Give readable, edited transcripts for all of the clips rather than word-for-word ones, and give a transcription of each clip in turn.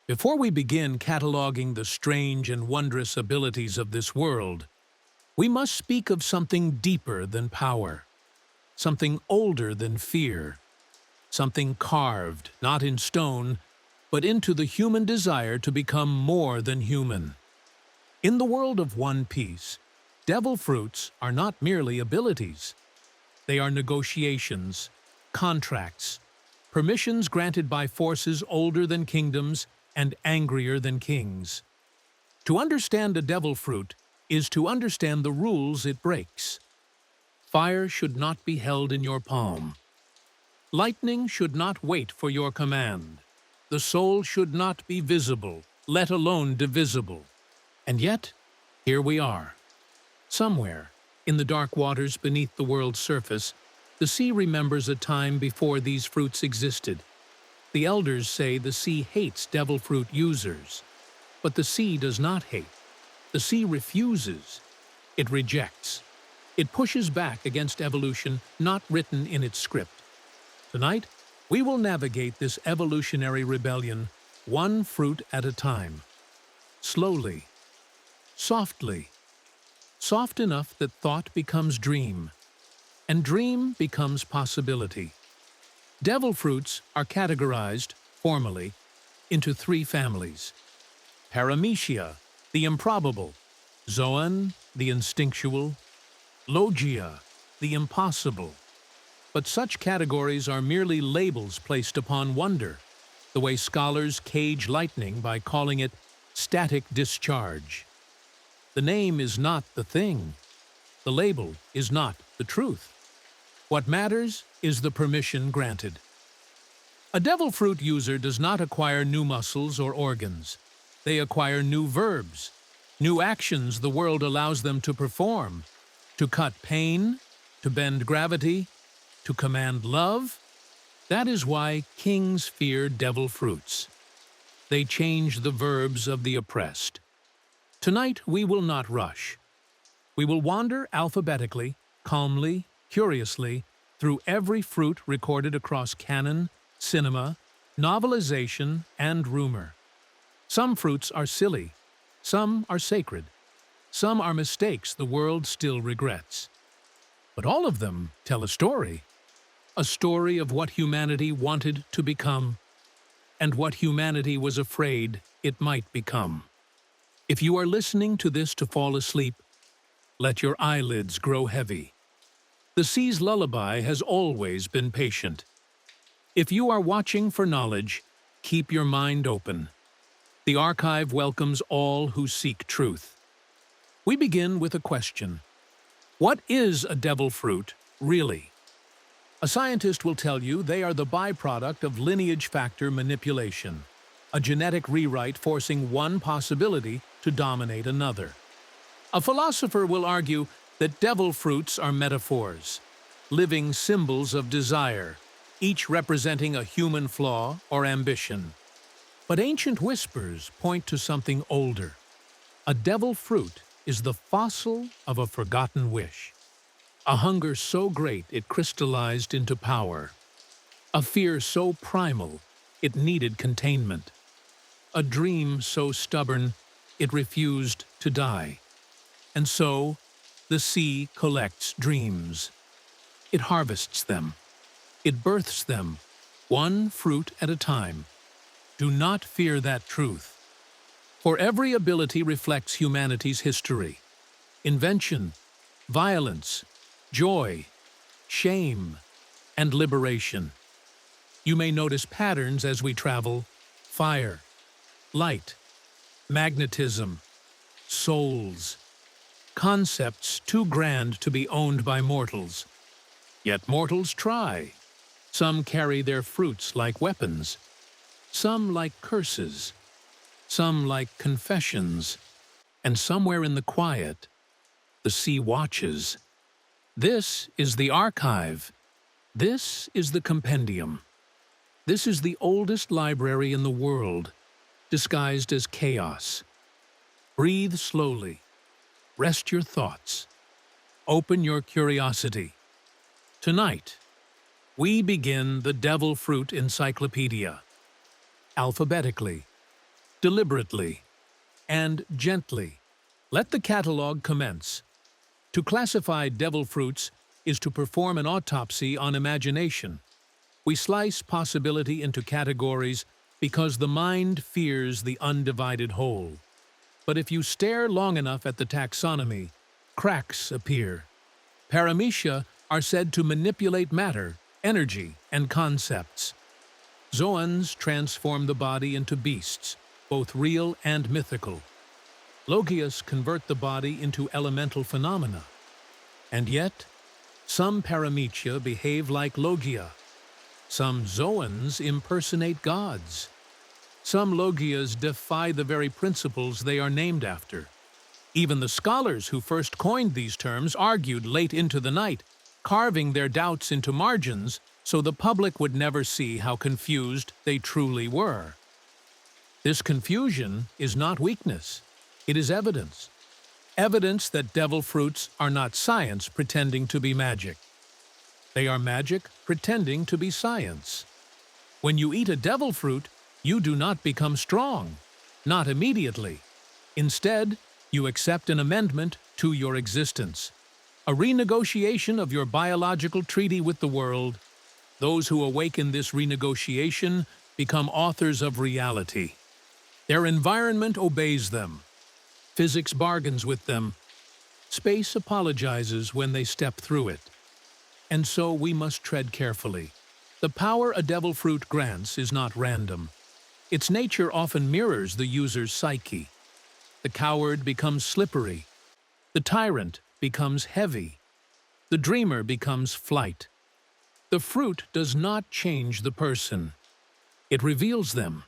Before we begin cataloging the strange and wondrous abilities of this world, we must speak of something deeper than power, something older than fear, something carved, not in stone, but into the human desire to become more than human. In the world of One Piece, devil fruits are not merely abilities. They are negotiations, contracts, permissions granted by forces older than kingdoms and angrier than kings. To understand a devil fruit is to understand the rules it breaks. Fire should not be held in your palm. Lightning should not wait for your command. The soul should not be visible, let alone divisible. And yet, here we are. Somewhere, in the dark waters beneath the world's surface, the sea remembers a time before these fruits existed. The elders say the sea hates devil fruit users. But the sea does not hate. The sea refuses. It rejects. It pushes back against evolution not written in its script. Tonight, we will navigate this evolutionary rebellion one fruit at a time. Slowly. Softly. Soft enough that thought becomes dream, and dream becomes possibility. Devil fruits are categorized, formally, into three families. Paramecia, the improbable. Zoan, the instinctual. Logia, the impossible. But such categories are merely labels placed upon wonder, the way scholars cage lightning by calling it static discharge. The name is not the thing. The label is not the truth. What matters is the permission granted. A devil fruit user does not acquire new muscles or organs. They acquire new verbs, new actions the world allows them to perform, to cut pain, to bend gravity, to command love. That is why kings fear devil fruits. They change the verbs of the oppressed. Tonight we will not rush. We will wander alphabetically, calmly, curiously, through every fruit recorded across canon, cinema, novelization, and rumor. Some fruits are silly, some are sacred, some are mistakes the world still regrets. But all of them tell a story of what humanity wanted to become, and what humanity was afraid it might become. If you are listening to this to fall asleep, let your eyelids grow heavy. The sea's lullaby has always been patient. If you are watching for knowledge, keep your mind open. The archive welcomes all who seek truth. We begin with a question. What is a devil fruit, really? A scientist will tell you they are the byproduct of lineage factor manipulation, a genetic rewrite forcing one possibility to dominate another. A philosopher will argue that devil fruits are metaphors, living symbols of desire, each representing a human flaw or ambition. But ancient whispers point to something older. A devil fruit is the fossil of a forgotten wish. A hunger so great it crystallized into power. A fear so primal it needed containment. A dream so stubborn it refused to die. And so, the sea collects dreams. It harvests them. It births them, one fruit at a time. Do not fear that truth. For every ability reflects humanity's history. Invention, violence, joy, shame, and liberation. You may notice patterns as we travel: fire, light, magnetism, souls. Concepts too grand to be owned by mortals. Yet mortals try. Some carry their fruits like weapons. Some like curses. Some like confessions. And somewhere in the quiet, the sea watches. This is the archive. This is the compendium. This is the oldest library in the world, disguised as chaos. Breathe slowly. Rest your thoughts. Open your curiosity. Tonight, we begin the Devil Fruit Encyclopedia. Alphabetically, deliberately, and gently. Let the catalog commence. To classify devil fruits is to perform an autopsy on imagination. We slice possibility into categories because the mind fears the undivided whole. But if you stare long enough at the taxonomy, cracks appear. Paramecia are said to manipulate matter, energy, and concepts. Zoans transform the body into beasts, both real and mythical. Logias convert the body into elemental phenomena. And yet, some Paramecia behave like Logia. Some Zoans impersonate gods. Some Logias defy the very principles they are named after. Even the scholars who first coined these terms argued late into the night, carving their doubts into margins so the public would never see how confused they truly were. This confusion is not weakness. It is evidence. Evidence that devil fruits are not science pretending to be magic. They are magic pretending to be science. When you eat a devil fruit, you do not become strong, not immediately. Instead, you accept an amendment to your existence, a renegotiation of your biological treaty with the world. Those who awaken this renegotiation become authors of reality. Their environment obeys them. Physics bargains with them. Space apologizes when they step through it. And so we must tread carefully. The power a devil fruit grants is not random. Its nature often mirrors the user's psyche. The coward becomes slippery. The tyrant becomes heavy. The dreamer becomes flight. The fruit does not change the person. It reveals them.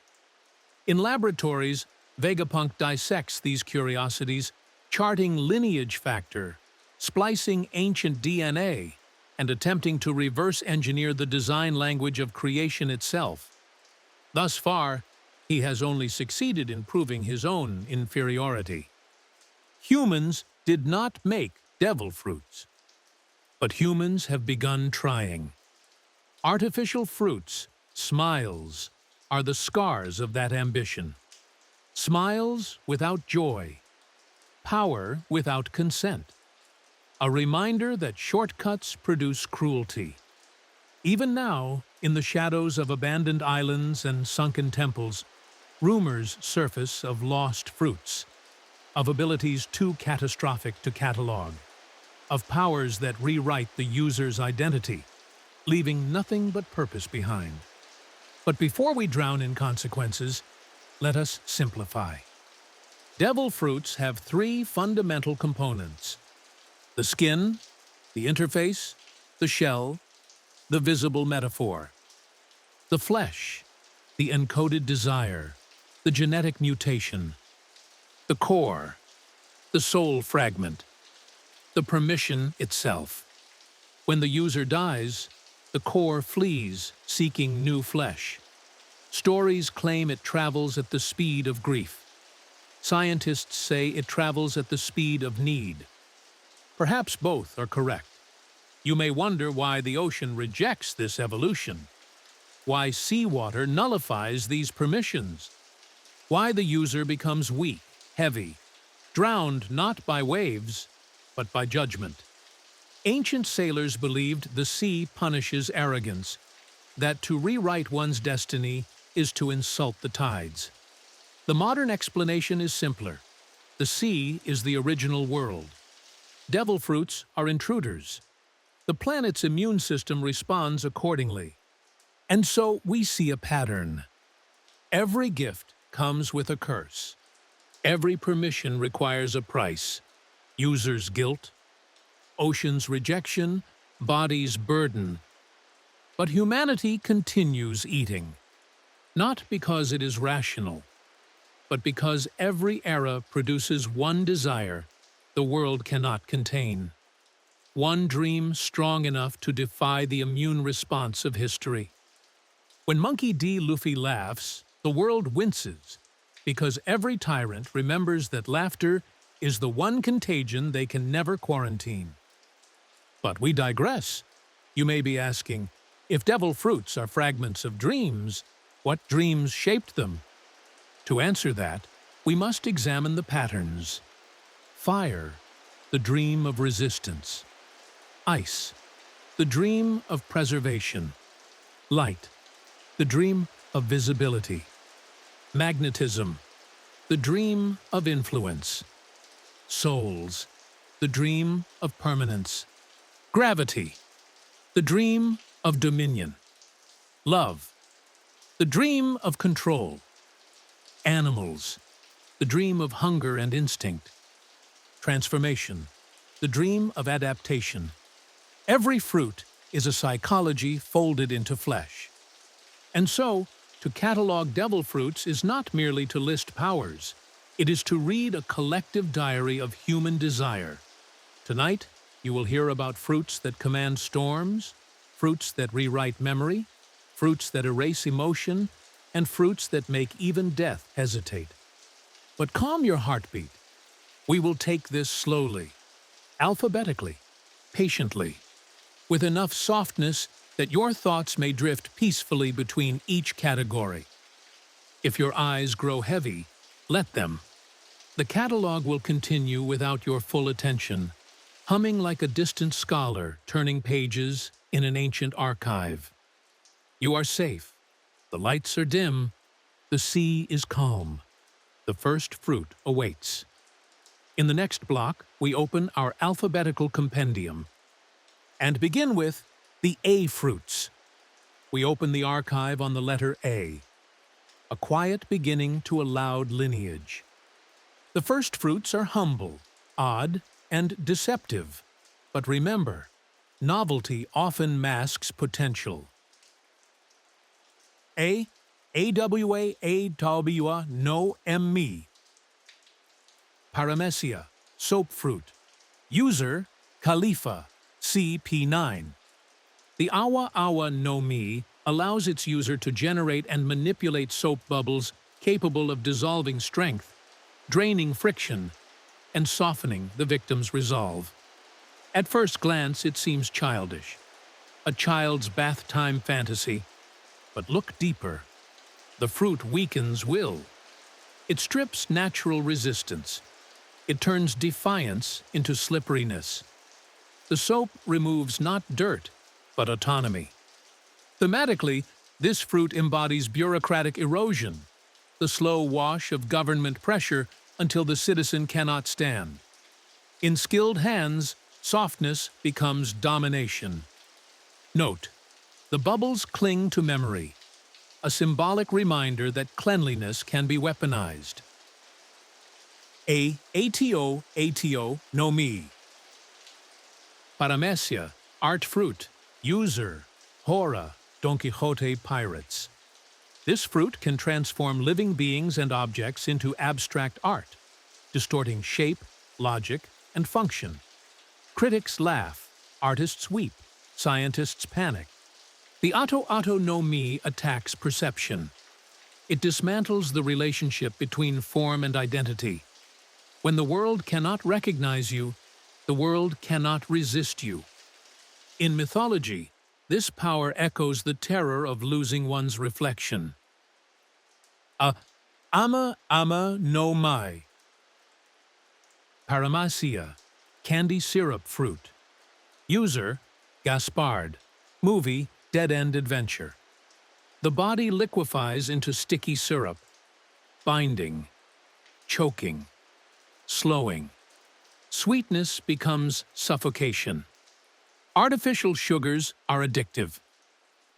In laboratories, Vegapunk dissects these curiosities, charting Lineage Factor, splicing ancient DNA, and attempting to reverse engineer the design language of creation itself. Thus far, he has only succeeded in proving his own inferiority. Humans did not make devil fruits, but humans have begun trying. Artificial fruits, smiles, are the scars of that ambition. Smiles without joy, power without consent. A reminder that shortcuts produce cruelty. Even now, in the shadows of abandoned islands and sunken temples, rumors surface of lost fruits, of abilities too catastrophic to catalog, of powers that rewrite the user's identity, leaving nothing but purpose behind. But before we drown in consequences, let us simplify. Devil fruits have three fundamental components: the skin, the interface, the shell, the visible metaphor. The flesh, the encoded desire, the genetic mutation. The core, the soul fragment, the permission itself. When the user dies, the core flees, seeking new flesh. Stories claim it travels at the speed of grief. Scientists say it travels at the speed of need. Perhaps both are correct. You may wonder why the ocean rejects this evolution, why seawater nullifies these permissions, why the user becomes weak, heavy, drowned not by waves, but by judgment. Ancient sailors believed the sea punishes arrogance, that to rewrite one's destiny is to insult the tides. The modern explanation is simpler. The sea is the original world. Devil fruits are intruders. The planet's immune system responds accordingly. And so we see a pattern. Every gift comes with a curse. Every permission requires a price. User's guilt, ocean's rejection, body's burden. But humanity continues eating, not because it is rational, but because every era produces one desire the world cannot contain, one dream strong enough to defy the immune response of history. When Monkey D. Luffy laughs, the world winces, because every tyrant remembers that laughter is the one contagion they can never quarantine. But we digress. You may be asking, if devil fruits are fragments of dreams, what dreams shaped them? To answer that, we must examine the patterns. Fire, the dream of resistance. Ice, the dream of preservation. Light, the dream of visibility. Magnetism, the dream of influence. Souls, the dream of permanence. Gravity, the dream of dominion. Love, the dream of control. Animals, the dream of hunger and instinct. Transformation, the dream of adaptation. Every fruit is a psychology folded into flesh. And so, to catalog devil fruits is not merely to list powers. It is to read a collective diary of human desire. Tonight, you will hear about fruits that command storms, fruits that rewrite memory, fruits that erase emotion, and fruits that make even death hesitate. But calm your heartbeat. We will take this slowly, alphabetically, patiently, with enough softness that your thoughts may drift peacefully between each category. If your eyes grow heavy, let them. The catalog will continue without your full attention, humming like a distant scholar turning pages in an ancient archive. You are safe. The lights are dim. The sea is calm. The first fruit awaits. In the next block, we open our alphabetical compendium and begin with the A fruits. We open the archive on the letter A, a quiet beginning to a loud lineage. The first fruits are humble, odd, and deceptive. But remember, novelty often masks potential. AWA no ME. Paramecia, soap fruit. User, Khalifa, CP9. The Awa no Mi allows its user to generate and manipulate soap bubbles capable of dissolving strength, draining friction, and softening the victim's resolve. At first glance, it seems childish, a child's bath time fantasy. But look deeper. The fruit weakens will. It strips natural resistance. It turns defiance into slipperiness. The soap removes not dirt, but autonomy. Thematically, this fruit embodies bureaucratic erosion, the slow wash of government pressure until the citizen cannot stand. In skilled hands, softness becomes domination. Note, the bubbles cling to memory, a symbolic reminder that cleanliness can be weaponized. ATO no Mi. Paramecia, art fruit. User, Hora, Don Quixote pirates. This fruit can transform living beings and objects into abstract art, distorting shape, logic, and function. Critics laugh, artists weep, scientists panic. The Ato no Mi attacks perception. It dismantles the relationship between form and identity. When the world cannot recognize you, the world cannot resist you. In mythology, this power echoes the terror of losing one's reflection. Ama no Mai. Paramecia, candy syrup fruit. User, Gaspard. Movie, Dead-End Adventure. The body liquefies into sticky syrup, binding, choking, slowing. Sweetness becomes suffocation. Artificial sugars are addictive.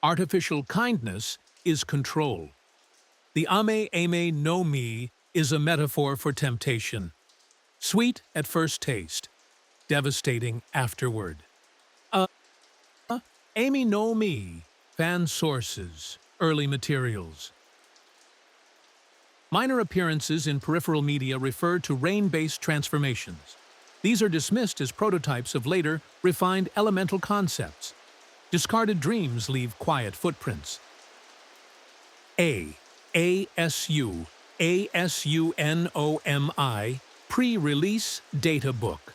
Artificial kindness is control. The Ame no Mi is a metaphor for temptation. Sweet at first taste, devastating afterward. Ame no Mi, fan sources, early materials. Minor appearances in peripheral media refer to rain-based transformations. These are dismissed as prototypes of later, refined elemental concepts. Discarded dreams leave quiet footprints. ASUNOMI, pre-release data book.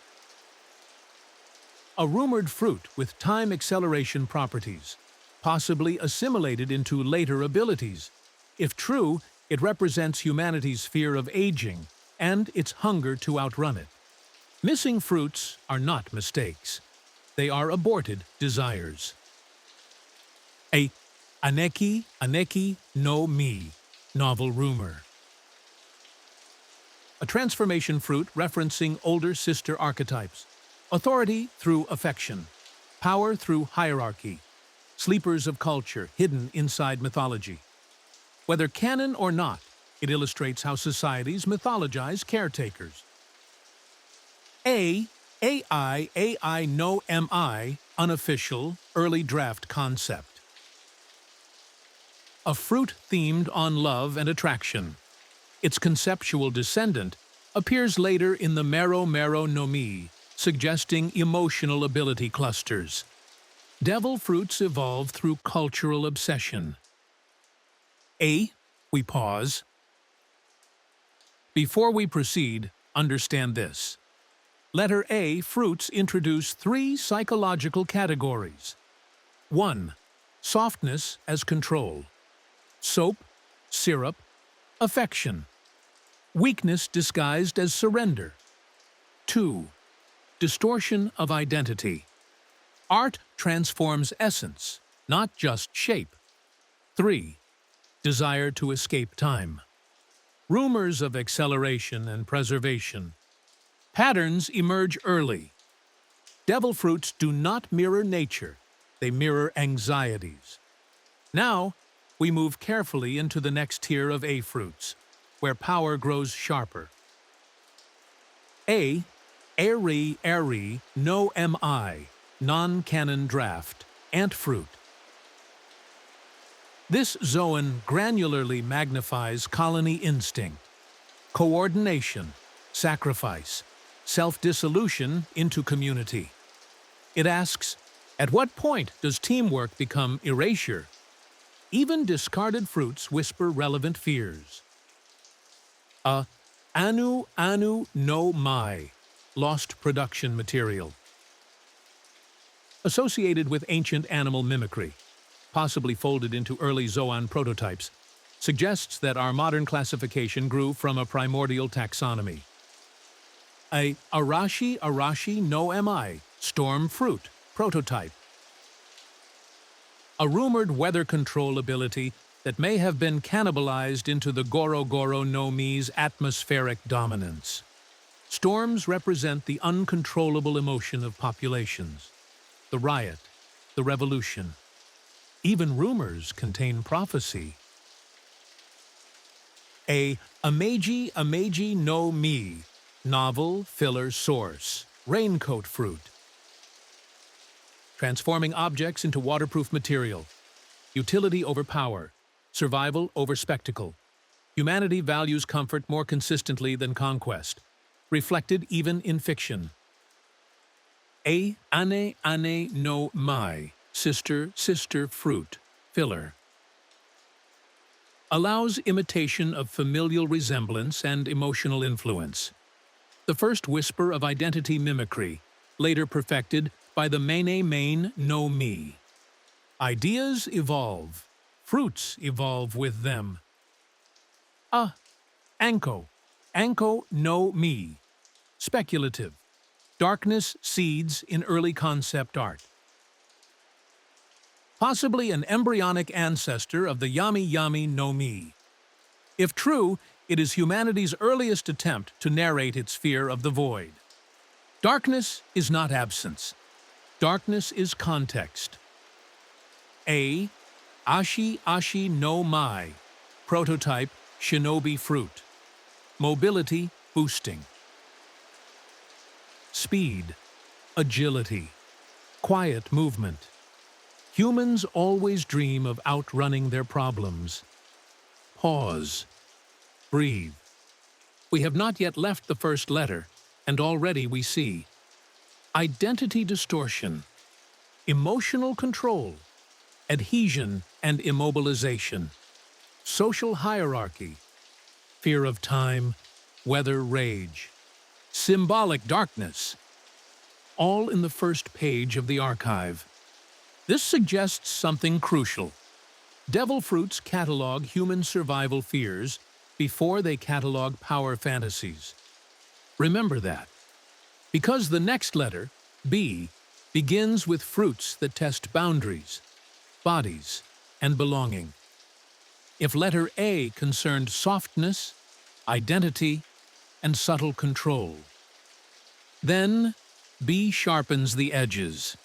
A rumored fruit with time acceleration properties, possibly assimilated into later abilities. If true, It represents humanity's fear of aging and its hunger to outrun it. Missing fruits are not mistakes. They are aborted desires. A Aneki no Mi, novel rumor. A transformation fruit referencing older sister archetypes. Authority through affection. Power through hierarchy. Sleepers of culture hidden inside mythology. Whether canon or not, it illustrates how societies mythologize caretakers. AI no MI, unofficial, early draft concept. A fruit themed on love and attraction. Its conceptual descendant appears later in the Mero no Mi, suggesting emotional ability clusters. Devil fruits evolve through cultural obsession. We pause. Before we proceed, understand this. Letter A, fruits introduce 3 psychological categories. 1. Softness as control. Soap, syrup, affection. Weakness disguised as surrender. 2. Distortion of identity. Art transforms essence, not just shape. 3. Desire to escape time. Rumors of acceleration and preservation. Patterns emerge early. Devil fruits do not mirror nature, they mirror anxieties. Now, we move carefully into the next tier of A fruits, where power grows sharper. Eri no Mi, non-canon draft, ant fruit. This Zoan granularly magnifies colony instinct, coordination, sacrifice, self-dissolution into community. It asks, at what point does teamwork become erasure? Even discarded fruits whisper relevant fears. Anu no Mai, lost production material. Associated with ancient animal mimicry, possibly folded into early Zoan prototypes, suggests that our modern classification grew from a primordial taxonomy. A Arashi no Mi, storm fruit, prototype. A rumored weather control ability that may have been cannibalized into the Goro no Mi's atmospheric dominance. Storms represent the uncontrollable emotion of populations, the riot, the revolution. Even rumors contain prophecy. A Ameji no Mi, novel filler source, raincoat fruit. Transforming objects into waterproof material. Utility over power. Survival over spectacle. Humanity values comfort more consistently than conquest, reflected even in fiction. A Ane no Mai, sister fruit, filler. Allows imitation of familial resemblance and emotional influence. The first whisper of identity mimicry, later perfected by the Main no Mi. Ideas evolve. Fruits evolve with them. Anko no Mi. Speculative. Darkness seeds in early concept art. Possibly an embryonic ancestor of the Yami no Mi. If true, it is humanity's earliest attempt to narrate its fear of the void. Darkness is not absence. Darkness is context. A Ashi no Mai, prototype shinobi fruit. Mobility boosting. Speed, agility, quiet movement. Humans always dream of outrunning their problems. Pause. Breathe. We have not yet left the first letter, and already we see identity distortion, emotional control, adhesion and immobilization, social hierarchy, fear of time, weather rage, symbolic darkness, all in the first page of the archive. This suggests something crucial. Devil fruits catalog human survival fears before they catalog power fantasies. Remember that. Because the next letter, B, begins with fruits that test boundaries, bodies, and belonging. If letter A concerned softness, identity, and subtle control, then B sharpens the edges.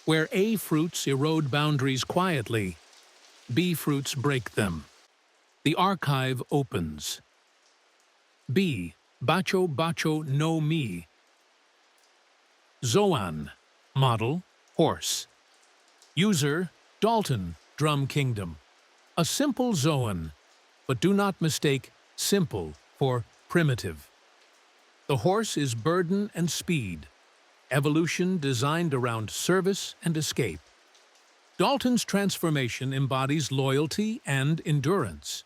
Where A fruits erode boundaries quietly, B fruits break them. The archive opens. B. Bacho Bacho no Mi. Zoan. Model, horse. User, Dalton, Drum Kingdom. A simple Zoan, but do not mistake simple for primitive. The horse is burden and speed, evolution designed around service and escape. Dalton's transformation embodies loyalty and endurance.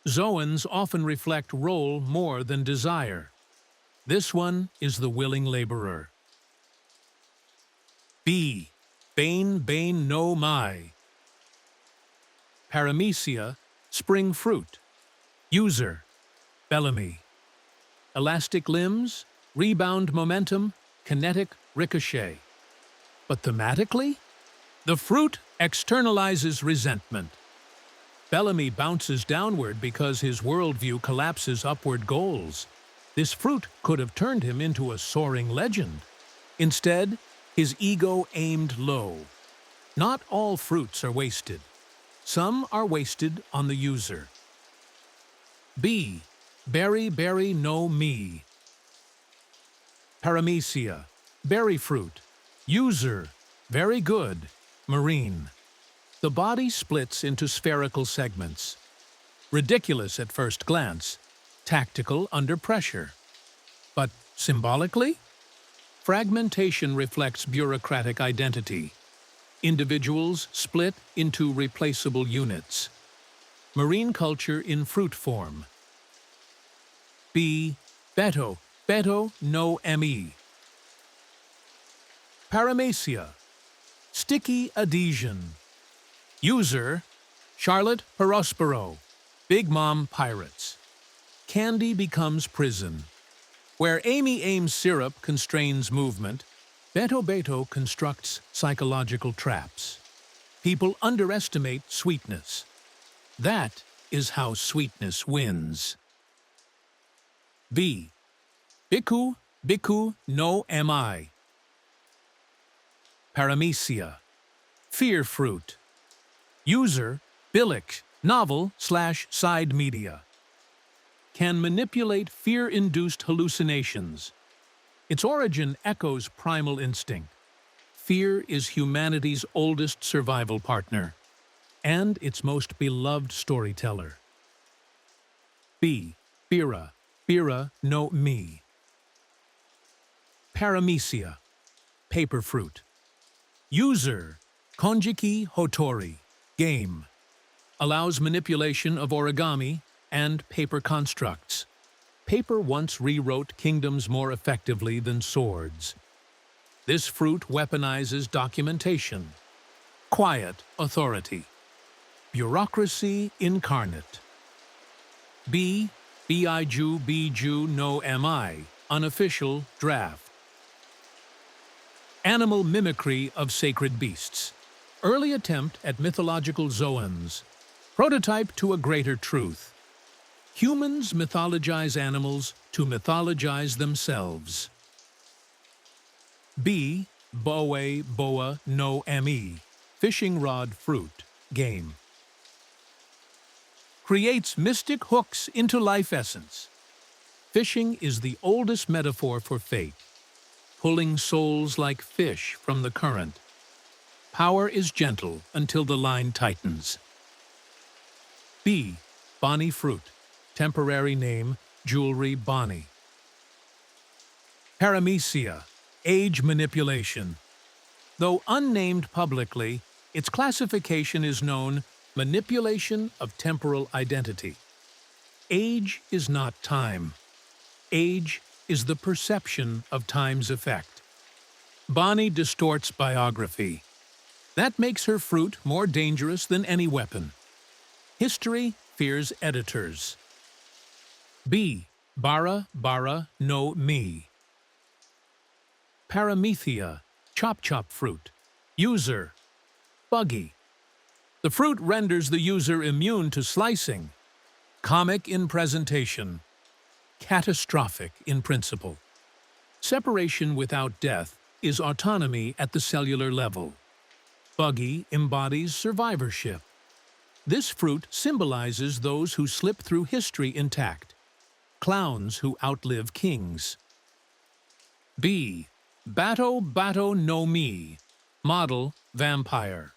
Zoans often reflect role more than desire. This one is the willing laborer. B. Bane Bane no Mai. Paramecia, spring fruit. User, Bellamy. Elastic limbs, rebound momentum, kinetic ricochet. But thematically, the fruit externalizes resentment. Bellamy bounces downward because his worldview collapses upward goals. This fruit could have turned him into a soaring legend. Instead, his ego aimed low. Not all fruits are wasted. Some are wasted on the user. B. Berry Berry no Mi. Paramecia, berry fruit. User, very good, marine. The body splits into spherical segments. Ridiculous at first glance, tactical under pressure. But symbolically? Fragmentation reflects bureaucratic identity. Individuals split into replaceable units. Marine culture in fruit form. B. Beto, Beto no Mi. Paramecia, sticky adhesion. User, Charlotte Perospero, Big Mom Pirates. Candy becomes prison. Where Amy Ames syrup constrains movement, Beto Beto constructs psychological traps. People underestimate sweetness. That is how sweetness wins. B. Biku Biku no Mi. Paramecia, fear fruit. User, Bilic, novel/side media. Can manipulate fear-induced hallucinations. Its origin echoes primal instinct. Fear is humanity's oldest survival partner, and its most beloved storyteller. B. Bira, Bira no Mi. Paramecia, paper fruit. User, Konjiki Hotori, game. Allows manipulation of origami and paper constructs. Paper once rewrote kingdoms more effectively than swords. This fruit weaponizes documentation. Quiet authority. Bureaucracy incarnate. B. Biju Biju no Mi, unofficial draft. Animal mimicry of sacred beasts. Early attempt at mythological Zoans. Prototype to a greater truth. Humans mythologize animals to mythologize themselves. B. Boe Boa no Mi, fishing rod fruit, game. Creates mystic hooks into life essence. Fishing is the oldest metaphor for fate, pulling souls like fish from the current. Power is gentle until the line tightens. B. Bonnie fruit. Temporary name, jewelry Bonnie. Paramecia, age manipulation. Though unnamed publicly, its classification is known manipulation of temporal identity. Age is not time. Age is the perception of time's effect. Bonnie distorts biography. That makes her fruit more dangerous than any weapon. History fears editors. B. Bara bara no mi. Paramecia, chop fruit. User, buggy. The fruit renders the user immune to slicing. Comic in presentation. Catastrophic in principle. Separation without death is autonomy at the cellular level. Buggy embodies survivorship. This fruit symbolizes those who slip through history intact. Clowns who outlive kings. B. Bato no mi. Model, vampire.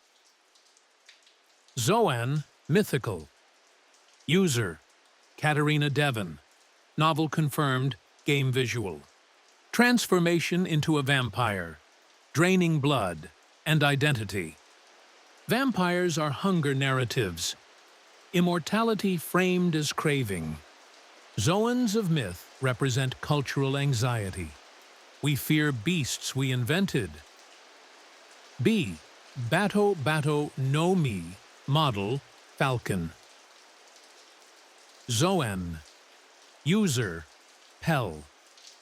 Zoan, mythical. User, Katarina Devon. Novel confirmed, game visual. Transformation into a vampire. Draining blood and identity. Vampires are hunger narratives. Immortality framed as craving. Zoans of myth represent cultural anxiety. We fear beasts we invented. B. Bato no mi. Model, falcon. Zoan. User, Pel.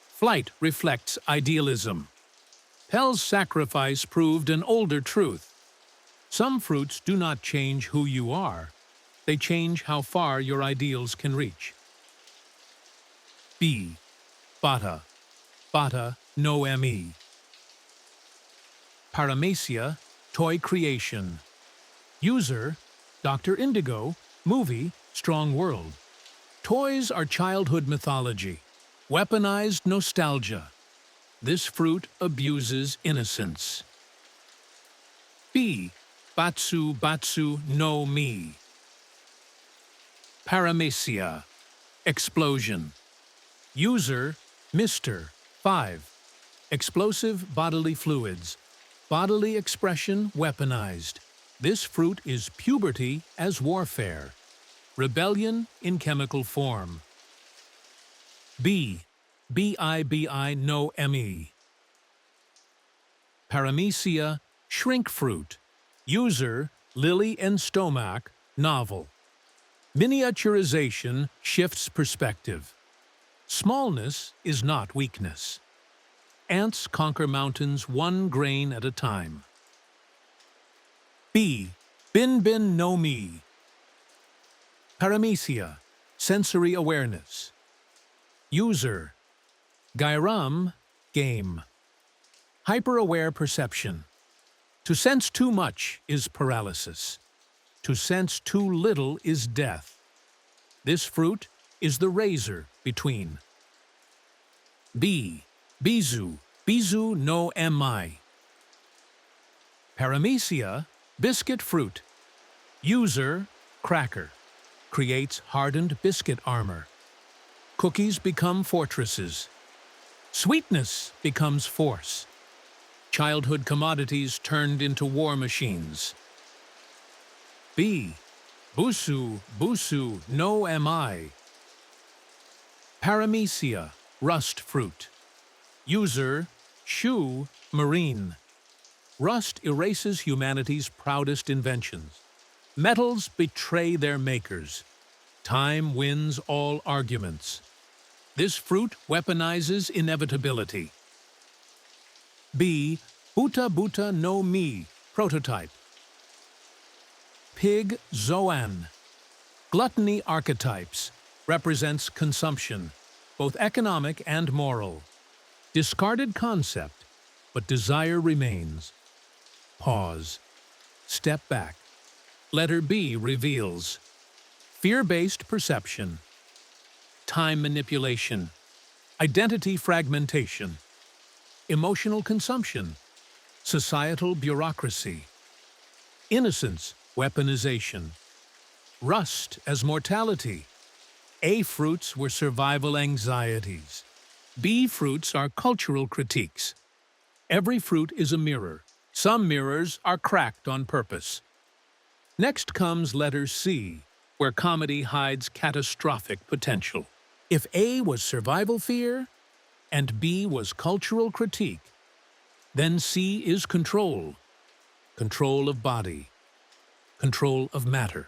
Flight reflects idealism. Pel's sacrifice proved an older truth. Some fruits do not change who you are. They change how far your ideals can reach. B. Bata no mi. Paramecia, toy creation. User, Dr. Indigo, movie, strong world. Toys are childhood mythology, weaponized nostalgia. This fruit abuses innocence. B. Batsu no mi. Paramecia, explosion. User, Mr. 5. Explosive bodily fluids. Bodily expression weaponized. This fruit is puberty as warfare. Rebellion in chemical form. B. Bi no mi. Paramecia, shrink fruit. User, lily and stomach, novel. Miniaturization shifts perspective. Smallness is not weakness. Ants conquer mountains one grain at a time. B. Bin no mi. Paramecia, sensory awareness. User, Gairam, game. Hyper-aware perception. To sense too much is paralysis. To sense too little is death. This fruit is the razor between. B. Bizu no mi. Paramecia, biscuit fruit. User, cracker. Creates hardened biscuit armor. Cookies become fortresses. Sweetness becomes force. Childhood commodities turned into war machines. B. Busu no mi. Paramecia, rust fruit. User, Shu, marine. Rust erases humanity's proudest inventions. Metals betray their makers. Time wins all arguments. This fruit weaponizes inevitability. B. Buta no mi, prototype. Pig Zoan. Gluttony archetypes represents consumption, both economic and moral. Discarded concept, but desire remains. Pause. Step back. Letter B reveals fear-based perception, time manipulation, identity fragmentation, emotional consumption, societal bureaucracy, innocence, weaponization, rust as mortality. A fruits were survival anxieties. B fruits are cultural critiques. Every fruit is a mirror. Some mirrors are cracked on purpose. Next comes letter C, where comedy hides catastrophic potential. If A was survival fear and B was cultural critique, then C is control. control of body, control of matter,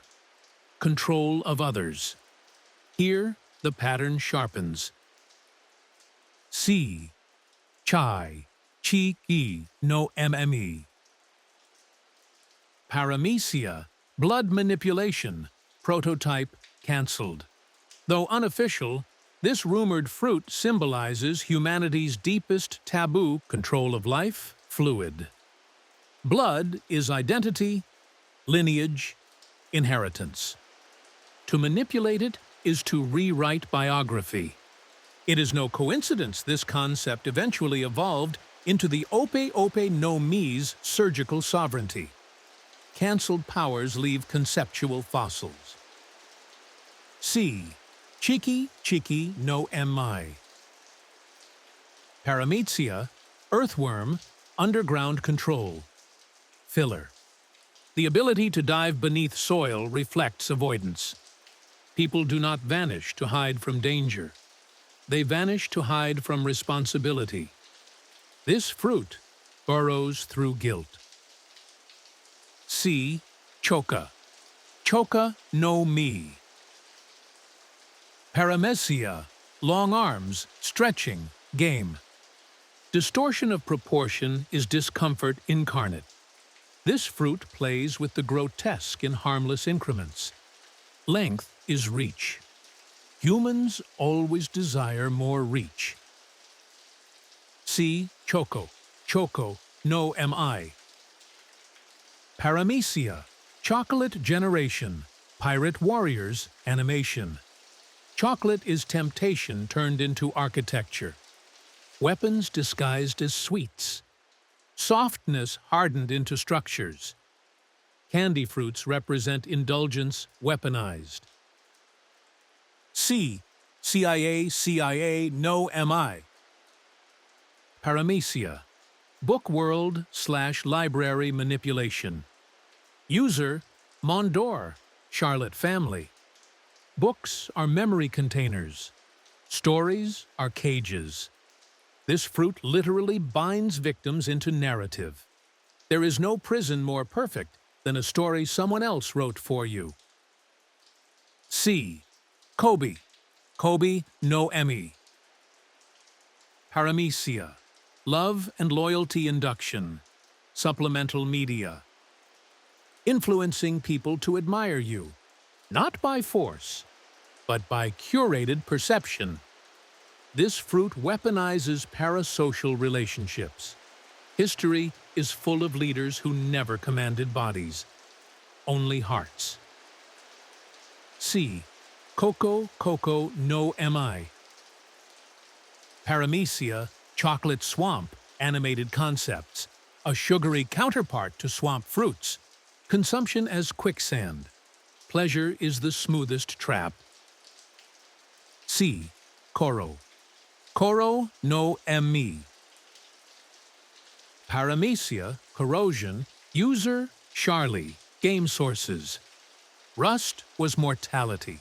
control of others. Here, the pattern sharpens. C. Chai, Chi Ki, no MME. Paramecia, blood manipulation, prototype cancelled. Though unofficial, this rumored fruit symbolizes humanity's deepest taboo, control of life, fluid. Blood is identity, lineage, inheritance. To manipulate it is to rewrite biography. It is no coincidence this concept eventually evolved into the Ope Ope no Mi's surgical sovereignty. Cancelled powers leave conceptual fossils. C. Chiki Chiki no Mi. Paramecia, earthworm, underground control. Filler. The ability to dive beneath soil reflects avoidance. People do not vanish to hide from danger. They vanish to hide from responsibility. This fruit burrows through guilt. C. Choka. Choka no Mi. Paramecia, long arms, stretching, game. Distortion of proportion is discomfort incarnate. This fruit plays with the grotesque in harmless increments. Length is reach. Humans always desire more reach. C. Choco. Choco no Mi. Paramecia, chocolate generation, pirate warriors, animation. Chocolate is temptation turned into architecture. Weapons disguised as sweets. Softness hardened into structures. Candy fruits represent indulgence weaponized. C. CIA no Mi. Paramecia, book world/library manipulation. User, Mondor, Charlotte family. Books are memory containers. Stories are cages. This fruit literally binds victims into narrative. There is no prison more perfect than a story someone else wrote for you. C. Kobe. Kobe no Mi. Paramecia, love and loyalty induction. Supplemental media. Influencing people to admire you, not by force, but by curated perception. This fruit weaponizes parasocial relationships. History is full of leaders who never commanded bodies, only hearts. C. Coco no Mi. Paramecia, chocolate swamp, animated concepts, a sugary counterpart to swamp fruits. Consumption as quicksand. Pleasure is the smoothest trap. C. Koro. Koro no Mi. Paramecia, corrosion, user, Charlie, game sources. Rust was mortality.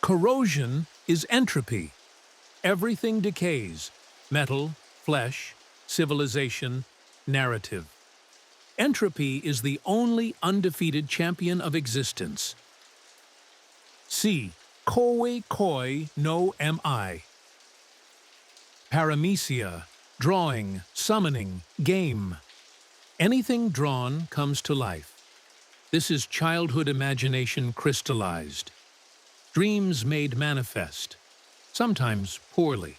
Corrosion is entropy. Everything decays. Metal, flesh, civilization, narrative. Entropy is the only undefeated champion of existence. C. Koi no Mi. Paramecia, drawing, summoning, game. Anything drawn comes to life. This is childhood imagination crystallized. Dreams made manifest, sometimes poorly.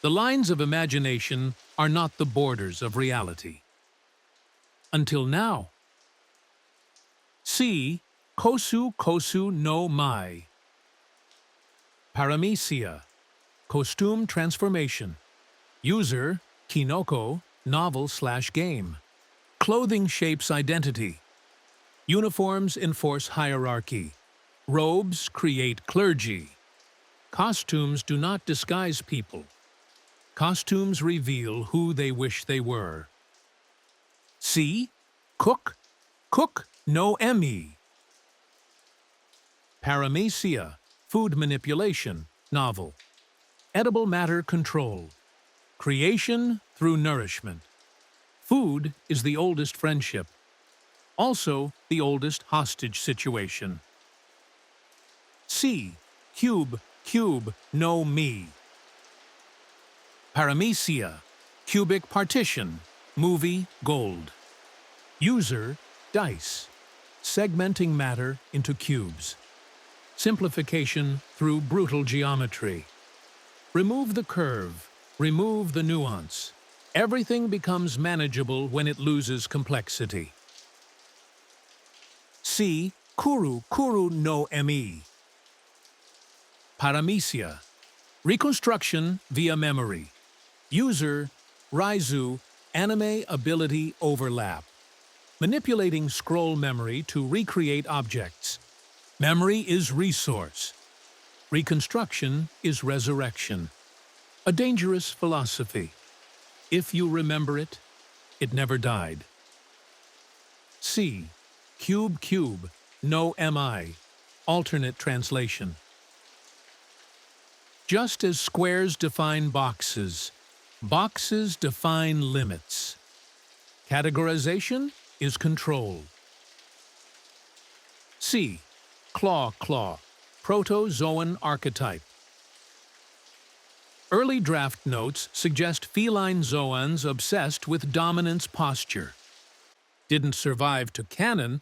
The lines of imagination are not the borders of reality. Until now. C. Kosu no Mi. Paramecia, costume transformation. User, Kinoko, novel/game. Clothing shapes identity. Uniforms enforce hierarchy. Robes create clergy. Costumes do not disguise people. Costumes reveal who they wish they were. C. Cook no Mi. Paramecia, food manipulation, novel. Edible matter control. Creation through nourishment. Food is the oldest friendship. Also the oldest hostage situation. C. Cube, cube, no me. Paramecia, cubic partition, movie, gold. User, dice, segmenting matter into cubes. Simplification through brutal geometry. Remove the curve, remove the nuance. Everything becomes manageable when it loses complexity. C. Kuru, kuru no me. Paramecia, reconstruction via memory. User, Raizu, anime ability overlap. Manipulating scroll memory to recreate objects. Memory is resource. Reconstruction is resurrection. A dangerous philosophy. If you remember it, it never died. C. Cube, cube, no mi. Alternate translation. Just as squares define boxes, boxes define limits. Categorization is control. C. Claw, claw, proto-Zoan archetype. Early draft notes suggest feline Zoans obsessed with dominance posture. Didn't survive to canon,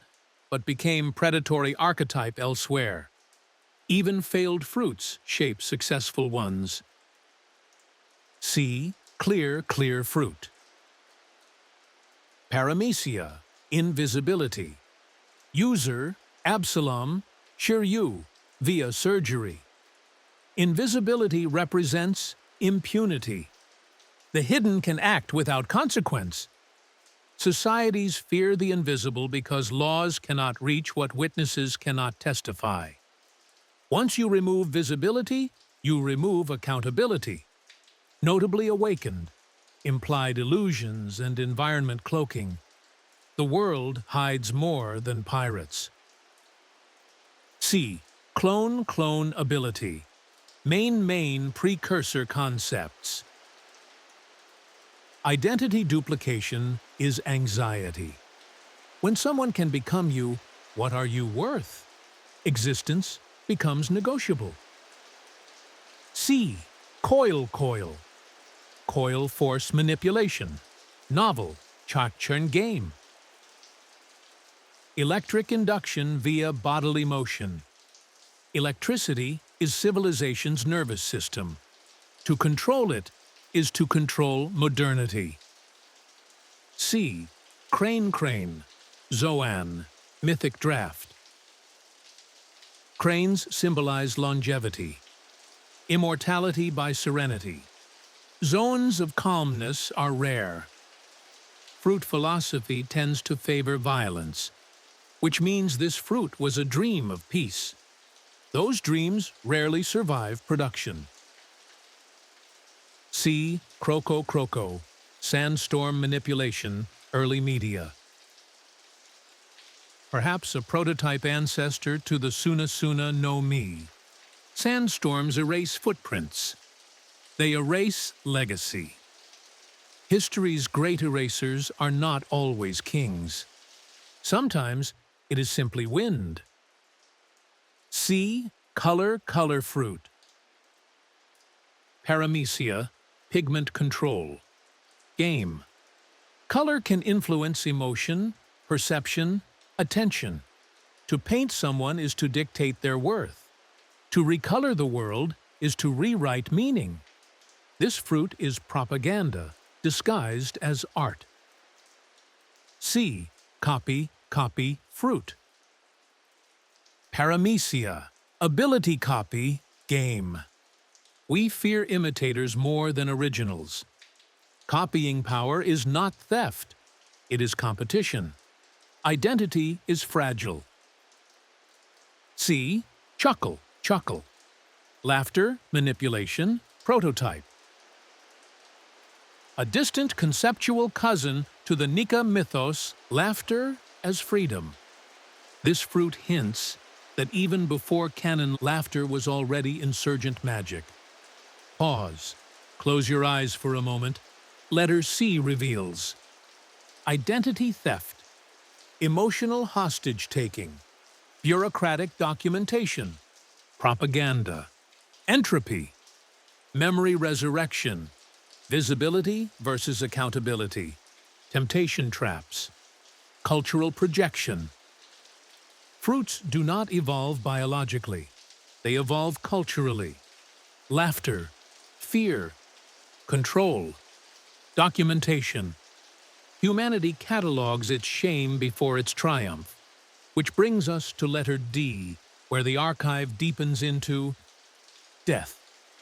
but became predatory archetype elsewhere. Even failed fruits shape successful ones. C. Clear, clear fruit. Paramecia, invisibility. User, Absalom, Shiryu, via surgery. Invisibility represents impunity. The hidden can act without consequence. Societies fear the invisible because laws cannot reach what witnesses cannot testify. Once you remove visibility, you remove accountability. Notably awakened, implied illusions and environment cloaking. The world hides more than pirates. C. Clone, clone ability. Main precursor concepts. Identity duplication is anxiety. When someone can become you, what are you worth? Existence becomes negotiable. C. Coil, coil. Coil force manipulation. Novel, Chakchern game. Electric induction via bodily motion. Electricity is civilization's nervous system. To control it is to control modernity. C. Crane, crane. Zoan, mythic draft. Cranes symbolize longevity. Immortality by serenity. Zones of calmness are rare. Fruit philosophy tends to favor violence, which means this fruit was a dream of peace. Those dreams rarely survive production. C. Croco, croco. Sandstorm manipulation, early media. Perhaps a prototype ancestor to the Suna Suna no Mi. Sandstorms erase footprints. They erase legacy. History's great erasers are not always kings. Sometimes it is simply wind. C. Color, color fruit. Paramecia, pigment control. Game. Color can influence emotion, perception, attention. To paint someone is to dictate their worth. To recolor the world is to rewrite meaning. This fruit is propaganda, disguised as art. C. Copy, copy, fruit. Paramecia, ability copy, game. We fear imitators more than originals. Copying power is not theft. It is competition. Identity is fragile. C. Chuckle, chuckle. Laughter, manipulation, prototype. A distant conceptual cousin to the Nika mythos, laughter as freedom. This fruit hints that even before canon, laughter was already insurgent magic. Pause. Close your eyes for a moment. Letter C reveals identity theft. emotional hostage-taking, bureaucratic documentation, propaganda, entropy, memory resurrection, visibility versus accountability, temptation traps, cultural projection. Fruits do not evolve biologically. They evolve culturally. Laughter, fear, control, documentation. Humanity catalogs its shame before its triumph, which brings us to letter D, where the archive deepens into death,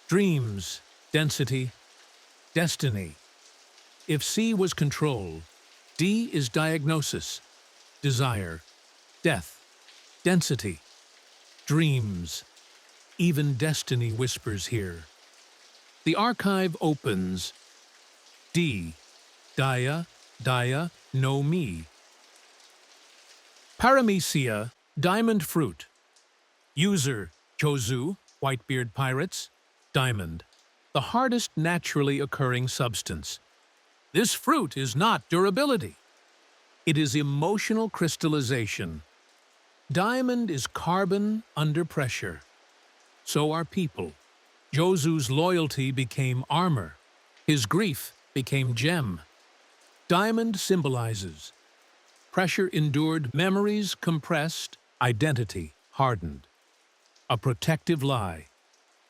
dreams, density, destiny. If C was control, D is diagnosis, desire, death, density, dreams. Even destiny whispers here. The archive opens. D. Dia, no me. Paramecia, diamond fruit. User, Chozu, Whitebeard Pirates, diamond. The hardest naturally occurring substance. This fruit is not durability. It is emotional crystallization. Diamond is carbon under pressure. So are people. Jozu's loyalty became armor. His grief became gem. Diamond symbolizes pressure endured, memories compressed, identity hardened. A protective lie.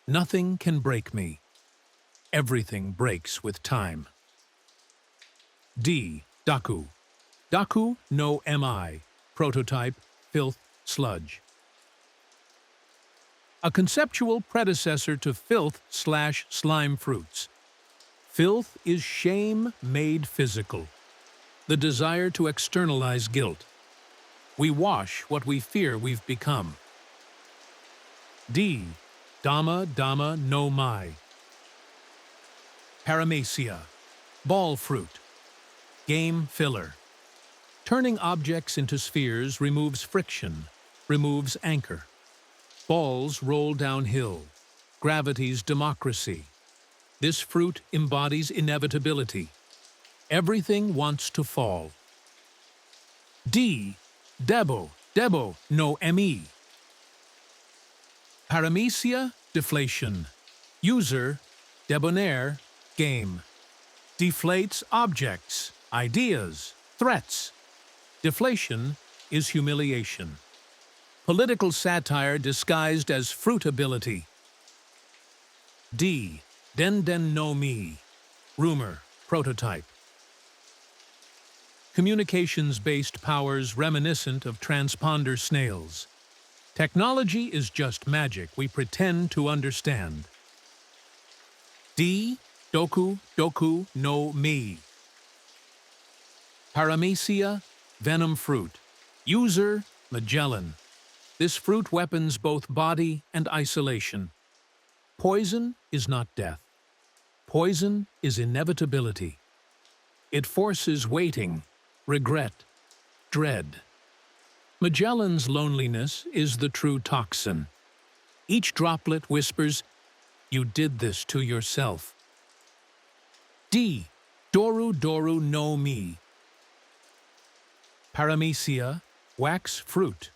Nothing can break me. Everything breaks with time. D. Daku. Daku no mi. Prototype, filth, sludge. A conceptual predecessor to filth/slime fruits. Filth is shame made physical, the desire to externalize guilt. We wash what we fear we've become. D. Dama no mai. Paramecia, ball fruit. Game filler. Turning objects into spheres removes friction, removes anchor. Balls roll downhill. Gravity's democracy. This fruit embodies inevitability. Everything wants to fall. D. Debo no mi. Paramecia, deflation. User, debonair, game. Deflates objects, ideas, threats. Deflation is humiliation. Political satire disguised as fruitability. D. Den no mi. Rumor, prototype. Communications-based powers reminiscent of transponder snails. Technology is just magic we pretend to understand. D. Doku no mi. Paramecia, venom fruit. User, Magellan. This fruit weapons both body and isolation. Poison is not death. Poison is inevitability. It forces waiting, regret, dread. Magellan's loneliness is the true toxin. Each droplet whispers, "You did this to yourself." D. Doru no mi. Paramecia, wax fruit.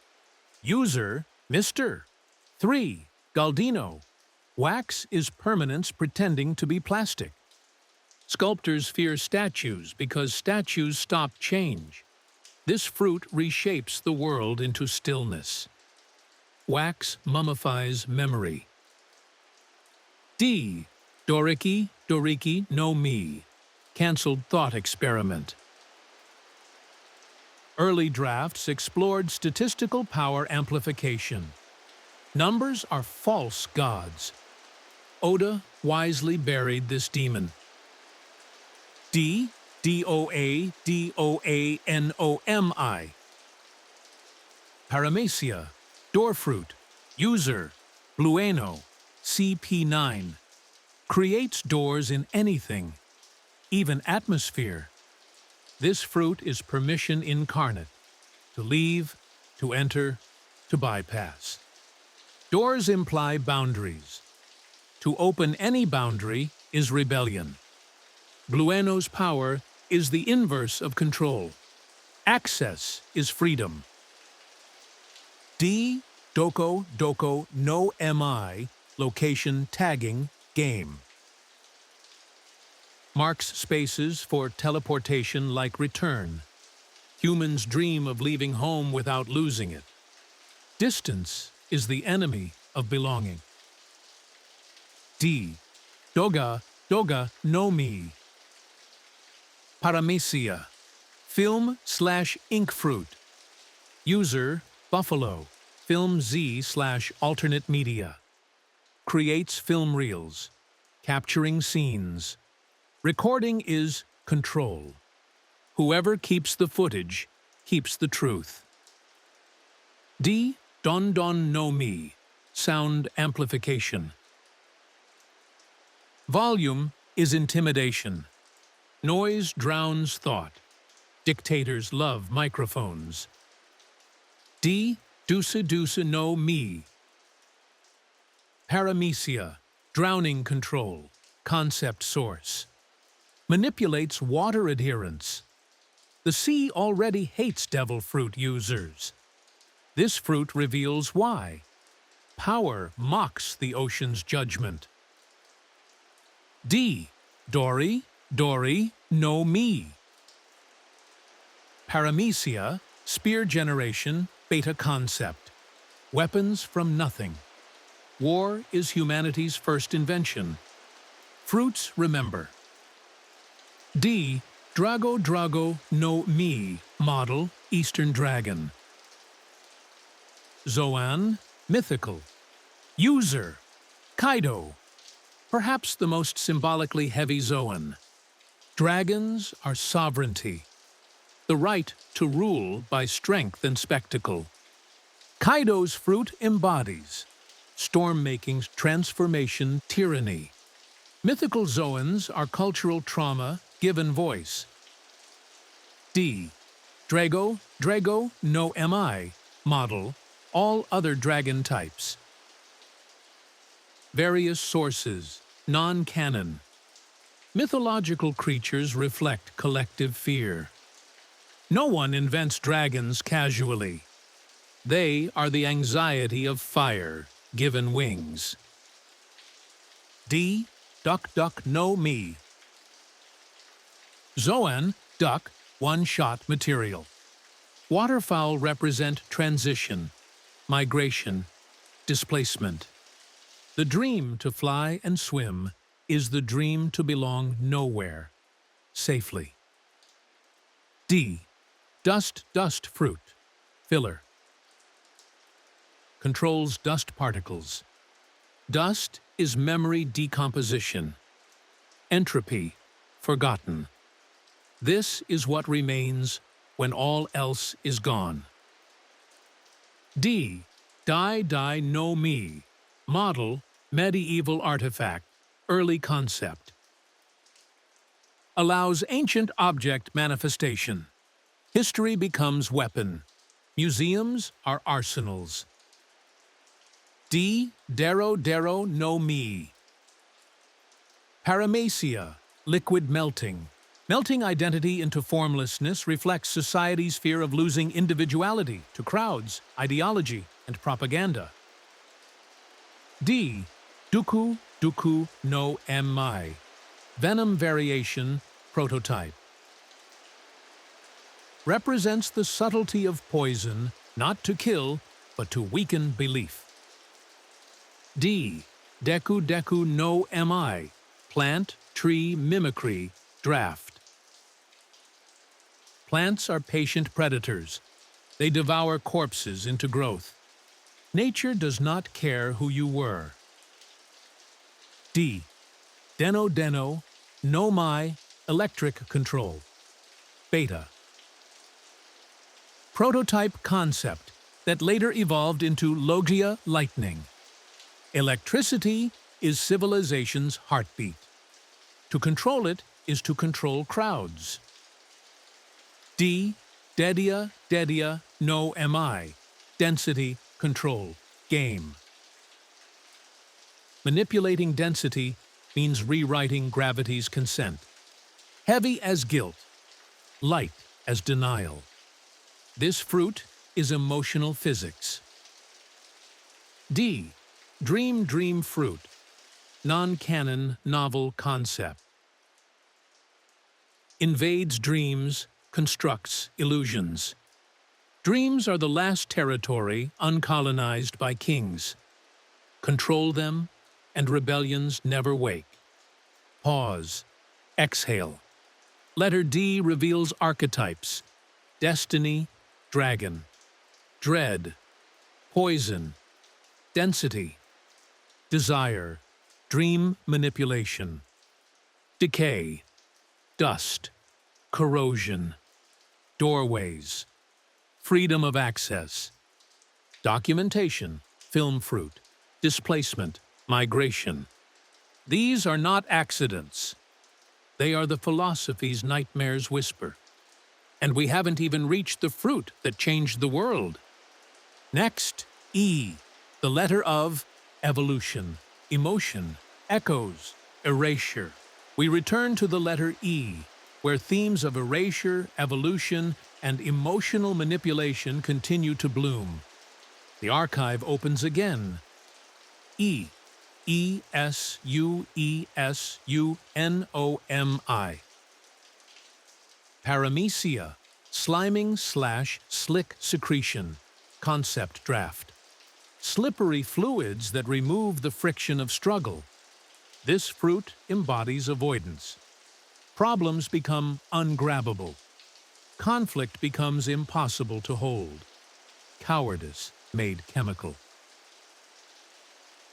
User, Mr. 3. Galdino. Wax is permanence pretending to be plastic. Sculptors fear statues because statues stop change. This fruit reshapes the world into stillness. Wax mummifies memory. D. Doriki no mi. Cancelled thought experiment. Early drafts explored statistical power amplification. Numbers are false gods. Oda wisely buried this demon. D. Doanomi. Paramecia, door fruit. User, Blueno, CP9. Creates doors in anything, even atmosphere. This fruit is permission incarnate, to leave, to enter, to bypass. Doors imply boundaries. To open any boundary is rebellion. Blueno's power is the inverse of control. Access is freedom. D. Doko Doko no Mi, location tagging, game. Marks spaces for teleportation like return. Humans dream of leaving home without losing it. Distance is the enemy of belonging. D. Doga Doga no Mi. Paramecia, film/ink fruit. User, Buffalo, Film Z/alternate media. Creates film reels, capturing scenes. Recording is control. Whoever keeps the footage keeps the truth. D. Don Don no Mi, sound amplification. Volume is intimidation. Noise drowns thought. Dictators love microphones. D. Dusa Dusa no Mi. Paramecia, drowning control, concept source. Manipulates water adherence. The sea already hates devil fruit users. This fruit reveals why. Power mocks the ocean's judgment. D. Dory Dory no Mi. Paramecia, spear generation, beta concept. Weapons from nothing. War is humanity's first invention. Fruits remember. D. Drago Drago no Mi, model, Eastern Dragon. Zoan, mythical. User, Kaido. Perhaps the most symbolically heavy Zoan. Dragons are sovereignty. The right to rule by strength and spectacle. Kaido's fruit embodies storm-making's transformation tyranny. Mythical Zoans are cultural trauma given voice. D. Drago Drago no Mi, model, all other dragon types. Various sources, non-canon. Mythological creatures reflect collective fear. No one invents dragons casually. They are the anxiety of fire, given wings. D. Duck Duck no Mi. Zoan, duck, one-shot material. Waterfowl represent transition, migration, displacement. The dream to fly and swim is the dream to belong nowhere, safely. D. Dust Dust fruit, filler. Controls dust particles. Dust is memory decomposition. Entropy, forgotten. This is what remains when all else is gone. D. Die Die no Mi, model, medieval artifact, early concept. Allows ancient object manifestation. History becomes weapon. Museums are arsenals. D. Dero Dero no Mi. Paramecia, liquid melting. Melting identity into formlessness reflects society's fear of losing individuality to crowds, ideology, and propaganda. D. Duku Duku no Mi. Venom variation, prototype. Represents the subtlety of poison, not to kill, but to weaken belief. D. Deku Deku no Mi. Plant, tree, mimicry, draft. Plants are patient predators. They devour corpses into growth. Nature does not care who you were. D. Deno Deno no Mi, electric control. Beta. Prototype concept that later evolved into Logia lightning. Electricity is civilization's heartbeat. To control it is to control crowds. D. Dedia Dedia no Mi. Density control. Game. Manipulating density means rewriting gravity's consent. Heavy as guilt. Light as denial. This fruit is emotional physics. D. Dream fruit. Non-canon novel concept. Invades dreams, constructs illusions. Dreams are the last territory uncolonized by kings. Control them, and rebellions never wake. Pause. Exhale. Letter D reveals archetypes. Destiny, dragon. Dread, poison. Density, desire. Dream manipulation. Decay, dust. Corrosion. Doorways. Freedom of access. Documentation, film fruit. Displacement, migration. These are not accidents. They are the philosophy's nightmares whisper. And we haven't even reached the fruit that changed the world. Next, E, the letter of evolution, emotion, echoes, erasure. We return to the letter E, where themes of erasure, evolution, and emotional manipulation continue to bloom. The archive opens again. E. E-S-U-E-S-U-N-O-M-I. Paramecia, sliming/slick secretion, concept draft. Slippery fluids that remove the friction of struggle. This fruit embodies avoidance. Problems become ungrabbable. Conflict becomes impossible to hold. Cowardice made chemical.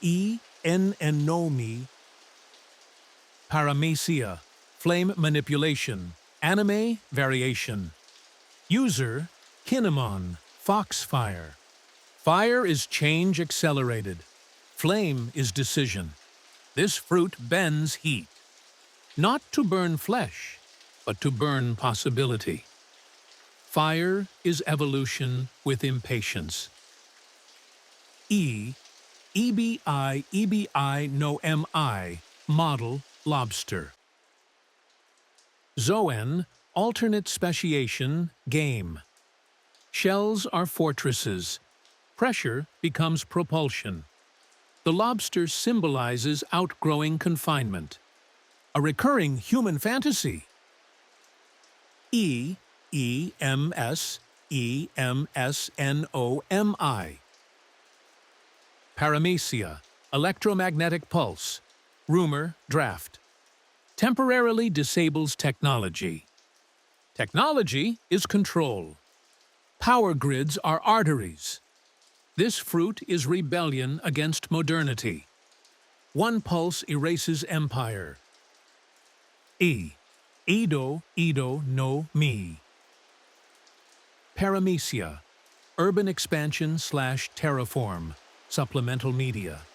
E-N-N-O-Mi. Paramecia, flame manipulation, anime variation. User, Kinemon, foxfire. Fire is change accelerated. Flame is decision. This fruit bends heat. Not to burn flesh, but to burn possibility. Fire is evolution with impatience. E. E-B-I-No-M-I, model lobster. Zoan, alternate speciation, game. Shells are fortresses. Pressure becomes propulsion. The lobster symbolizes outgrowing confinement. A recurring human fantasy. E-M-S-E-M-S-N-O-M-I. Paramecia, electromagnetic pulse. Rumor, draft. Temporarily disables technology. Technology is control. Power grids are arteries. This fruit is rebellion against modernity. One pulse erases empire. E. Ido no Mi. Paramecia, urban expansion/terraform, supplemental media.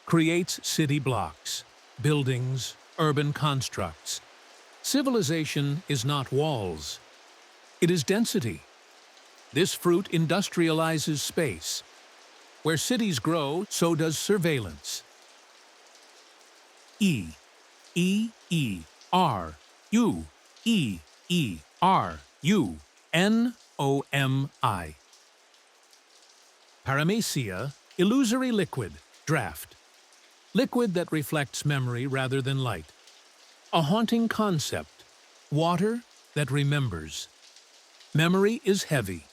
Creates city blocks, buildings, urban constructs. Civilization is not walls. It is density. This fruit industrializes space. Where cities grow, so does surveillance. E. E-E-R-U-E-E-R-U-N-O-M-I. Paramecia, illusory liquid, draft. Liquid that reflects memory rather than light. A haunting concept, water that remembers. Memory is heavy.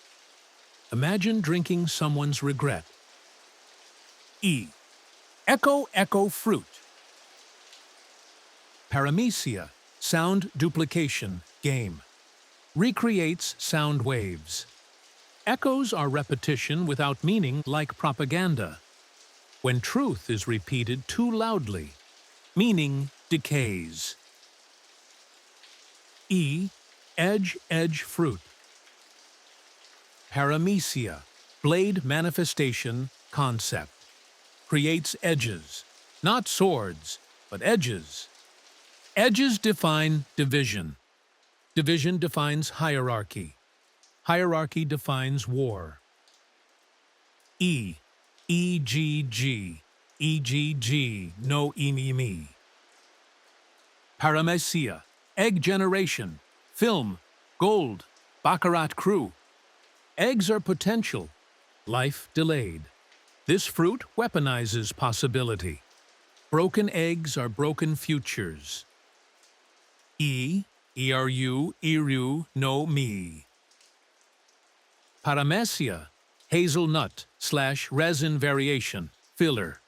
Imagine drinking someone's regret. E. Echo fruit. Paramecia, sound duplication, game. Recreates sound waves. Echoes are repetition without meaning, like propaganda. When truth is repeated too loudly, meaning decays. E. Edge fruit. Paramecia, blade manifestation, concept. Creates edges, not swords, but edges. Edges define division. Division defines hierarchy. Hierarchy defines war. E. E-G-G. E-G-G, no imi. Paramecia, egg generation, film, gold, Baccarat crew. Eggs are potential, life delayed. This fruit weaponizes possibility. Broken eggs are broken futures. Eru, no me. Paramecia, hazelnut/resin variation, filler.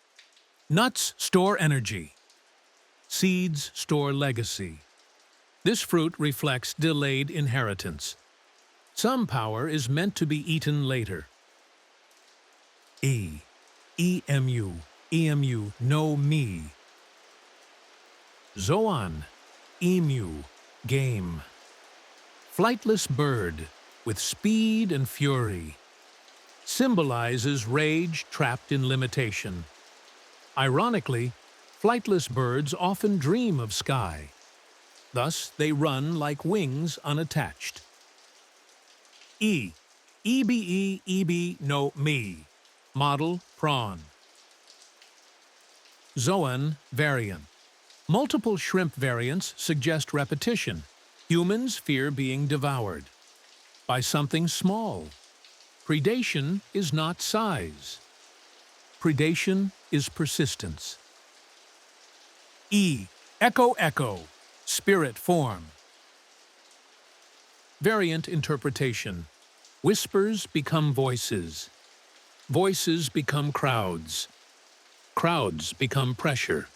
Nuts store energy. Seeds store legacy. This fruit reflects delayed inheritance. Some power is meant to be eaten later. Emu, no me. Zoan, emu, game. Flightless bird with speed and fury. Symbolizes rage trapped in limitation. Ironically, flightless birds often dream of sky. Thus, they run like wings unattached. Ebe, no me. Model, prawn. Zoan variant. Multiple shrimp variants suggest repetition. Humans fear being devoured by something small. Predation is not size. Predation is persistence. Echo, spirit form. Variant interpretation. Whispers become voices. Voices become crowds. Crowds become pressure.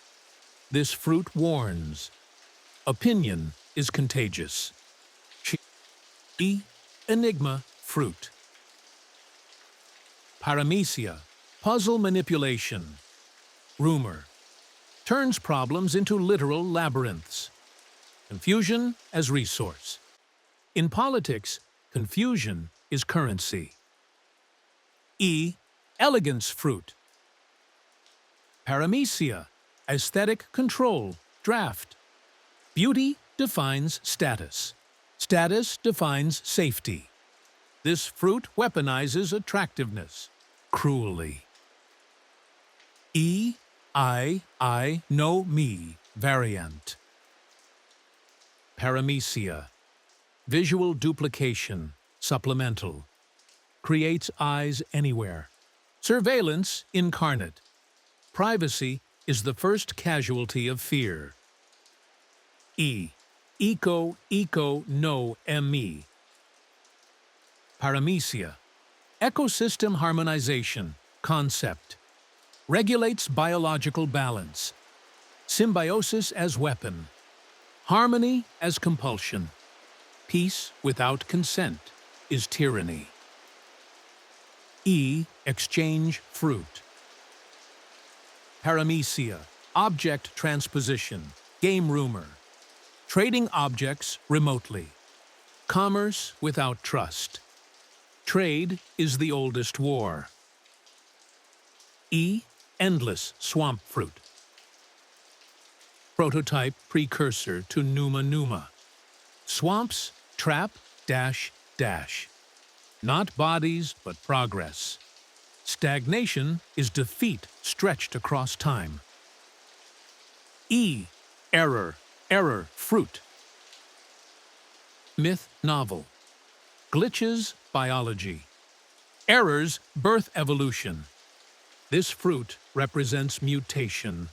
This fruit warns. Opinion is contagious. Enigma fruit. Paramecia, puzzle manipulation. Rumor, turns problems into literal labyrinths. Confusion as resource. In politics, confusion is currency. Elegance fruit. Paramecia, aesthetic control, draft. Beauty defines status. Status defines safety. This fruit weaponizes attractiveness, cruelly. No me variant. Paramecia, visual duplication, supplemental. Creates eyes anywhere. Surveillance incarnate. Privacy is the first casualty of fear. Eco, no me. Paramecia, ecosystem harmonization, concept. Regulates biological balance. Symbiosis as weapon. Harmony as compulsion. Peace without consent is tyranny. Exchange fruit. Paramecia, object transposition, game rumor. Trading objects remotely. Commerce without trust. Trade is the oldest war. Endless swamp fruit. Prototype precursor to Numa. Swamps, trap, dash. Not bodies, but progress. Stagnation is defeat stretched across time. Error, fruit. Myth novel. Glitches, biology. Errors, birth evolution. This fruit represents mutation,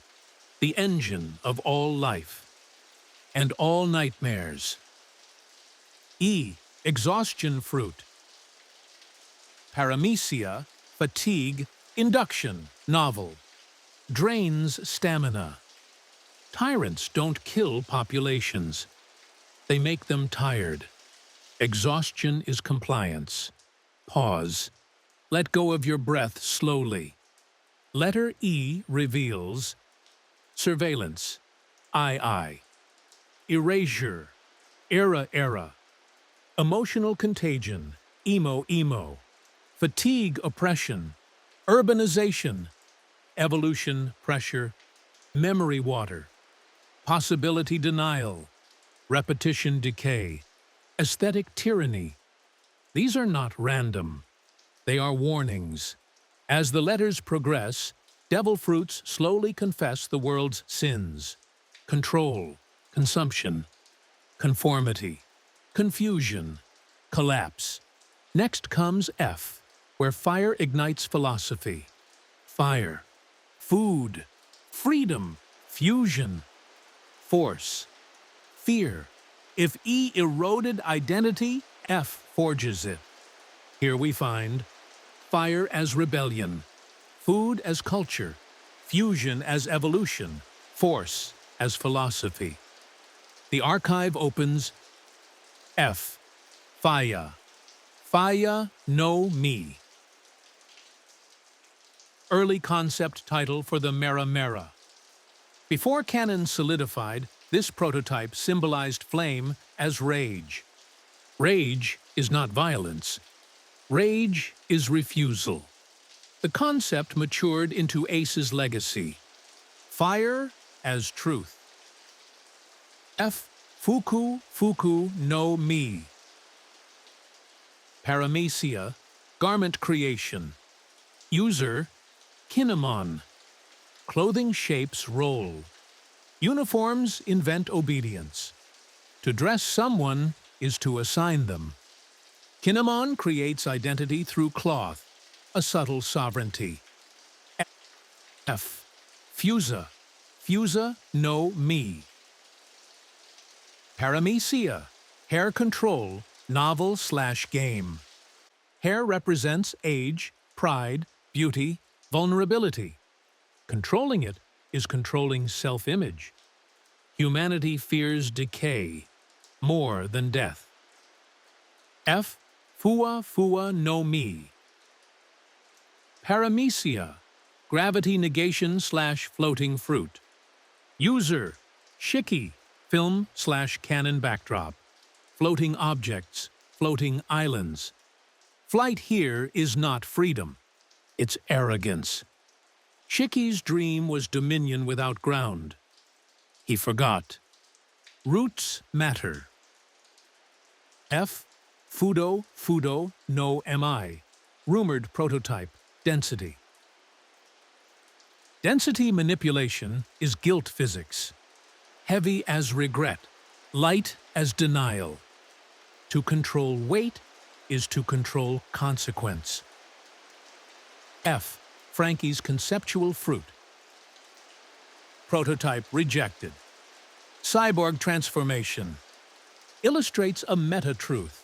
the engine of all life, and all nightmares. Exhaustion fruit. Paramecia, fatigue, induction, novel. Drains stamina. Tyrants don't kill populations. They make them tired. Exhaustion is compliance. Pause. Let go of your breath slowly. Letter E reveals surveillance, I. Erasure, era. Emotional contagion, emo. Fatigue, oppression. Urbanization, evolution, pressure. Memory water, possibility denial. Repetition, decay. Aesthetic tyranny. These are not random. They are warnings. As the letters progress, devil fruits slowly confess the world's sins. Control, consumption, conformity, confusion, collapse. Next comes F, where fire ignites philosophy. Fire, food, freedom, fusion, force, fear. If E eroded identity, F forges it. Here we find fire as rebellion, food as culture, fusion as evolution, force as philosophy. The archive opens F, Faya, Faya no Mi. Early concept title for the Mera Mera. Before canon solidified, this prototype symbolized flame as rage. Rage is not violence. Rage is refusal. The concept matured into Ace's legacy. Fire as truth. F. Fuku Fuku no Mi. Paramecia, garment creation. User, Kinemon. Clothing shapes role. Uniforms invent obedience. To dress someone is to assign them. Kinemon creates identity through cloth, a subtle sovereignty. F. Fusa, Fusa no Mi. Paramecia, hair control, novel/game. Hair represents age, pride, beauty, vulnerability. Controlling it is controlling self-image. Humanity fears decay more than death. F. Fua Fua no Mi. Paramecia, gravity negation/floating fruit. User, Shiki, film/canon backdrop. Floating objects, floating islands. Flight here is not freedom, it's arrogance. Shiki's dream was dominion without ground. He forgot. Roots matter. F. Fudo Fudo no Mi. Rumored prototype, density. Density manipulation is guilt physics. Heavy as regret, light as denial. To control weight is to control consequence. F. Frankie's conceptual fruit. Prototype rejected. Cyborg transformation. Illustrates a meta-truth.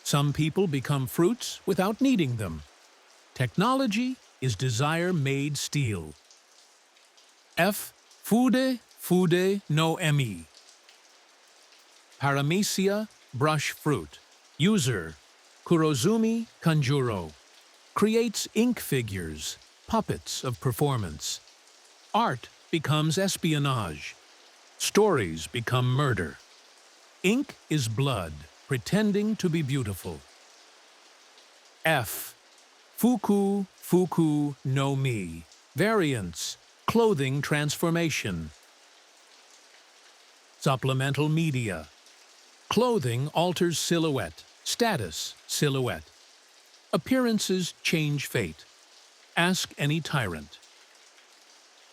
Some people become fruits without needing them. Technology is desire made steel. F. Fude Fude no Mi. Paramecia, brush fruit. User, Kurozumi Kanjuro. Creates ink figures, puppets of performance. Art becomes espionage. Stories become murder. Ink is blood, pretending to be beautiful. F. Fuku Fuku no Mi. Variants, clothing transformation. Supplemental media. Clothing alters silhouette, status, silhouette. Appearances change fate. Ask any tyrant.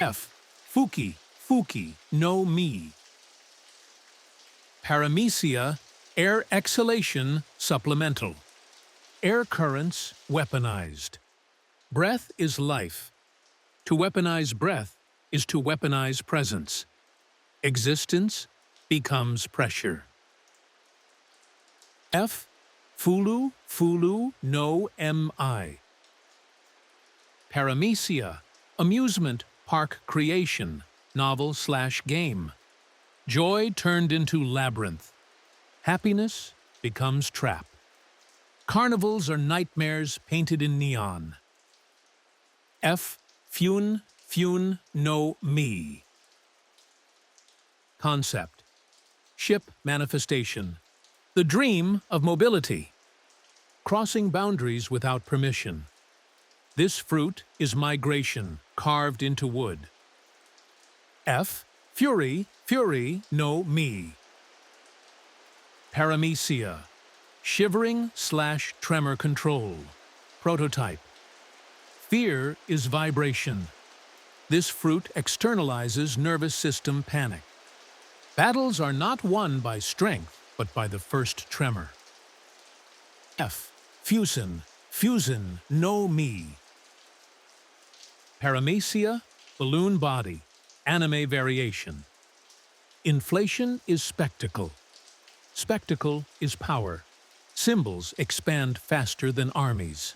F. Fuki Fuki no Mi. Paramecia, air exhalation, supplemental. Air currents weaponized. Breath is life. To weaponize breath is to weaponize presence. Existence becomes pressure. F. Fulu Fulu no Mi. Paramecia, amusement park creation, novel/game. Joy turned into labyrinth. Happiness becomes trap. Carnivals are nightmares painted in neon. F. Fun Fun no Mi. Concept. Ship manifestation. The dream of mobility. Crossing boundaries without permission. This fruit is migration, carved into wood. F. Fury Fury no Mi. Paramecia, shivering/tremor control. Prototype. Fear is vibration. This fruit externalizes nervous system panic. Battles are not won by strength, but by the first tremor. F. Fusin, no me. Paramecia, balloon body, anime variation. Inflation is spectacle. Spectacle is power. Symbols expand faster than armies.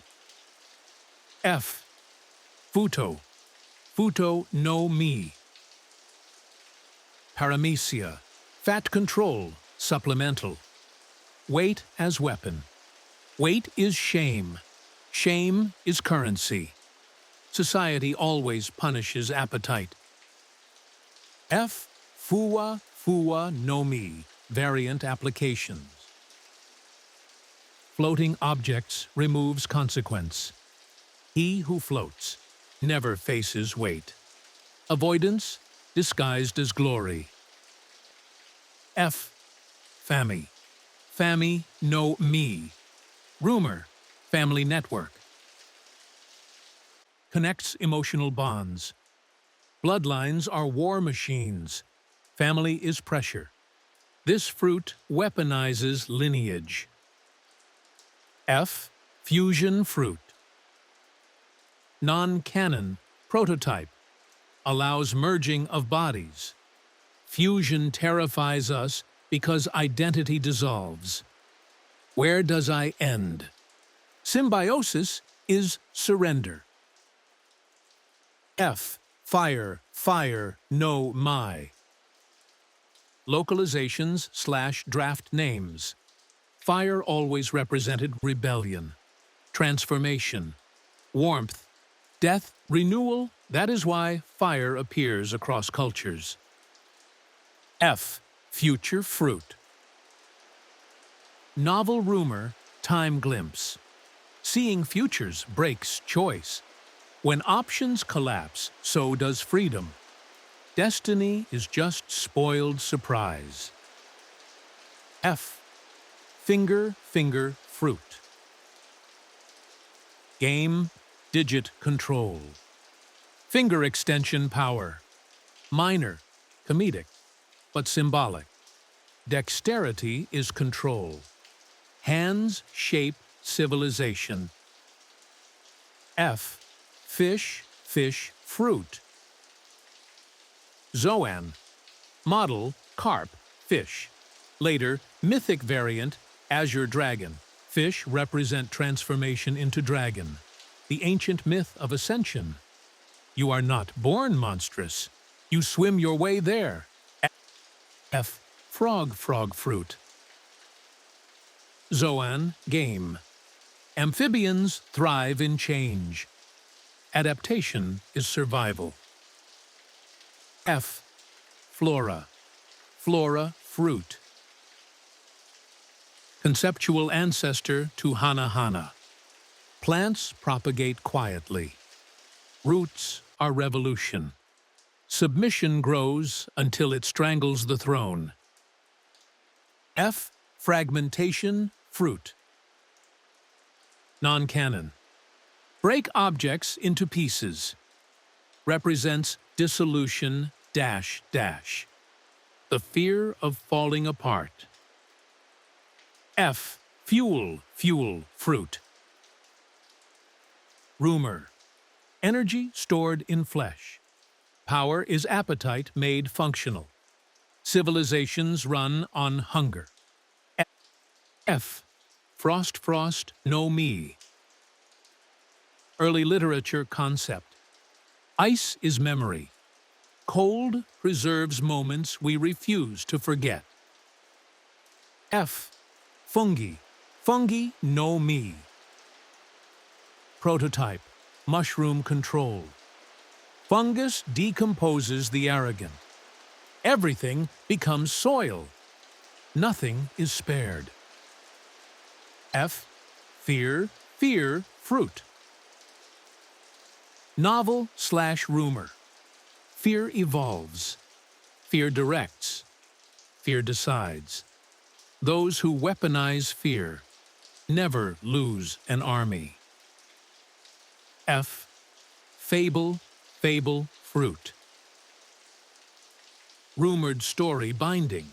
F. Futo no me. Paramecia, fat control, supplemental. Weight as weapon. Weight is shame. Shame is currency. Society always punishes appetite. F. Fua no mi, variant applications. Floating objects removes consequence. He who floats never faces weight. Avoidance disguised as glory. F. Fami no mi. Rumor, family network. Connects emotional bonds. Bloodlines are war machines. Family is pressure. This fruit weaponizes lineage. F. Fusion fruit. Non-canon, prototype. Allows merging of bodies. Fusion terrifies us because identity dissolves. Where does I end? Symbiosis is surrender. F. Fire, no my. Localizations/draft names. Fire always represented rebellion, transformation, warmth, death, renewal. That is why fire appears across cultures. F. Future fruit. Novel rumor, time glimpse. Seeing futures breaks choice. When options collapse, so does freedom. Destiny is just spoiled surprise. F. Finger fruit. Game, digit control. Finger extension power. Minor, comedic, but symbolic. Dexterity is control. Hands shape civilization. F. Fish fruit. Zoan, model, carp, fish. Later, mythic variant, azure dragon. Fish represent transformation into dragon, the ancient myth of ascension. You are not born monstrous. You swim your way there. F. Frog fruit. Zoan, game. Amphibians thrive in change. Adaptation is survival. F. Flora, fruit. Conceptual ancestor to Hana. Plants propagate quietly. Roots are revolution. Submission grows until it strangles the throne. F. Fragmentation, fruit. Non-canon. Break objects into pieces. Represents dissolution, the fear of falling apart. F. Fuel, fruit. Rumor. Energy stored in flesh. Power is appetite made functional. Civilizations run on hunger. F. Frost, no me. Early literature concept. Ice is memory. Cold preserves moments we refuse to forget. F. Fungi no me. Prototype. Mushroom control. Fungus decomposes the arrogant. Everything becomes soil. Nothing is spared. F. Fear, fruit. Novel/rumor. Fear evolves. Fear directs. Fear decides. Those who weaponize fear never lose an army. F. Fable, fruit. Rumored story binding.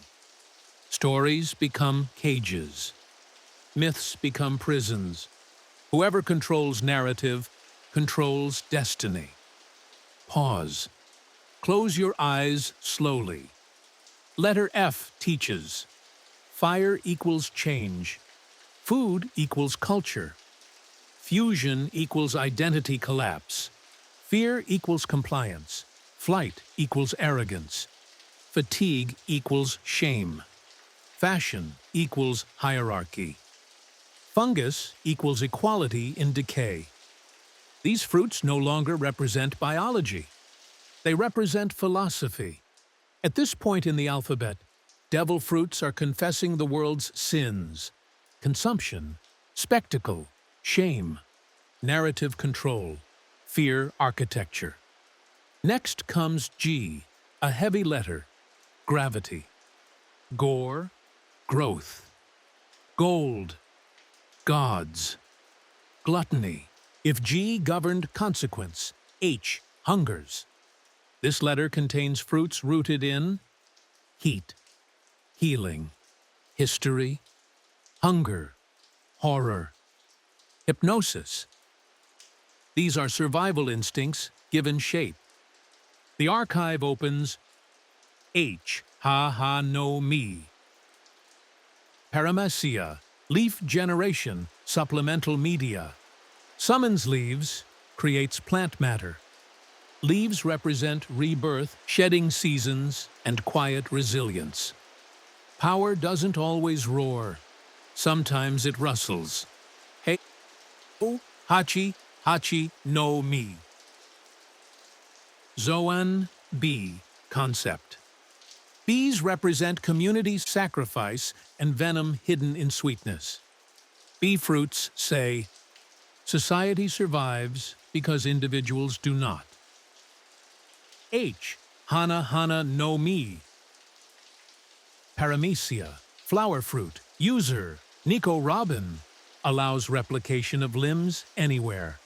Stories become cages. Myths become prisons. Whoever controls narrative controls destiny. Pause. Close your eyes slowly. Letter F teaches. Fire equals change. Food equals culture. Fusion equals identity collapse. Fear equals compliance. Flight equals arrogance. Fatigue equals shame. Fashion equals hierarchy. Fungus equals equality in decay. These fruits no longer represent biology. They represent philosophy. At this point in the alphabet, devil fruits are confessing the world's sins: consumption, spectacle, shame, narrative control, fear architecture. Next comes G, a heavy letter: gravity. Gore, growth. Gold, gods. Gluttony. If G governed consequence, H hungers. This letter contains fruits rooted in heat, healing, history, hunger, horror, hypnosis. These are survival instincts given shape. The archive opens H, ha ha no me. Paramecia, leaf generation, supplemental media. Summons leaves, creates plant matter. Leaves represent rebirth, shedding seasons, and quiet resilience. Power doesn't always roar. Sometimes it rustles. Hey, oh, hachi, hachi no mi. Zoan, bee, concept. Bees represent community sacrifice and venom hidden in sweetness. Bee fruits say, society survives because individuals do not. H, hana hana no mi. Paramecia, flower fruit. User, Nico Robin, allows replication of limbs anywhere.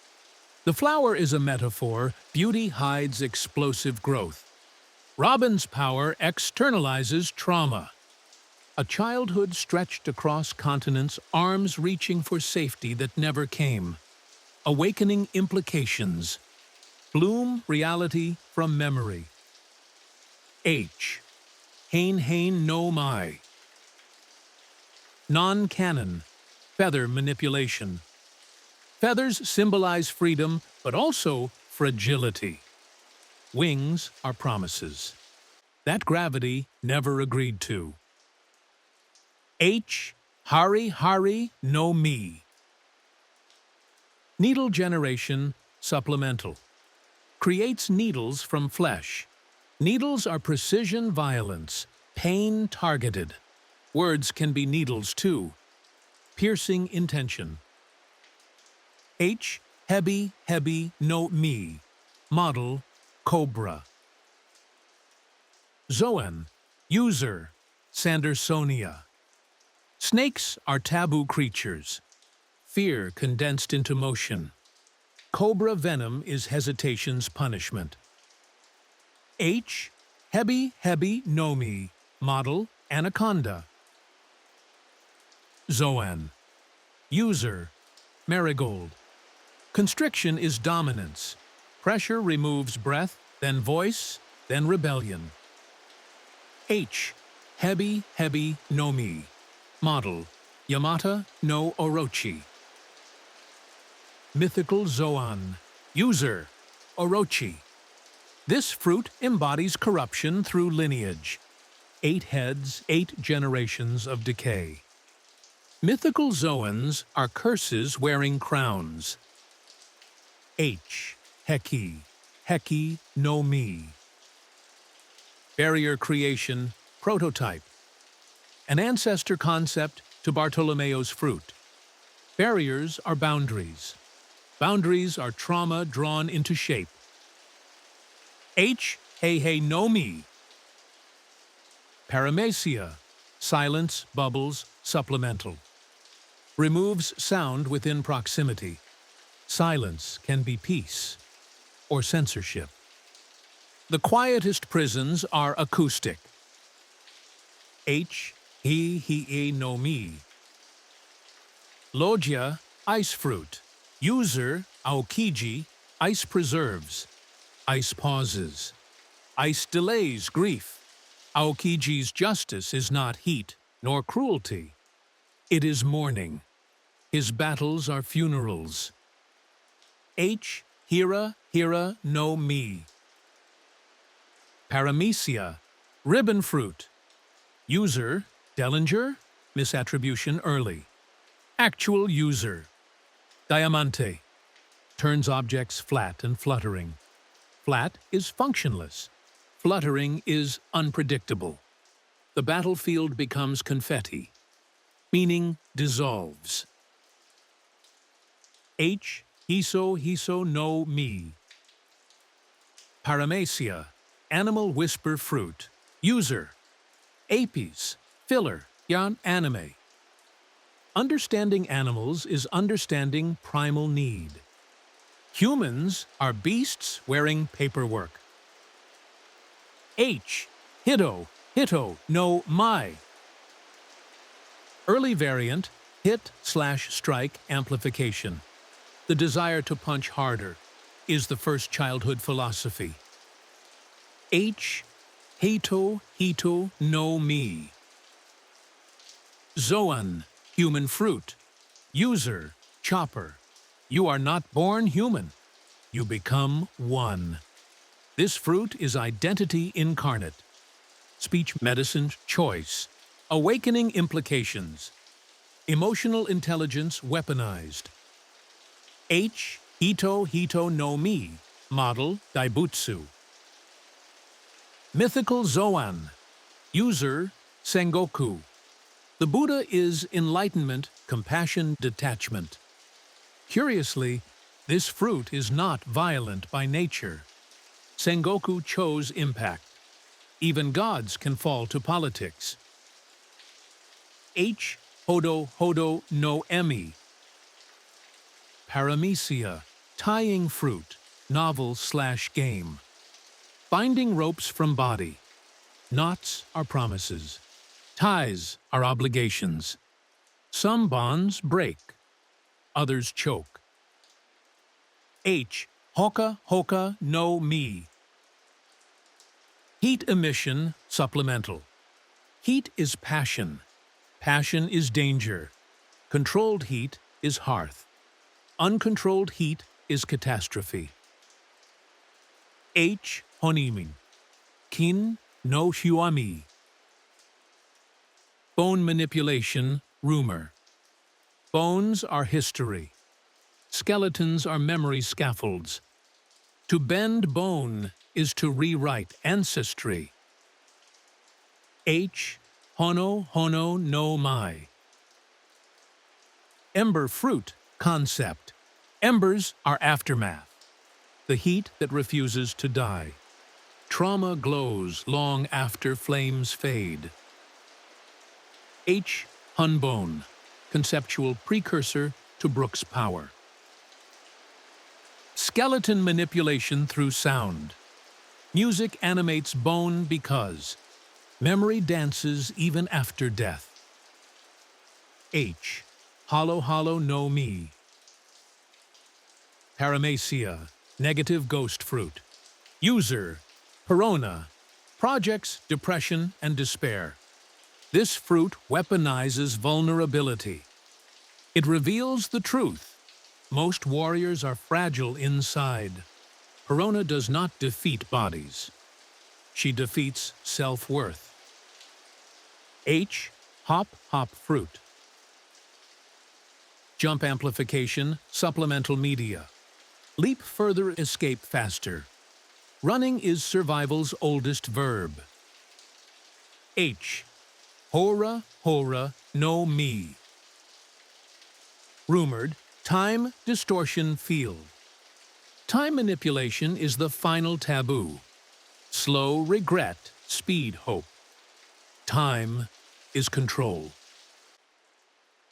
The flower is a metaphor. Beauty hides explosive growth. Robin's power externalizes trauma. A childhood stretched across continents, arms reaching for safety that never came. Awakening implications. Bloom reality from memory. H, hain hain no mai. Non-canon, feather manipulation. Feathers symbolize freedom, but also fragility. Wings are promises. That gravity never agreed to. H, hari hari no mi. Needle generation, supplemental. Creates needles from flesh. Needles are precision violence, pain targeted. Words can be needles too. Piercing intention. H, hebi hebi no mi. Model, cobra. Zoan, user, Sandersonia. Snakes are taboo creatures. Fear condensed into motion. Cobra venom is hesitation's punishment. H, hebi hebi no mi. Model, anaconda. Zoan, user, marigold. Constriction is dominance. Pressure removes breath, then voice, then rebellion. H, hebi hebi no mi. Model, Yamata no Orochi. Mythical Zoan, user, Orochi. This fruit embodies corruption through lineage. 8 heads, 8 generations of decay. Mythical Zoans are curses wearing crowns. H, Heki, Heki no mi. Barrier creation, prototype. An ancestor concept to Bartolomeo's fruit. Barriers are boundaries. Boundaries are trauma drawn into shape. H, hey hey no mi. Paramecia, silence, bubbles, supplemental. Removes sound within proximity. Silence can be peace or censorship. The quietest prisons are acoustic. H, he no mi. Logia, ice fruit. User, Aokiji, ice preserves. Ice pauses. Ice delays grief. Aokiji's justice is not heat nor cruelty. It is mourning. His battles are funerals. H. Hira, Hira, no Mi. Paramecia, ribbon fruit. User, Dellinger, misattribution early. Actual user. Diamante, turns objects flat and fluttering. Flat is functionless. Fluttering is unpredictable. The battlefield becomes confetti. Meaning dissolves. H. Hiso, Hiso no Mi. Paramecia, animal whisper fruit. User, Apis, filler, yan anime. Understanding animals is understanding primal need. Humans are beasts wearing paperwork. H. Hito, Hito no Mai. Early variant, hit/strike amplification. The desire to punch harder is the first childhood philosophy. H. Heito, Hito no Mi. Zoan, human fruit. User, chopper. You are not born human. You become one. This fruit is identity incarnate. Speech medicine choice. Awakening implications. Emotional intelligence weaponized. H. Hito, Hito no Mi. Model, Daibutsu. Mythical Zoan. User, Sengoku. The Buddha is enlightenment, compassion, detachment. Curiously, this fruit is not violent by nature. Sengoku chose impact. Even gods can fall to politics. H. Hodo, Hodo no Emi. Paramecia, tying fruit, novel/game. Binding ropes from body. Knots are promises. Ties are obligations. Some bonds break. Others choke. H. Hoka, Hoka no Mi. Heat emission supplemental. Heat is passion. Passion is danger. Controlled heat is hearth. Uncontrolled heat is catastrophe. H. Honimin. Kin no Huami. Bone manipulation, rumor. Bones are history. Skeletons are memory scaffolds. To bend bone is to rewrite ancestry. H. Hono, Hono no Mai. Ember fruit, concept. Embers are aftermath. The heat that refuses to die. Trauma glows long after flames fade. H. Hunbone, conceptual precursor to Brooks' power. Skeleton manipulation through sound. Music animates bone because memory dances even after death. H. Hollow, Hollow no Mi. Paramecia, negative ghost fruit. User, Perona, projects, depression, and despair. This fruit weaponizes vulnerability. It reveals the truth. Most warriors are fragile inside. Perona does not defeat bodies. She defeats self-worth. H. Hop, Hop fruit. Jump amplification, supplemental media. Leap further, escape faster. Running is survival's oldest verb. H. Hora, Hora no Mi. Rumored, time distortion field. Time manipulation is the final taboo. Slow regret, speed hope. Time is control.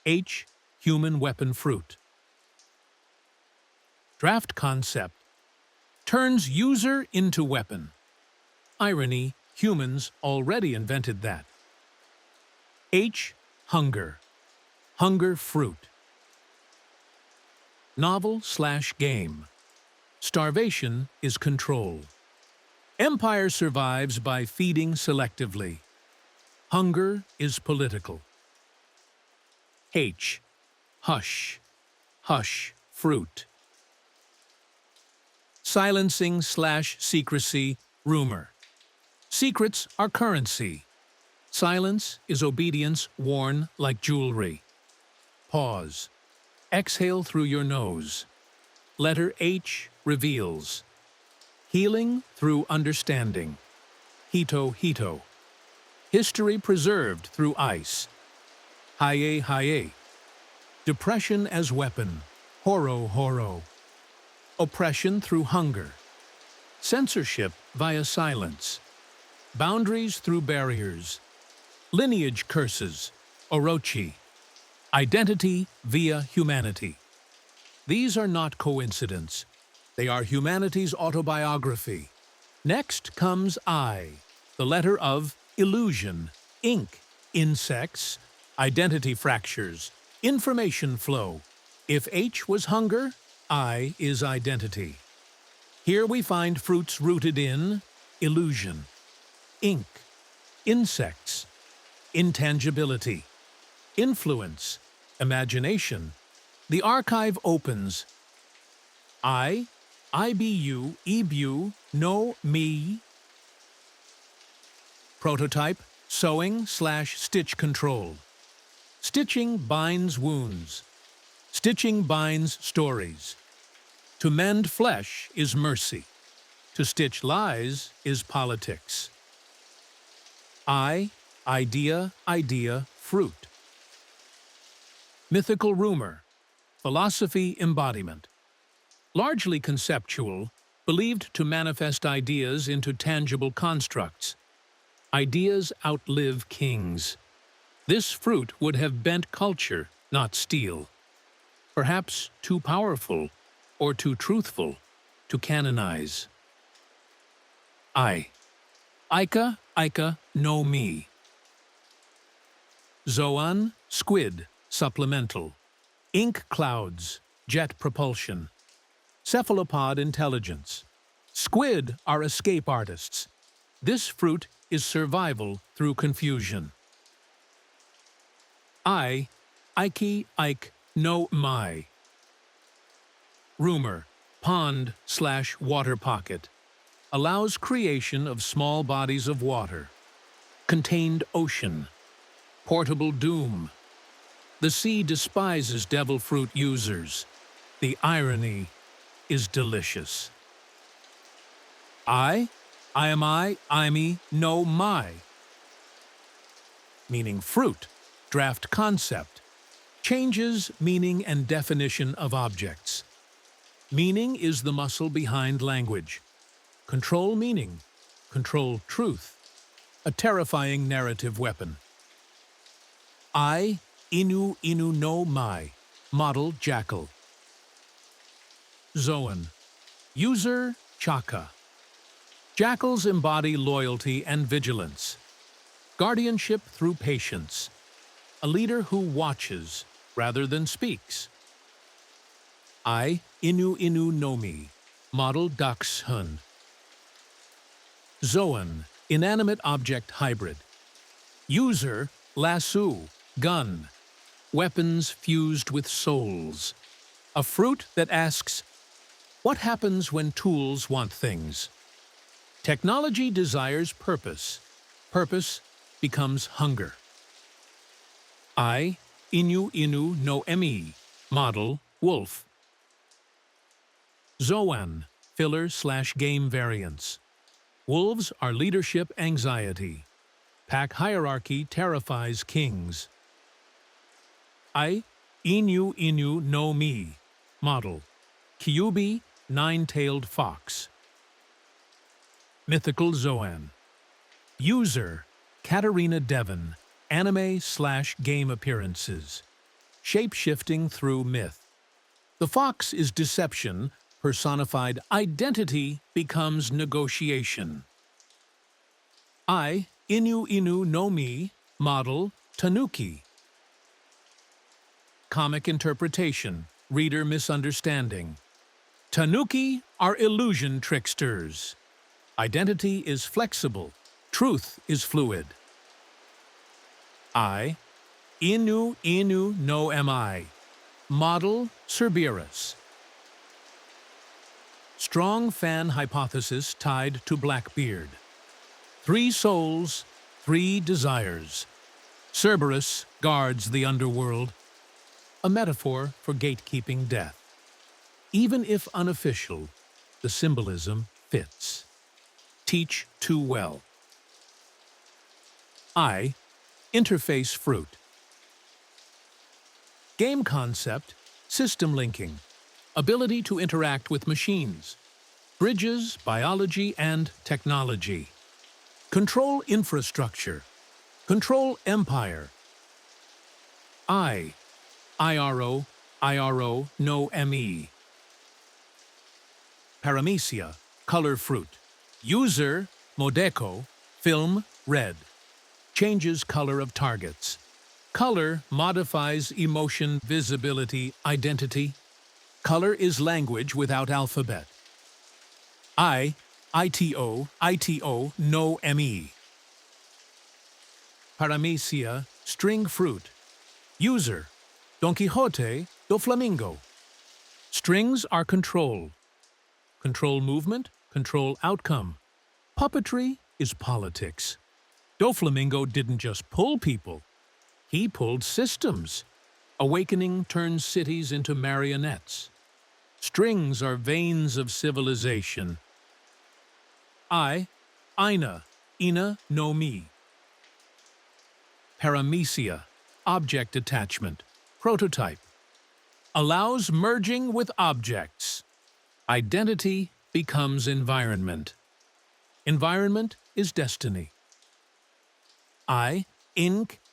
H. Human weapon fruit. Draft concept. Turns user into weapon. Irony, humans already invented that. H. Hunger. Hunger fruit. novel/game. Starvation is control. Empire survives by feeding selectively. Hunger is political. H. Hush. Hush, fruit. Silencing/secrecy, rumor. Secrets are currency. Silence is obedience worn like jewelry. Pause. Exhale through your nose. Letter H reveals. Healing through understanding. Hito. History preserved through ice. Haye. Depression as weapon. Horo. Oppression through hunger. Censorship via silence. Boundaries through barriers. Lineage curses. Orochi. Identity via humanity. These are not coincidence. They are humanity's autobiography. Next comes I, the letter of illusion, ink, insects, identity fractures, information flow. If H was hunger, I is identity. Here we find fruits rooted in illusion, ink, insects, intangibility, influence, imagination. The archive opens. Ibu, no, me. Prototype, sewing/stitch control. Stitching binds wounds. Stitching binds stories. To mend flesh is mercy. To stitch lies is politics. Idea, fruit. Mythical rumor, philosophy embodiment. Largely conceptual, believed to manifest ideas into tangible constructs. Ideas outlive kings. This fruit would have bent culture, not steel. Perhaps too powerful or too truthful to canonize. Ica, no me. Zoan, squid, supplemental. Ink clouds, jet propulsion. Cephalopod intelligence. Squid are escape artists. This fruit is survival through confusion. Ike, no my. Rumor, pond/water pocket. Allows creation of small bodies of water. Contained ocean. Portable doom. The sea despises devil fruit users. The irony is delicious. I me, no my. Meaning fruit, draft concept. Changes meaning and definition of objects. Meaning is the muscle behind language. Control meaning, control truth. A terrifying narrative weapon. Inu no mai, model jackal. Zoan, user chaka. Jackals embody loyalty and vigilance. Guardianship through patience. A leader who watches rather than speaks. Inu no mi, model ducks hun. Zoan, inanimate object hybrid. User, lasso, gun. Weapons fused with souls. A fruit that asks, what happens when tools want things? Technology desires purpose. Purpose becomes hunger. Inu no mi, model wolf. Zoan, filler/game variants. Wolves are leadership anxiety. Pack hierarchy terrifies kings. Inu no mi, model. Kyubi, nine-tailed fox. Mythical Zoan. User, Katarina Devon, anime/game appearances. Shape-shifting through myth. The fox is deception, personified identity becomes negotiation. Inu no mi, model Tanuki. Comic interpretation, reader misunderstanding. Tanuki are illusion tricksters. Identity is flexible. Truth is fluid. I, Inu no mi. Model Cerberus. Strong fan hypothesis tied to Blackbeard. 3 souls, 3 desires. Cerberus guards the underworld, a metaphor for gatekeeping death. Even if unofficial, the symbolism fits. Teach too well. I, interface fruit. Game concept, system linking, ability to interact with machines, bridges, biology, and technology. Control infrastructure, control empire. IRO no ME. Paramecia, color fruit. User, Modeco, film, red. Changes color of targets. Color modifies emotion, visibility, identity. Color is language without alphabet. ITO no ME. Paramecia, string fruit. User, Don Quixote do Flamingo. Strings are control. Control movement, control outcome. Puppetry is politics. Doflamingo didn't just pull people, he pulled systems. Awakening turns cities into marionettes. Strings are veins of civilization. Ina no mi. Paramecia, object attachment, prototype. Allows merging with objects. Identity becomes environment. Environment is destiny.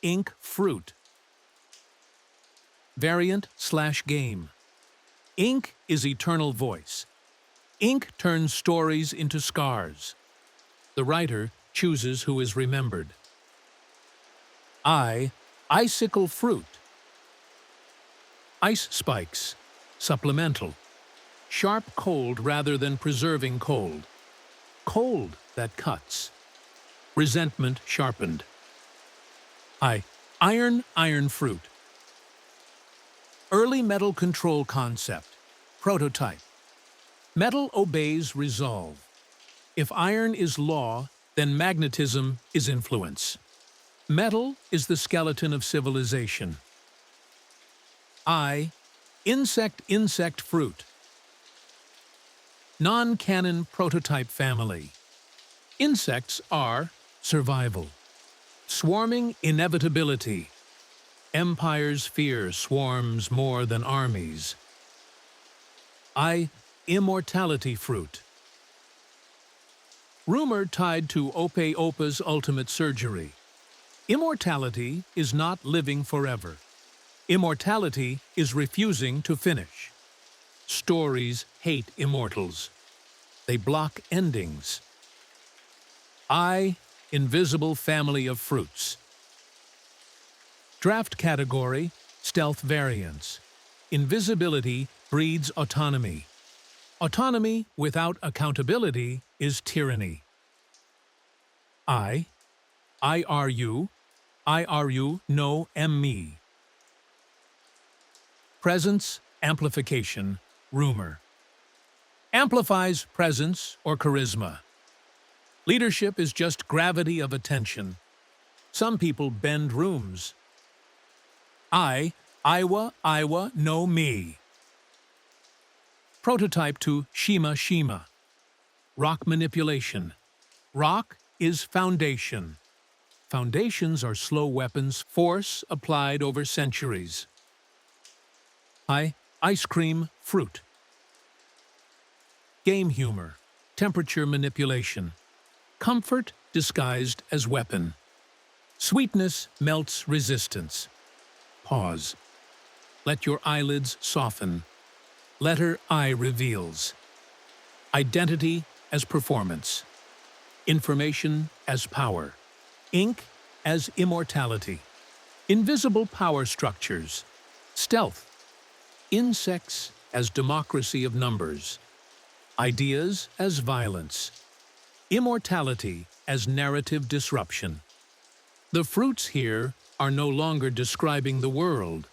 Ink fruit. Variant/game. Ink is eternal voice. Ink turns stories into scars. The writer chooses who is remembered. Icicle fruit. Ice spikes, supplemental. Sharp cold rather than preserving cold. Cold that cuts. Resentment sharpened. Iron fruit. Early metal control concept. Prototype. Metal obeys resolve. If iron is law, then magnetism is influence. Metal is the skeleton of civilization. Insect fruit. Non-canon prototype family. Insects are survival. Swarming inevitability. Empires fear swarms more than armies. Immortality fruit. Rumor tied to Opa's ultimate surgery. Immortality is not living forever. Immortality is refusing to finish. Stories hate immortals. They block endings. Invisible family of fruits. Draft category, stealth variants. Invisibility breeds autonomy. Autonomy without accountability is tyranny. IRU no ME. Presence, amplification, rumor. Amplifies presence or charisma. Leadership is just gravity of attention. Some people bend rooms. Iwa no me. Prototype to Shima. Rock manipulation. Rock is foundation. Foundations are slow weapons, force applied over centuries. Ice cream fruit. Game humor. Temperature manipulation. Comfort disguised as weapon. Sweetness melts resistance. Pause. Let your eyelids soften. Letter I reveals. Identity as performance. Information as power. Ink as immortality. Invisible power structures. Stealth. Insects as democracy of numbers. Ideas as violence. Immortality as narrative disruption. The fruits here are no longer describing the world.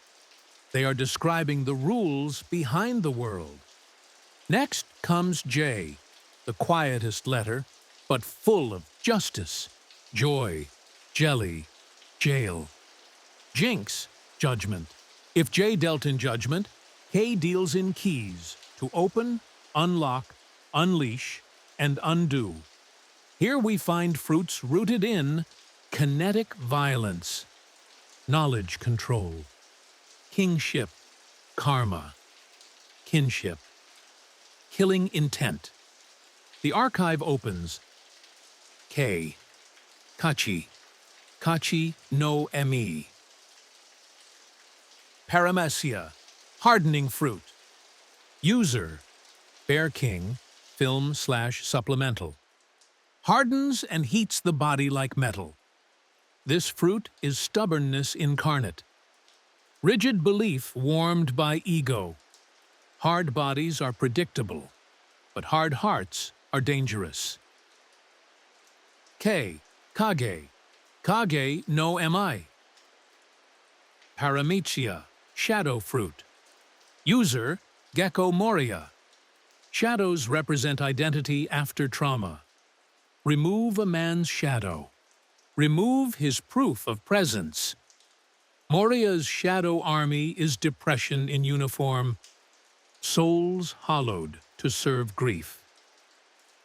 They are describing the rules behind the world. Next comes J, the quietest letter, but full of justice, joy, jelly, jail. Jinx, judgment. If J dealt in judgment, K deals in keys to open, unlock, unleash, and undo. Here we find fruits rooted in kinetic violence, knowledge control, kingship, karma, kinship, killing intent. The archive opens. K. Kachi. Kachi no emi. Paramecia. Hardening fruit. User. Bear King. Film/supplemental. Hardens and heats the body like metal. This fruit is stubbornness incarnate. Rigid belief warmed by ego. Hard bodies are predictable, but hard hearts are dangerous. K. Kage. Kage no mi. Paramecia. Shadow fruit. User. Gecko Moria. Shadows represent identity after trauma. Remove a man's shadow. Remove his proof of presence. Moria's shadow army is depression in uniform. Souls hollowed to serve grief.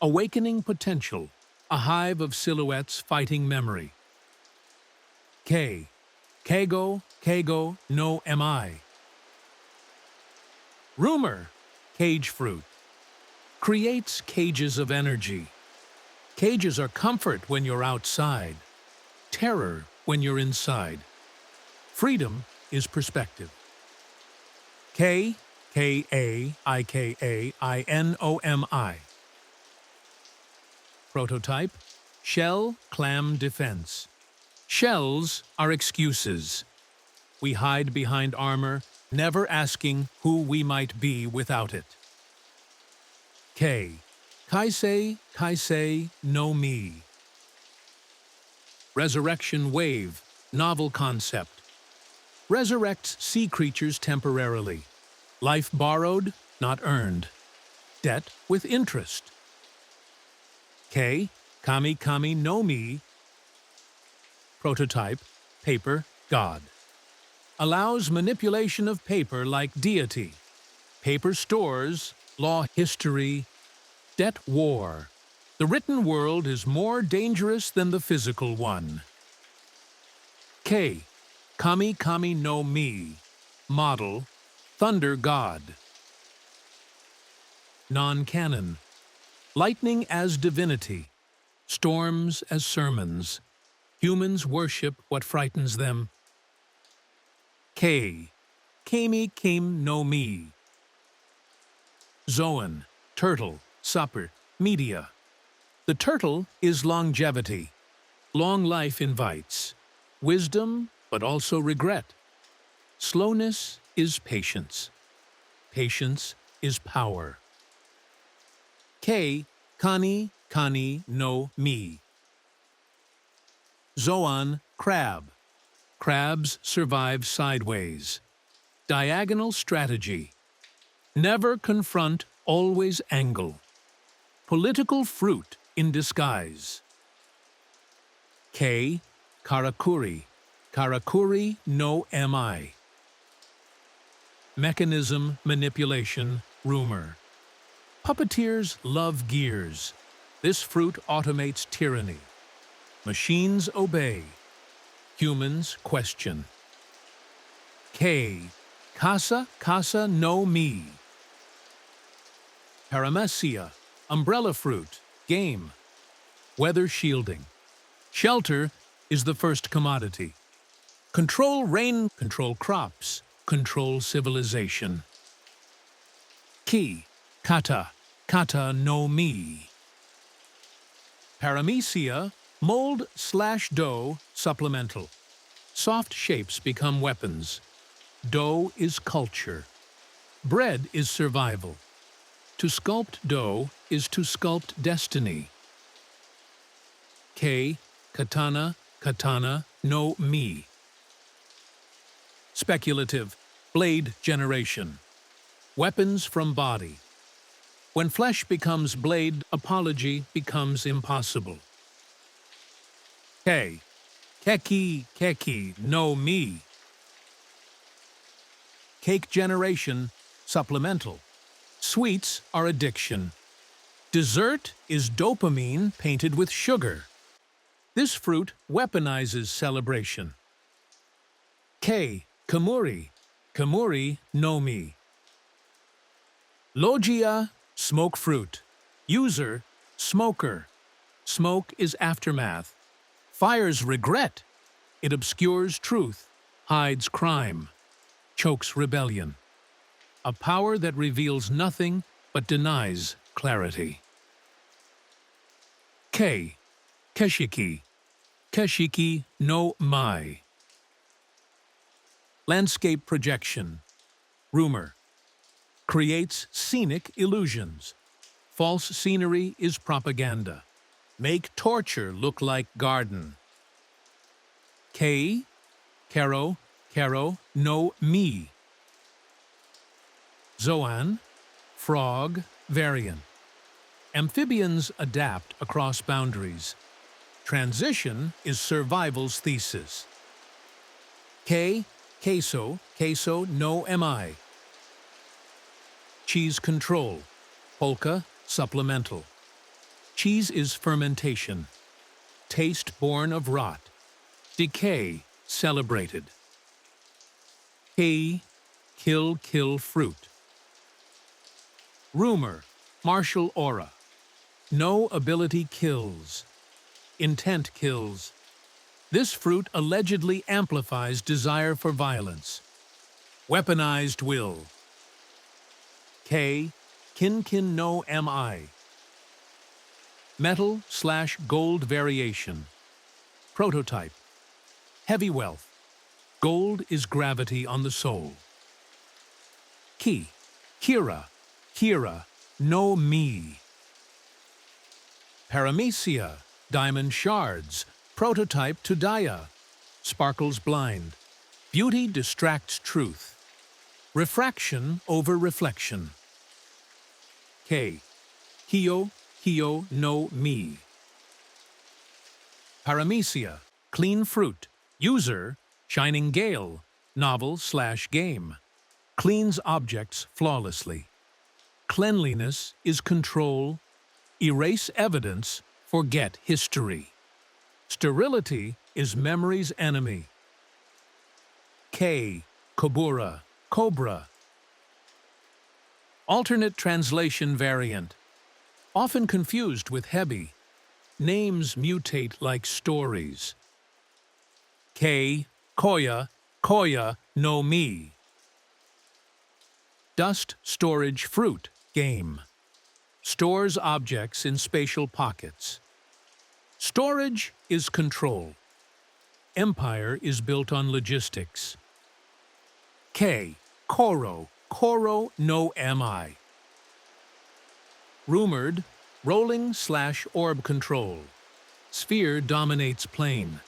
Awakening potential. A hive of silhouettes fighting memory. K. Kago no mi. Rumor. Cage fruit. Creates cages of energy. Cages are comfort when you're outside. Terror when you're inside. Freedom is perspective. K. Kaikainomi. Prototype. Shell clam defense. Shells are excuses. We hide behind armor, never asking who we might be without it. K. Kaisei no mi. Resurrection wave, novel concept. Resurrects sea creatures temporarily. Life borrowed, not earned. Debt with interest. K. Kami no mi. Prototype, paper, god. Allows manipulation of paper like deity. Paper stores, law history, debt war. The written world is more dangerous than the physical one. K. Kami no mi. Model, thunder god. Non-canon. Lightning as divinity. Storms as sermons. Humans worship what frightens them. K. Kami no mi. Zoan, turtle, supper, media. The turtle is longevity. Long life invites wisdom, but also regret. Slowness is patience. Patience is power. K. Kani no mi. Zoan, crab. Crabs survive sideways. Diagonal strategy. Never confront, always angle. Political fruit in disguise. K. Karakuri. Karakuri no mi. Mechanism, manipulation, rumor. Puppeteers love gears. This fruit automates tyranny. Machines obey. Humans question. K. Casa no mi. Paramecia, umbrella fruit, game. Weather shielding. Shelter is the first commodity. Control rain, control crops, control civilization. Ki, kata no mi. Paramecia, mold/dough supplemental. Soft shapes become weapons. Dough is culture. Bread is survival. To sculpt dough is to sculpt destiny. K. Katana, katana, no mi. Speculative. Blade generation. Weapons from body. When flesh becomes blade, apology becomes impossible. K. Keki, keki, no mi. Cake generation, supplemental. Sweets are addiction. Dessert is dopamine painted with sugar. This fruit weaponizes celebration. K. Kamuri, kamuri no mi. Logia, smoke fruit. User, smoker. Smoke is aftermath. Fire's regret. It obscures truth, hides crime, chokes rebellion. A power that reveals nothing but denies clarity. K. Keshiki. Keshiki no mai. Landscape projection. Rumor. Creates scenic illusions. False scenery is propaganda. Make torture look like garden. K. Kero, kero no mi. Zoan, frog, variant. Amphibians adapt across boundaries. Transition is survival's thesis. K. Queso, queso no mi. Cheese control. Polka, supplemental. Cheese is fermentation. Taste born of rot. Decay, celebrated. K. Kill fruit. Rumor, martial aura. No ability kills. Intent kills. This fruit allegedly amplifies desire for violence. Weaponized will. K. Kin no mi. Metal/gold variation. Prototype. Heavy wealth. Gold is gravity on the soul. Ki. Kira no mi. Paramecia, diamond shards. Prototype to Daya. Sparkles blind. Beauty distracts truth. Refraction over reflection. K. Hio no mi. Paramecia, clean fruit. User, shining gale. Novel/game. Cleans objects flawlessly. Cleanliness is control. Erase evidence, forget history. Sterility is memory's enemy. K. Kobura, cobra. Alternate translation variant. Often confused with Hebi. Names mutate like stories. K. Koya no mi. Dust storage fruit, game. Stores objects in spatial pockets. Storage is control. Empire is built on logistics. K. Koro no mi. Rumored, rolling/orb control. Sphere dominates plane.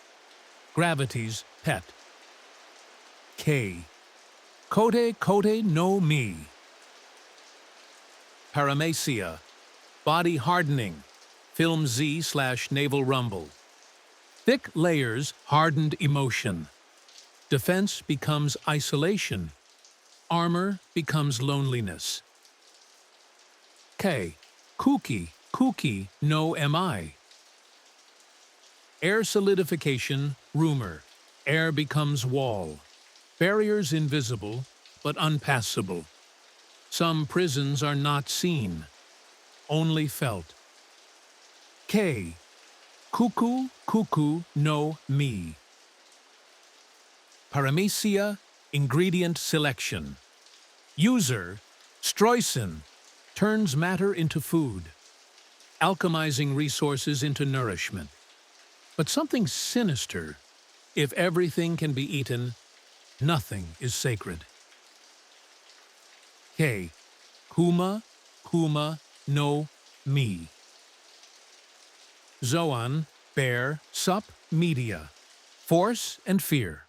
Gravity's pet. K. Kote no mi. Paramecia, body hardening. Film Z/naval rumble. Thick layers hardened emotion. Defense becomes isolation. Armor becomes loneliness. K. Kuki no mi. Air solidification, rumor. Air becomes wall. Barriers invisible, but unpassable. Some prisons are not seen, only felt. K. Kuku no mi. Paramecia, ingredient selection. User, Streusen, turns matter into food, alchemizing resources into nourishment. But something sinister. If everything can be eaten, nothing is sacred. K. Kuma, Kuma, no, me. Zoan, bear, sup, media. Force and fear.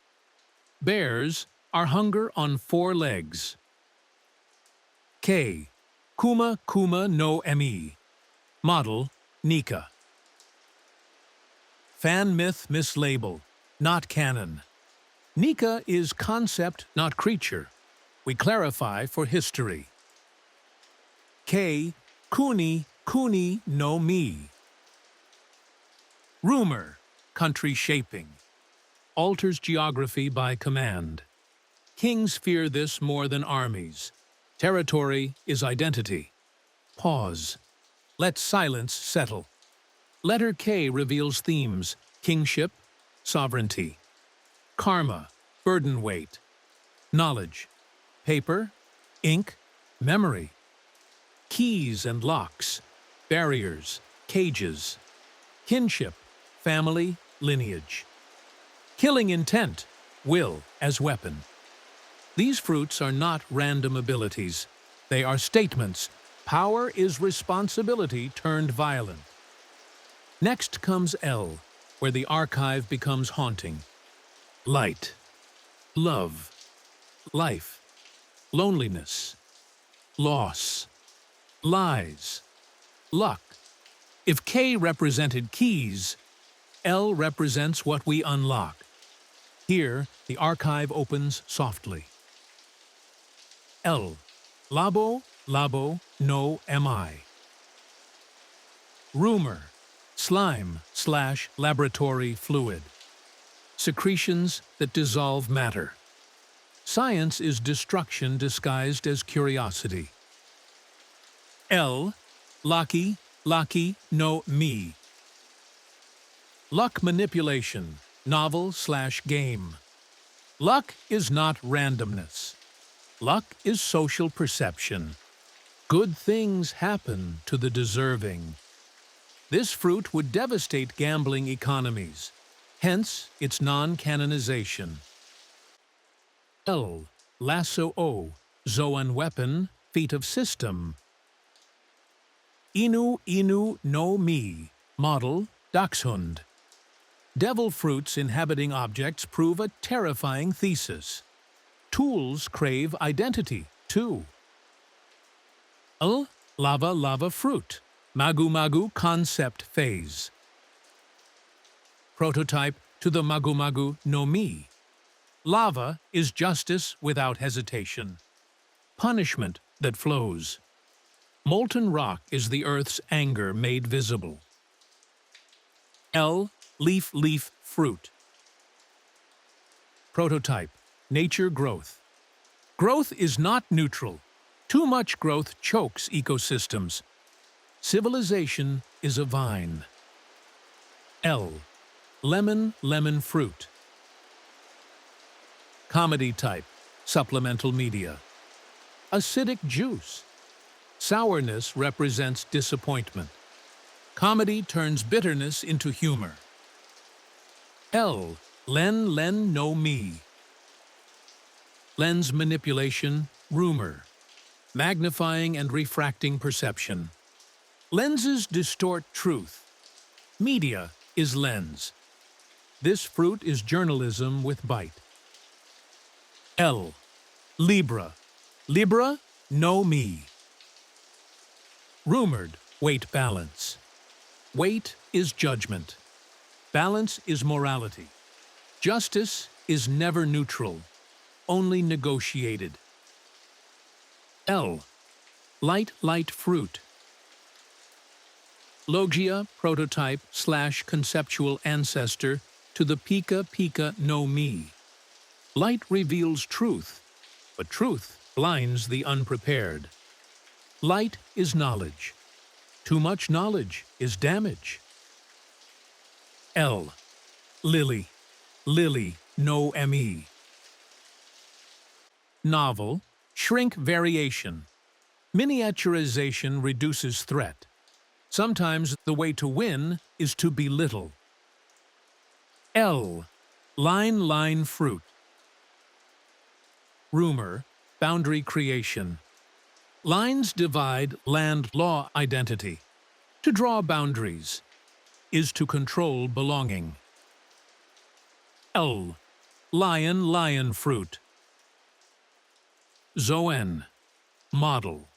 Bears are hunger on 4 legs. K. Kuma, Kuma, no, me. Model, Nika. Fan myth mislabel, not canon. Nika is concept, not creature. We clarify for history. K. Kuni, Kuni, no, me. Rumor, country shaping. Alters geography by command. Kings fear this more than armies. Territory is identity. Pause. Let silence settle. Letter K reveals themes: kingship, sovereignty. Karma, burden weight. Knowledge, paper, ink, memory. Keys and locks, barriers, cages. Kinship, family, lineage. Killing intent, will as weapon. These fruits are not random abilities. They are statements. Power is responsibility turned violent. Next comes L, where the archive becomes haunting. Light, love, life, loneliness, loss, lies, luck. If K represented keys, L represents what we unlock. Here, the archive opens softly. L. Labo, labo, no, mi. Rumor, slime/laboratory fluid. Secretions that dissolve matter. Science is destruction disguised as curiosity. L. Lucky, lucky, no, me. Luck manipulation, novel/game. Luck is not randomness. Luck is social perception. Good things happen to the deserving. This fruit would devastate gambling economies, hence its non-canonization. L. Lasso O, Zoan weapon, feat of system. Inu, inu, no, me, model, dachshund. Devil fruits inhabiting objects prove a terrifying thesis. Tools crave identity, too. L. Lava, lava fruit, magu, magu concept phase. Prototype to the magu, magu no mi. Lava is justice without hesitation. Punishment that flows. Molten rock is the earth's anger made visible. L. Leaf, leaf fruit. Prototype, nature growth. Growth is not neutral. Too much growth chokes ecosystems. Civilization is a vine. L. Lemon, lemon fruit. Comedy type, supplemental media. Acidic juice. Sourness represents disappointment. Comedy turns bitterness into humor. L. Len, len, no, me. Lens manipulation, rumor. Magnifying and refracting perception. Lenses distort truth. Media is lens. This fruit is journalism with bite. L. Libra. Libra, no, me. Rumored, weight balance. Weight is judgment. Balance is morality. Justice is never neutral, only negotiated. L. Light, light fruit. Logia, prototype/conceptual ancestor to the Pika, Pika, no, me. Light reveals truth, but truth blinds the unprepared. Light is knowledge. Too much knowledge is damage. L. Lily. Lily, no, me. Novel, shrink variation. Miniaturization reduces threat. Sometimes the way to win is to belittle. L. Line, line fruit. Rumor, boundary creation. Lines divide land law identity. To draw boundaries is to control belonging. L. Lion fruit. Zoan. Model.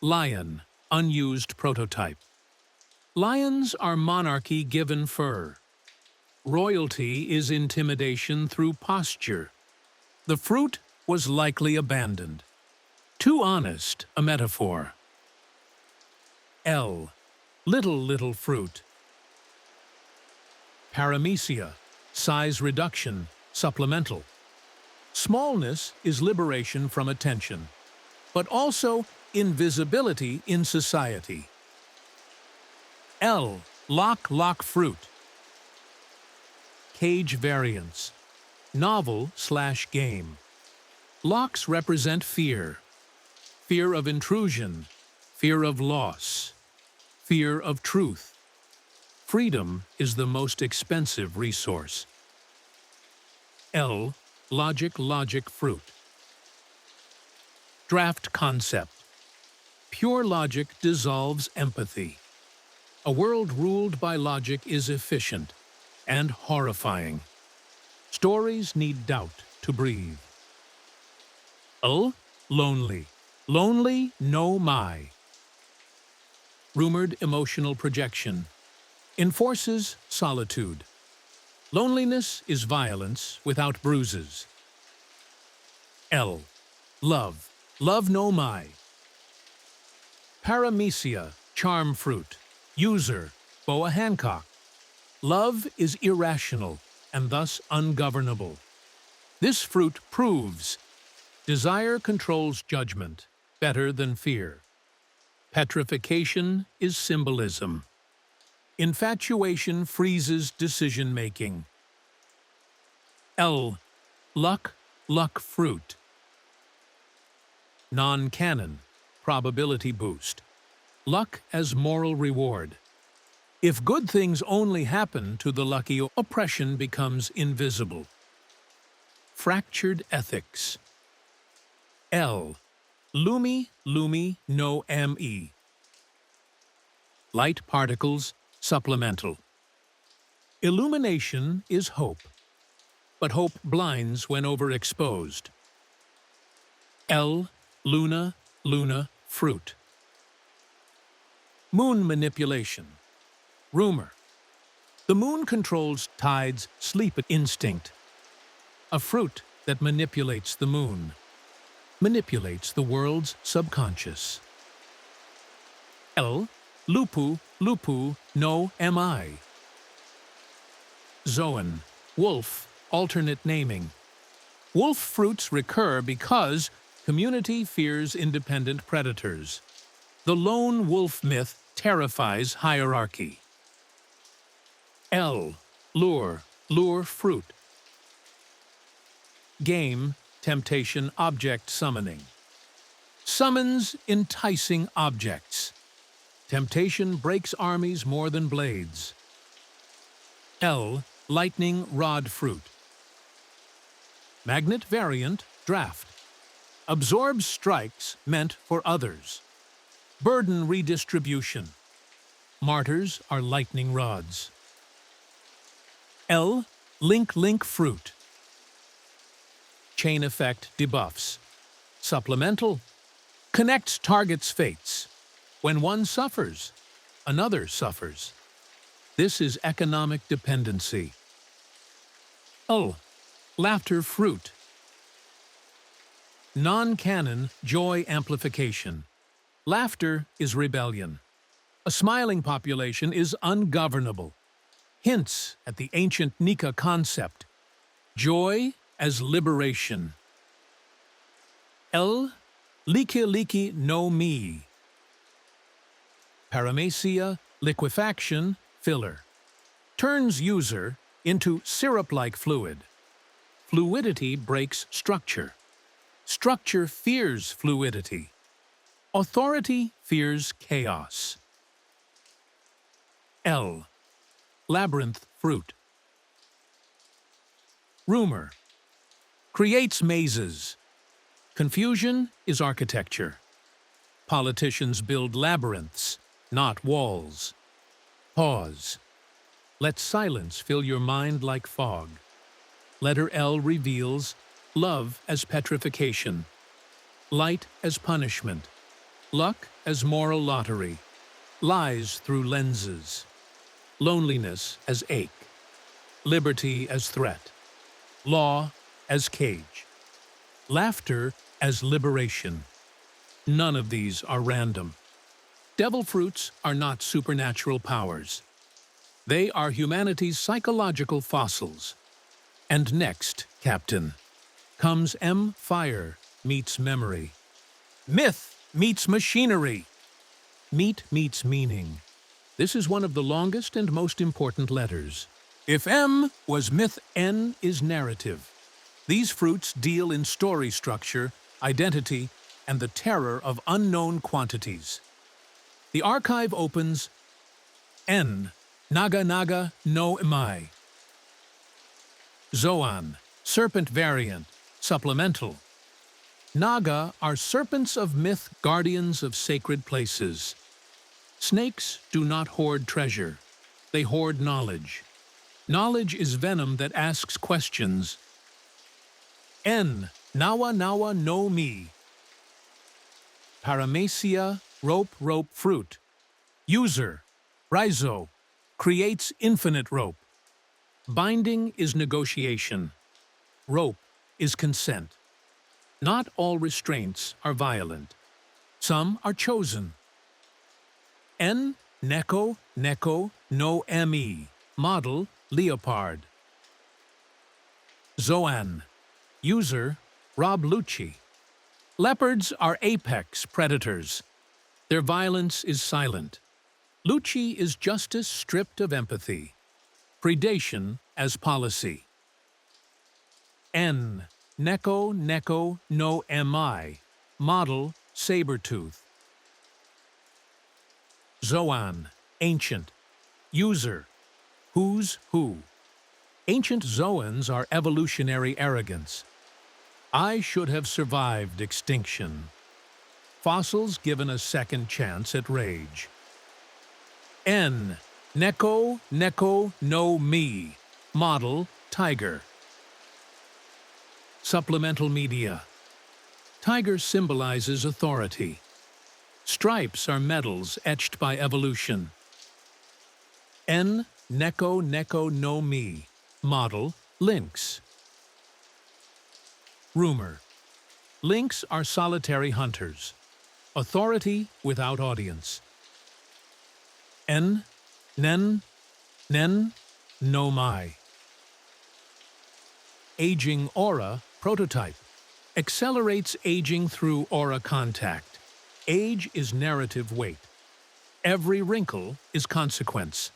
Lion. Unused prototype. Lions are monarchy given fur. Royalty is intimidation through posture. The fruit was likely abandoned. Too honest a metaphor. L. Little fruit. Paramecia. Size reduction. Supplemental. Smallness is liberation from attention, but also invisibility in society. L. Lock fruit. Cage variants. Novel/game. Locks represent fear. Fear of intrusion. Fear of loss. Fear of truth. Freedom is the most expensive resource. L. Logic fruit. Draft concept. Pure logic dissolves empathy. A world ruled by logic is efficient and horrifying. Stories need doubt to breathe. L. Lonely no my. Rumored emotional projection. Enforces solitude. Loneliness is violence without bruises. L. Love no my. Paramecia, charm fruit. User, Boa Hancock. Love is irrational and thus ungovernable. This fruit proves desire controls judgment better than fear. Petrification is symbolism. Infatuation freezes decision-making. L. Luck fruit. Non-canon, probability boost. Luck as moral reward. If good things only happen to the lucky, oppression becomes invisible. Fractured ethics. L. Lumi no me. Light particles, supplemental. Illumination is hope, but hope blinds when overexposed. L. Luna fruit. Moon manipulation. Rumor. The moon controls tides, sleep instinct. A fruit that manipulates the moon. Manipulates the world's subconscious. L. Lupu no mi. Zoan. Wolf, alternate naming. Wolf fruits recur because community fears independent predators. The lone wolf myth terrifies hierarchy. L. Lure fruit. Game, temptation, object summoning. Summons enticing objects. Temptation breaks armies more than blades. L. Lightning rod fruit. Magnet variant, draft. Absorbs strikes meant for others. Burden redistribution. Martyrs are lightning rods. L. Link fruit. Chain effect debuffs. Supplemental. Connects target's fates. When one suffers, another suffers. This is economic dependency. L. Laughter fruit. Non-canon joy amplification. Laughter is rebellion. A smiling population is ungovernable. Hints at the ancient Nika concept. Joy as liberation. L. Liki no me. Paramecia, liquefaction, filler. Turns user into syrup-like fluid. Fluidity breaks structure. Structure fears fluidity. Authority fears chaos. L. Labyrinth fruit. Rumor. Creates mazes. Confusion is architecture. Politicians build labyrinths, not walls. Pause. Let silence fill your mind like fog. Letter L reveals love as petrification, light as punishment, luck as moral lottery, lies through lenses, loneliness as ache, liberty as threat, law as cage, laughter as liberation. None of these are random. Devil fruits are not supernatural powers. They are humanity's psychological fossils. And next, Captain, comes M. Fire meets memory. Myth meets machinery. Meat meets meaning. This is one of the longest and most important letters. If M was myth, N is narrative. These fruits deal in story structure, identity, and the terror of unknown quantities. The archive opens N. Naga Naga no Imai. Zoan, serpent variant, supplemental. Naga are serpents of myth, guardians of sacred places. Snakes do not hoard treasure. They hoard knowledge. Knowledge is venom that asks questions. N. Nawa Nawa no Mi. Paramecia, rope fruit. User, rhizo, creates infinite rope. Binding is negotiation. Rope is consent. Not all restraints are violent. Some are chosen. N. Neko no Me. Model, leopard. Zoan. User, Rob Lucci. Leopards are apex predators. Their violence is silent. Lucci is justice stripped of empathy. Predation as policy. N. Neko no Mi. Model, saber-tooth. Zoan. Ancient. User, who's who. Ancient Zoans are evolutionary arrogance. I should have survived extinction. Fossils given a second chance at rage. N. Neko no Mi. Model, tiger. Supplemental media. Tiger symbolizes authority. Stripes are medals etched by evolution. N. Neko no Mi. Model, lynx. Rumor. Lynx are solitary hunters. Authority without audience. N. Nen no Mi. Aging aura, prototype. Accelerates aging through aura contact. Age is narrative weight. Every wrinkle is consequence.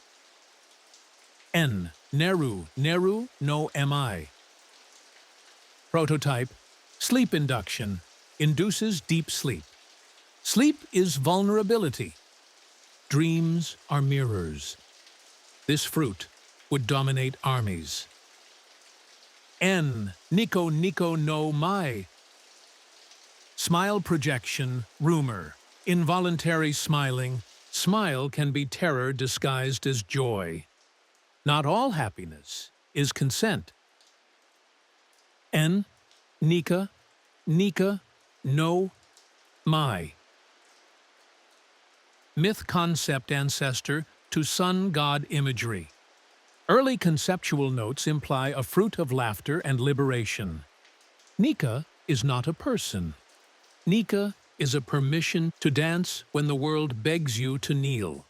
N. Neru no Mi. Prototype. Sleep induction. Induces deep sleep. Sleep is vulnerability. Dreams are mirrors. This fruit would dominate armies. N. Niko no Mi. Smile projection, rumor. Involuntary smiling. Smile can be terror disguised as joy. Not all happiness is consent. N. Nika no Mi. Myth concept ancestor to sun god imagery. Early conceptual notes imply a fruit of laughter and liberation. Nika is not a person. Nika is a permission to dance when the world begs you to kneel.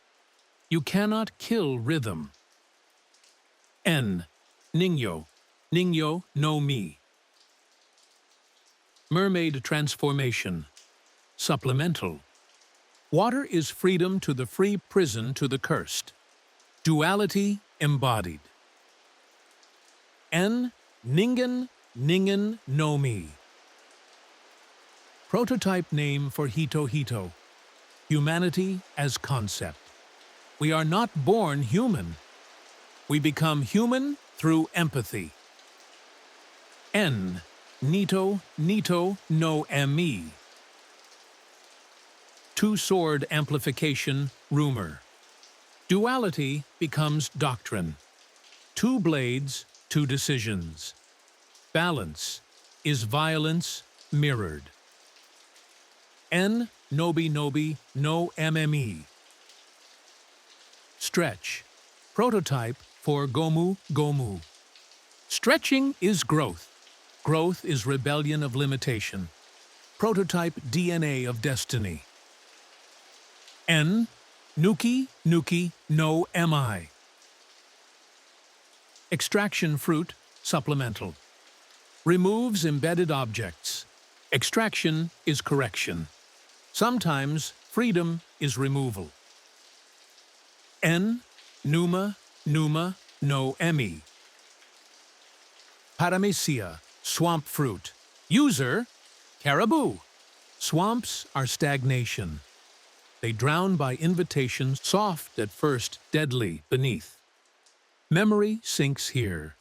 You cannot kill rhythm. N. Ningyo no Mi. Mermaid transformation. Supplemental. Water is freedom to the free, prison to the cursed. Duality embodied. N. Ningen no Mi. Prototype name for Hito. Humanity as concept. We are not born human. We become human through empathy. N. Nito no Mi. Two-sword amplification, rumor. Duality becomes doctrine. Two blades, two decisions. Balance is violence mirrored. N nobi nobi no mme. Stretch. Prototype for gomu gomu. Stretching is growth. Growth is rebellion of limitation. Prototype DNA of destiny. N nuki nuki no mi. Extraction fruit, supplemental. Removes embedded objects. Extraction is correction. Sometimes freedom is removal. N numa numa no mi. Paramecia, swamp fruit. User, caribou. Swamps are stagnation. They drown by invitation, soft at first, deadly beneath. Memory sinks here.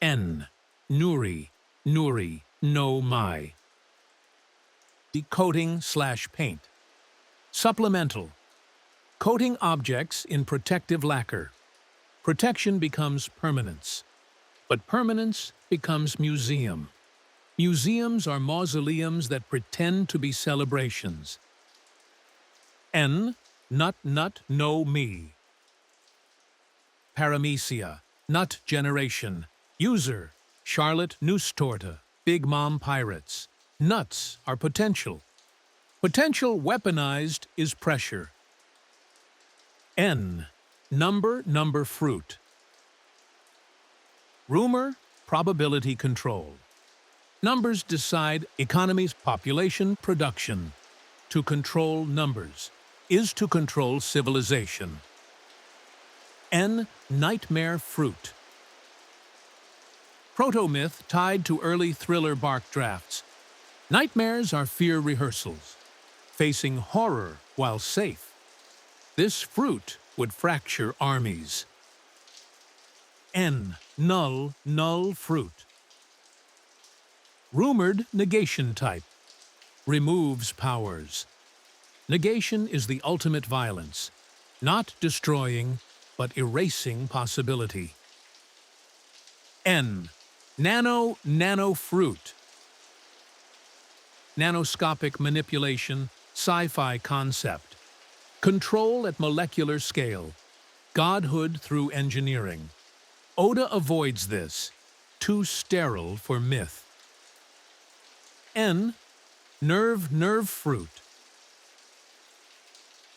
N nuri nuri no mai. Decoating/paint. Supplemental. Coating objects in protective lacquer. Protection becomes permanence. But permanence becomes museum. Museums are mausoleums that pretend to be celebrations. N nut nut no me. Paramecia, nut generation. User, Charlotte Noostorta, Big Mom Pirates. Nuts are potential. Potential weaponized is pressure. N, number fruit. Rumor, probability control. Numbers decide economies, population, production. To control numbers is to control civilization. N, nightmare fruit. Proto-myth tied to early thriller bark drafts. Nightmares are fear rehearsals, facing horror while safe. This fruit would fracture armies. N, null fruit. Rumored negation type. Removes powers. Negation is the ultimate violence, not destroying, but erasing possibility. N, nano fruit. Nanoscopic manipulation, sci-fi concept. Control at molecular scale. Godhood through engineering. Oda avoids this. Too sterile for myth. N, nerve fruit.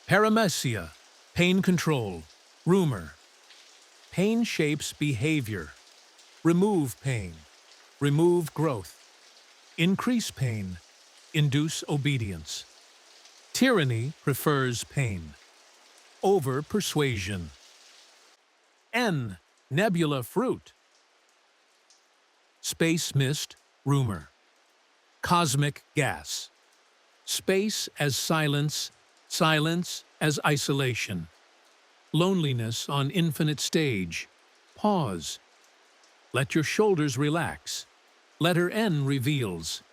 Paramecia, pain control. Rumor. Pain shapes behavior. Remove pain. Remove growth. Increase pain. Induce obedience. Tyranny prefers pain. Over persuasion. N, nebula fruit. Space mist, rumor. Cosmic gas. Space as silence, silence as isolation. Loneliness on infinite stage. Pause. Let your shoulders relax. Letter N reveals.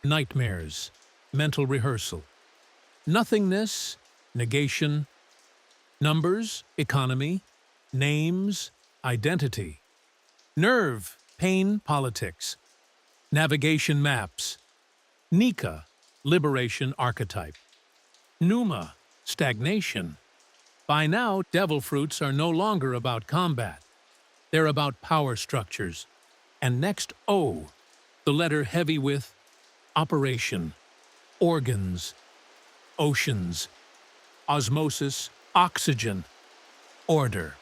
Nightmares. Mental rehearsal. Nothingness. Negation. Numbers. Economy. Names. Identity. Nerve. Pain. Politics. Navigation maps. Nika. Liberation archetype. Numa. Stagnation. By now, devil fruits are no longer about combat. They're about power structures. And next O, the letter heavy with operation, organs, oceans, osmosis, oxygen, order.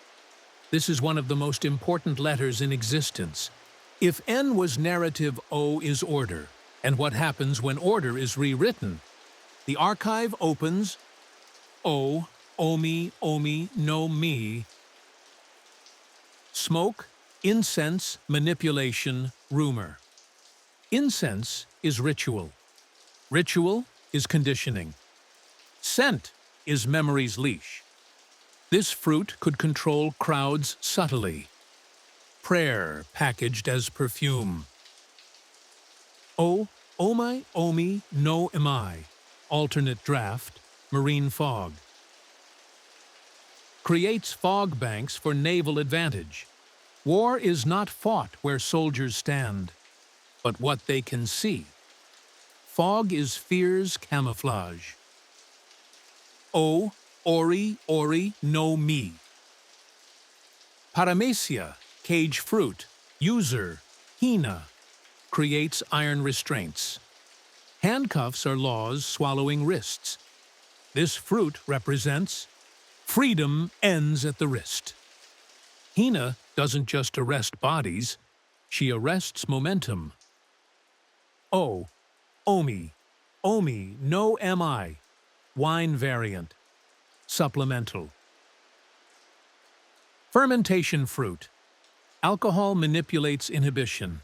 This is one of the most important letters in existence. If N was narrative, O is order. And what happens when order is rewritten? The archive opens, O, omi, no me. Smoke, incense, manipulation, rumor. Incense is ritual. Ritual is conditioning. Scent is memory's leash. This fruit could control crowds subtly. Prayer packaged as perfume. O, omi, no mi. alternate draft, marine fog. Creates fog banks for naval advantage. War is not fought where soldiers stand, but what they can see. Fog is fear's camouflage. O, ori, ori, no mi. Paramecia, cage fruit. User, hina, creates iron restraints. Handcuffs are laws swallowing wrists. This fruit represents freedom ends at the wrist. Hina doesn't just arrest bodies, she arrests momentum. O, omi, omi, no mi, wine variant, supplemental. Fermentation fruit. Alcohol manipulates inhibition.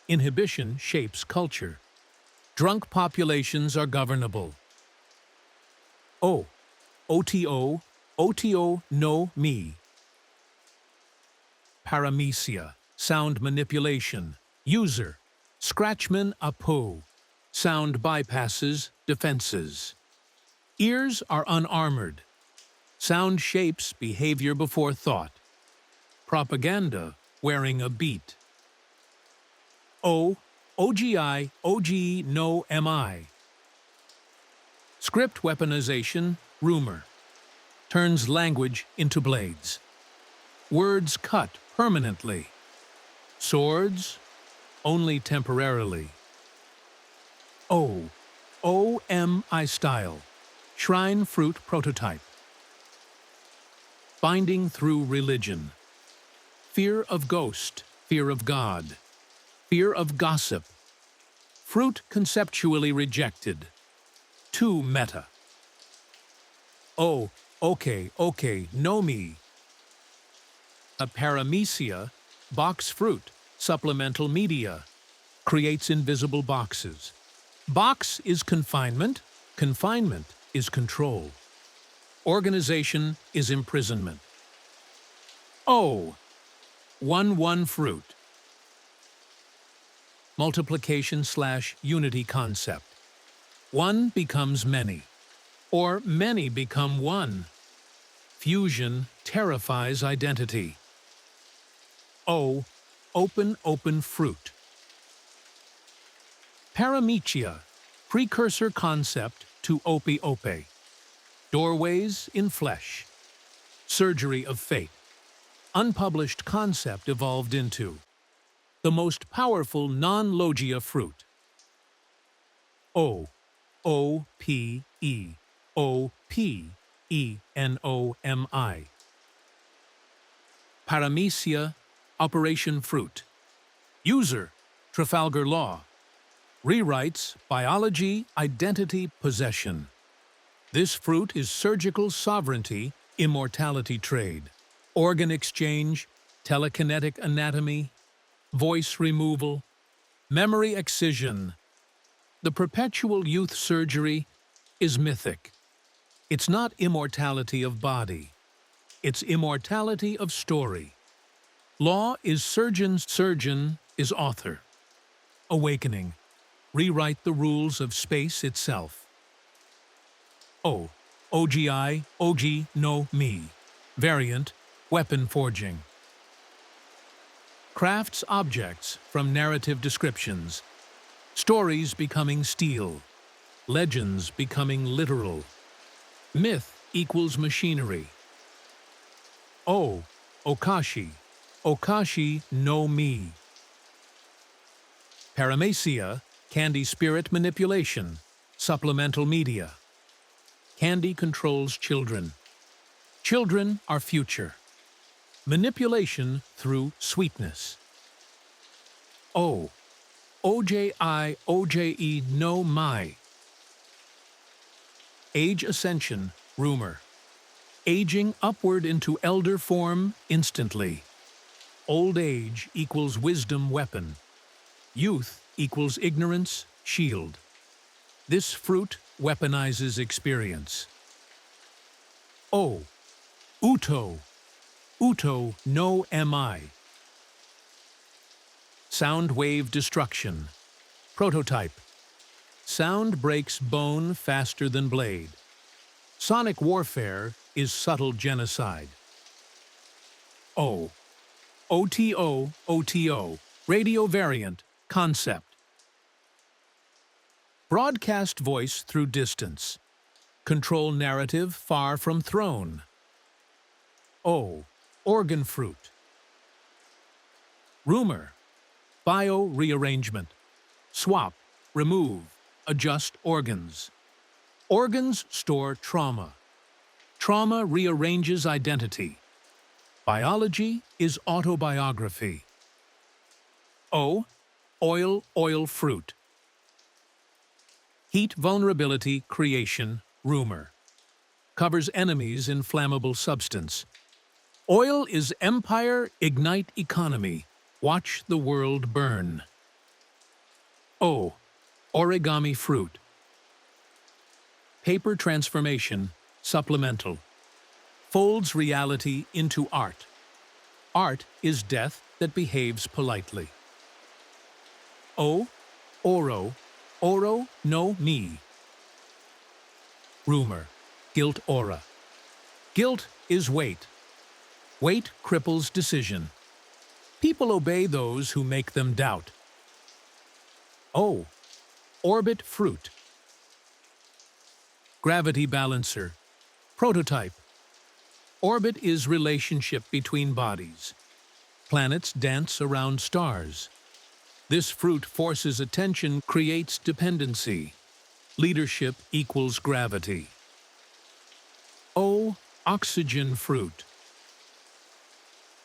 Inhibition shapes culture. Drunk populations are governable. O, oto, oto no mi. Paramecia, sound manipulation. User, scratchman apo, sound bypasses defenses. Ears are unarmored. Sound shapes behavior before thought. Propaganda wearing a beat. O, OGI, OG, no MI. Script weaponization, rumor. Turns language into blades. Words cut permanently. Swords, only temporarily. O, OMI style. Shrine fruit prototype. Binding through religion. Fear of ghost, fear of God. Fear of gossip. Fruit conceptually rejected. Too meta. O, okay, no me. A paramecia, box fruit, supplemental media, creates invisible boxes. Box is confinement, confinement is control. Organization is imprisonment. O, one fruit. Multiplication/unity concept. One becomes many, or many become one. Fusion terrifies identity. O, open fruit. Paramecia, precursor concept to ope. Doorways in flesh. Surgery of fate. Unpublished concept evolved into the most powerful non-Logia fruit. O, O-P-E, O-P-E-N-O-M-I. Paramecia, Operation Fruit. User, Trafalgar Law. Rewrites, biology, identity, possession. This fruit is surgical sovereignty, immortality trade, organ exchange, telekinetic anatomy, voice removal, memory excision. The perpetual youth surgery is mythic. It's not immortality of body. It's immortality of story. Law is surgeon, surgeon is author. Awakening. Rewrite the rules of space itself. O, OGI, OG, no me. Variant, weapon forging. Crafts objects from narrative descriptions. Stories becoming steel. Legends becoming literal. Myth equals machinery. O, Okashi, Okashi no mi. Paramecia, candy spirit manipulation, supplemental media. Candy controls children. Children are future. Manipulation through sweetness. O, OJI, OJE no mai. Age ascension, rumor. Aging upward into elder form instantly. Old age equals wisdom weapon. Youth equals ignorance shield. This fruit weaponizes experience. O, Uto, Uto no mi. Sound wave destruction. Prototype. Sound breaks bone faster than blade. Sonic warfare is subtle genocide. O. OTO, radio variant, concept. Broadcast voice through distance. Control narrative far from throne. O. Organ fruit. Rumor. Bio-rearrangement. Swap, remove, adjust organs. Organs store trauma. Trauma rearranges identity. Biology is autobiography. O. Oil fruit. Heat vulnerability creation rumor. Covers enemies in flammable substance. Oil is empire ignite economy. Watch the world burn. O. Origami fruit. Paper transformation supplemental. Folds reality into art. Art is death that behaves politely. O. Oro no mi. Rumor. Guilt aura. Guilt is weight. Weight cripples decision. People obey those who make them doubt. O. Orbit fruit. Gravity balancer. Prototype. Orbit is relationship between bodies. Planets dance around stars. This fruit forces attention, creates dependency. Leadership equals gravity. O. Oxygen fruit.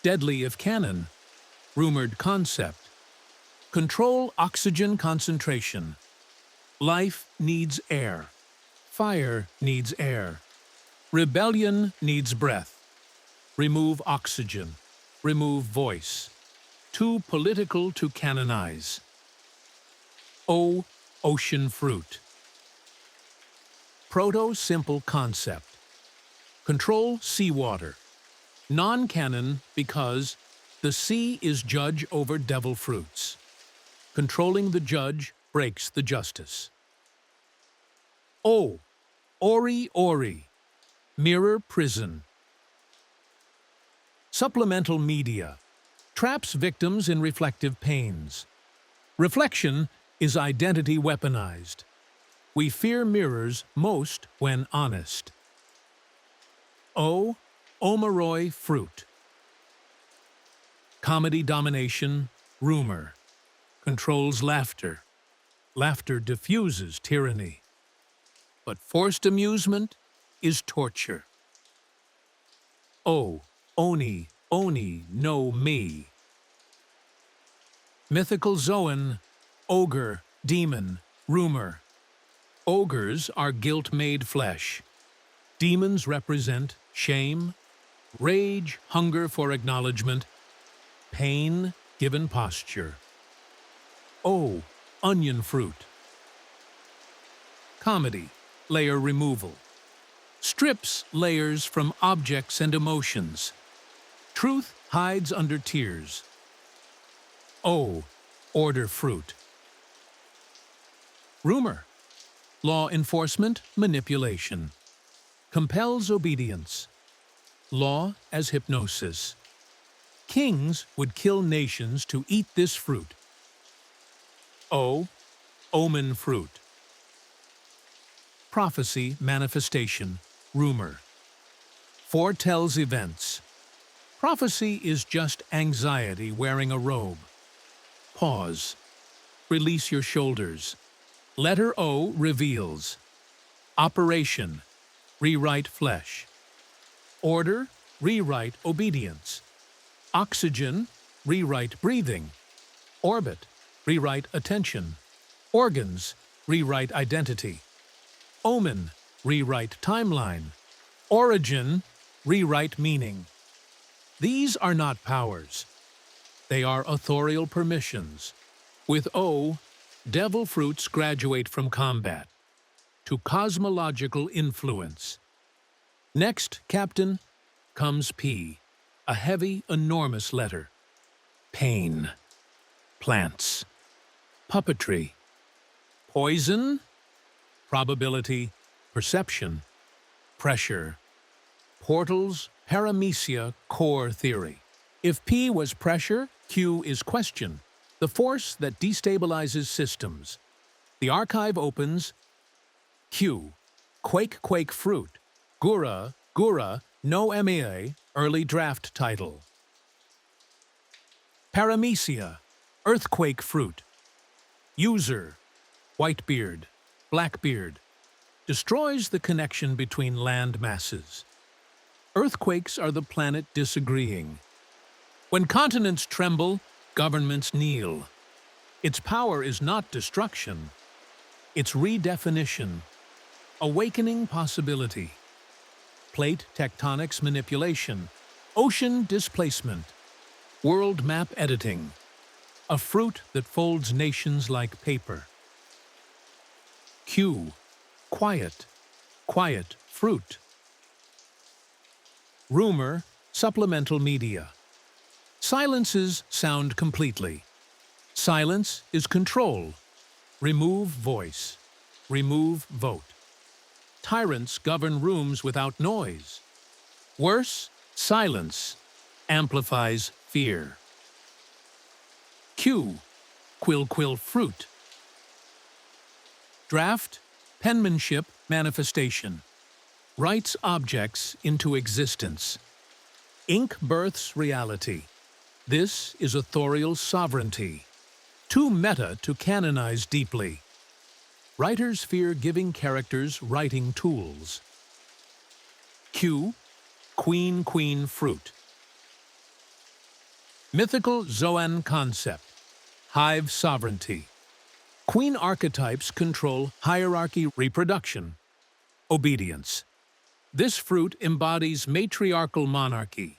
Deadly if canon. Rumored concept. Control oxygen concentration. Life needs air. Fire needs air. Rebellion needs breath. Remove oxygen. Remove voice. Too political to canonize. O. Ocean fruit. Proto-simple concept. Control seawater. Non-canon because the sea is judge over devil fruits. Controlling the judge breaks the justice. O. Ori. Mirror prison. Supplemental media. Traps victims in reflective pains. Reflection is identity weaponized. We fear mirrors most when honest. O. Omeroi fruit. Comedy domination, rumor. Controls laughter. Laughter diffuses tyranny. But forced amusement is torture. O. Oni no mi. Mythical Zoan, ogre, demon, rumor. Ogres are guilt-made flesh. Demons represent shame, rage, hunger for acknowledgement, pain given posture. O. Onion fruit. Comedy, layer removal. Strips layers from objects and emotions. Truth hides under tears. O. Order fruit. Rumor. Law enforcement manipulation. Compels obedience. Law as hypnosis. Kings would kill nations to eat this fruit. O. Omen fruit. Prophecy manifestation. Rumor. Foretells events. Prophecy is just anxiety wearing a robe. Pause. Release your shoulders. Letter O reveals. Operation. Rewrite flesh. Order. Rewrite obedience. Oxygen. Rewrite breathing. Orbit. Rewrite attention. Organs. Rewrite identity. Omen. Rewrite timeline. Origin. Rewrite meaning. These are not powers. They are authorial permissions. With O, devil fruits graduate from combat to cosmological influence. Next, Captain, comes P, a heavy, enormous letter. Pain. Plants. Puppetry. Poison. probability, perception, pressure. Portals, Paramecia core theory. If P was pressure, Q is question, the force that destabilizes systems. The archive opens. Q. Quake fruit. Gura, no MEA, early draft title. Paramecia, earthquake fruit. User, Whitebeard, Blackbeard, destroys the connection between land masses. Earthquakes are the planet disagreeing. When continents tremble, governments kneel. Its power is not destruction. It's redefinition, awakening possibility. Plate tectonics manipulation, ocean displacement, world map editing. A fruit that folds nations like paper. Q. Quiet fruit. Rumor, supplemental media. Silences sound completely. Silence is control. Remove voice. Remove vote. Tyrants govern rooms without noise. Worse, silence amplifies fear. Q. Quill fruit. Draft, penmanship, manifestation. Writes objects into existence. Ink births reality. This is authorial sovereignty. Too meta to canonize deeply. Writers fear giving characters writing tools. Q. Queen fruit. Mythical Zoan concept. Hive sovereignty. Queen archetypes control hierarchy, reproduction, obedience. This fruit embodies matriarchal monarchy,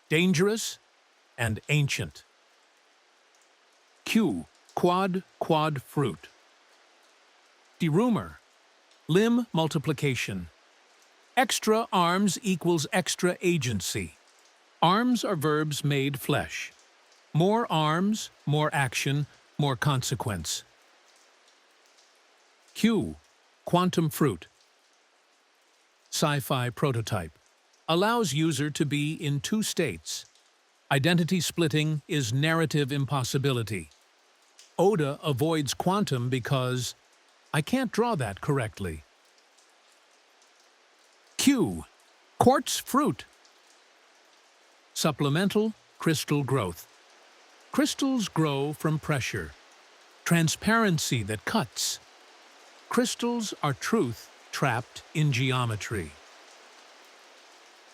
dangerous and ancient. Q. Quad fruit. Derumor, limb multiplication. Extra arms equals extra agency. Arms are verbs made flesh. More arms, more action, more consequence. Q. Quantum fruit. Sci-fi prototype. Allows user to be in two states. Identity splitting is narrative impossibility. Oda avoids quantum because I can't draw that correctly. Q. Quartz fruit. Supplemental crystal growth. Crystals grow from pressure. Transparency that cuts. Crystals are truth trapped in geometry.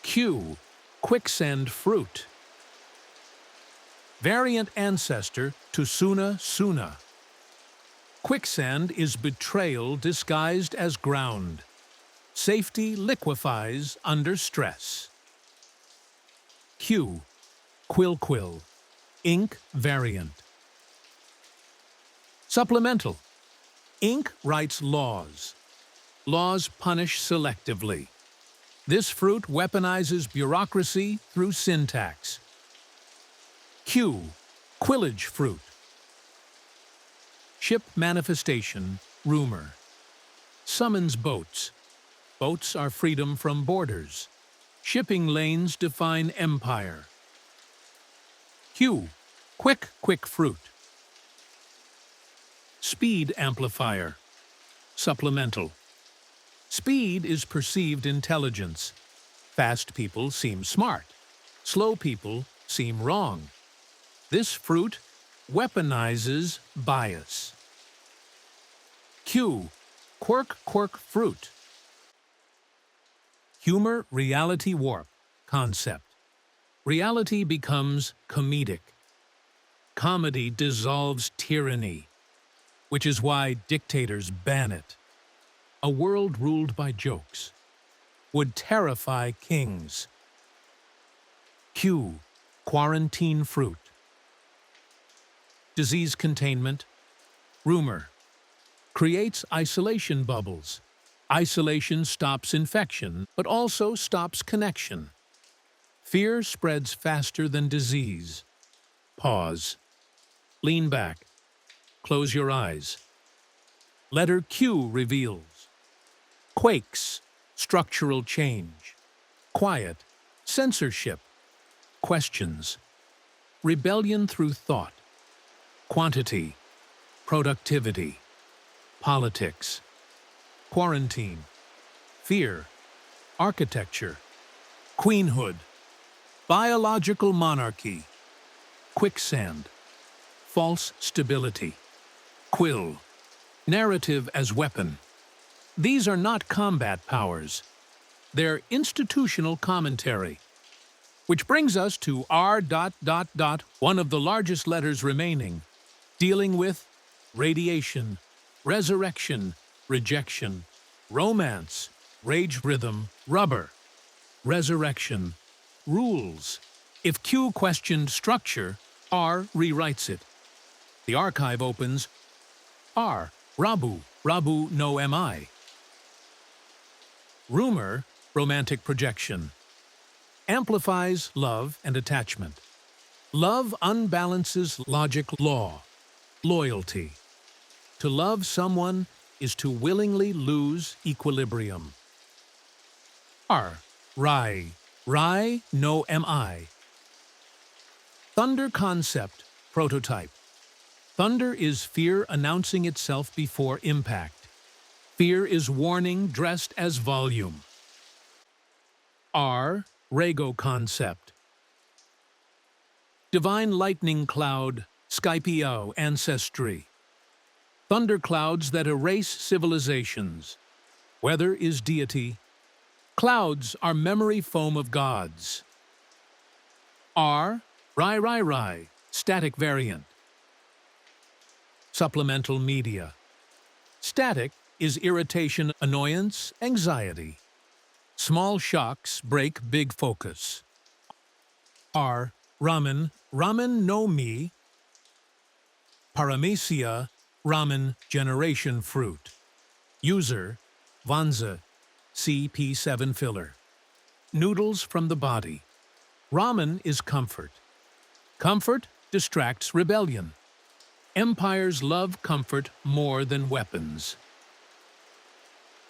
Q. Quicksand fruit. Variant ancestor to Suna. Quicksand is betrayal disguised as ground. Safety liquefies under stress. Q. Quill. Ink variant. Supplemental. Ink writes laws. Laws punish selectively. This fruit weaponizes bureaucracy through syntax. Q. Quillage fruit. Ship manifestation, rumor. Summons boats. Boats are freedom from borders. Shipping lanes define empire. Q. Quick fruit. Speed amplifier. Supplemental. Speed is perceived intelligence. Fast people seem smart. Slow people seem wrong. This fruit weaponizes bias. Q. Quirk fruit. Humor reality warp concept. Reality becomes comedic. Comedy dissolves tyranny, which is why dictators ban it. A world ruled by jokes would terrify kings. Q. Quarantine fruit. Disease containment. Rumor. Creates isolation bubbles. Isolation stops infection, but also stops connection. Fear spreads faster than disease. Pause. Lean back. Close your eyes. Letter Q reveals. Quakes, structural change. Quiet, censorship. Questions, rebellion through thought. Quantity, productivity. Politics, quarantine. Fear, architecture. Queenhood, biological monarchy. Quicksand, false stability. Quill, narrative as weapon. These are not combat powers. They're institutional commentary. Which brings us to R... one of the largest letters remaining, dealing with radiation, resurrection, rejection, romance, rage rhythm, rubber, resurrection, rules. If Q questioned structure, R rewrites it. The archive opens R, Rabu, Rabu no mi. Rumor, romantic projection. Amplifies love and attachment. Love unbalances logic law. Loyalty. To love someone is to willingly lose equilibrium. R, Rai, Rai no mi. Thunder concept, prototype. Thunder is fear announcing itself before impact. Fear is warning dressed as volume. R, Rego concept. Divine lightning cloud, Skypio ancestry. Thunderclouds that erase civilizations. Weather is deity. Clouds are memory foam of gods. R, Rai, static variant. Supplemental media. Static is irritation, annoyance, anxiety. Small shocks break big focus. R, Ramen, Ramen no mi. Paramecia, Ramen generation fruit. User, Vanza, CP7 filler. Noodles from the body. Ramen is comfort. Comfort distracts rebellion. Empires love comfort more than weapons.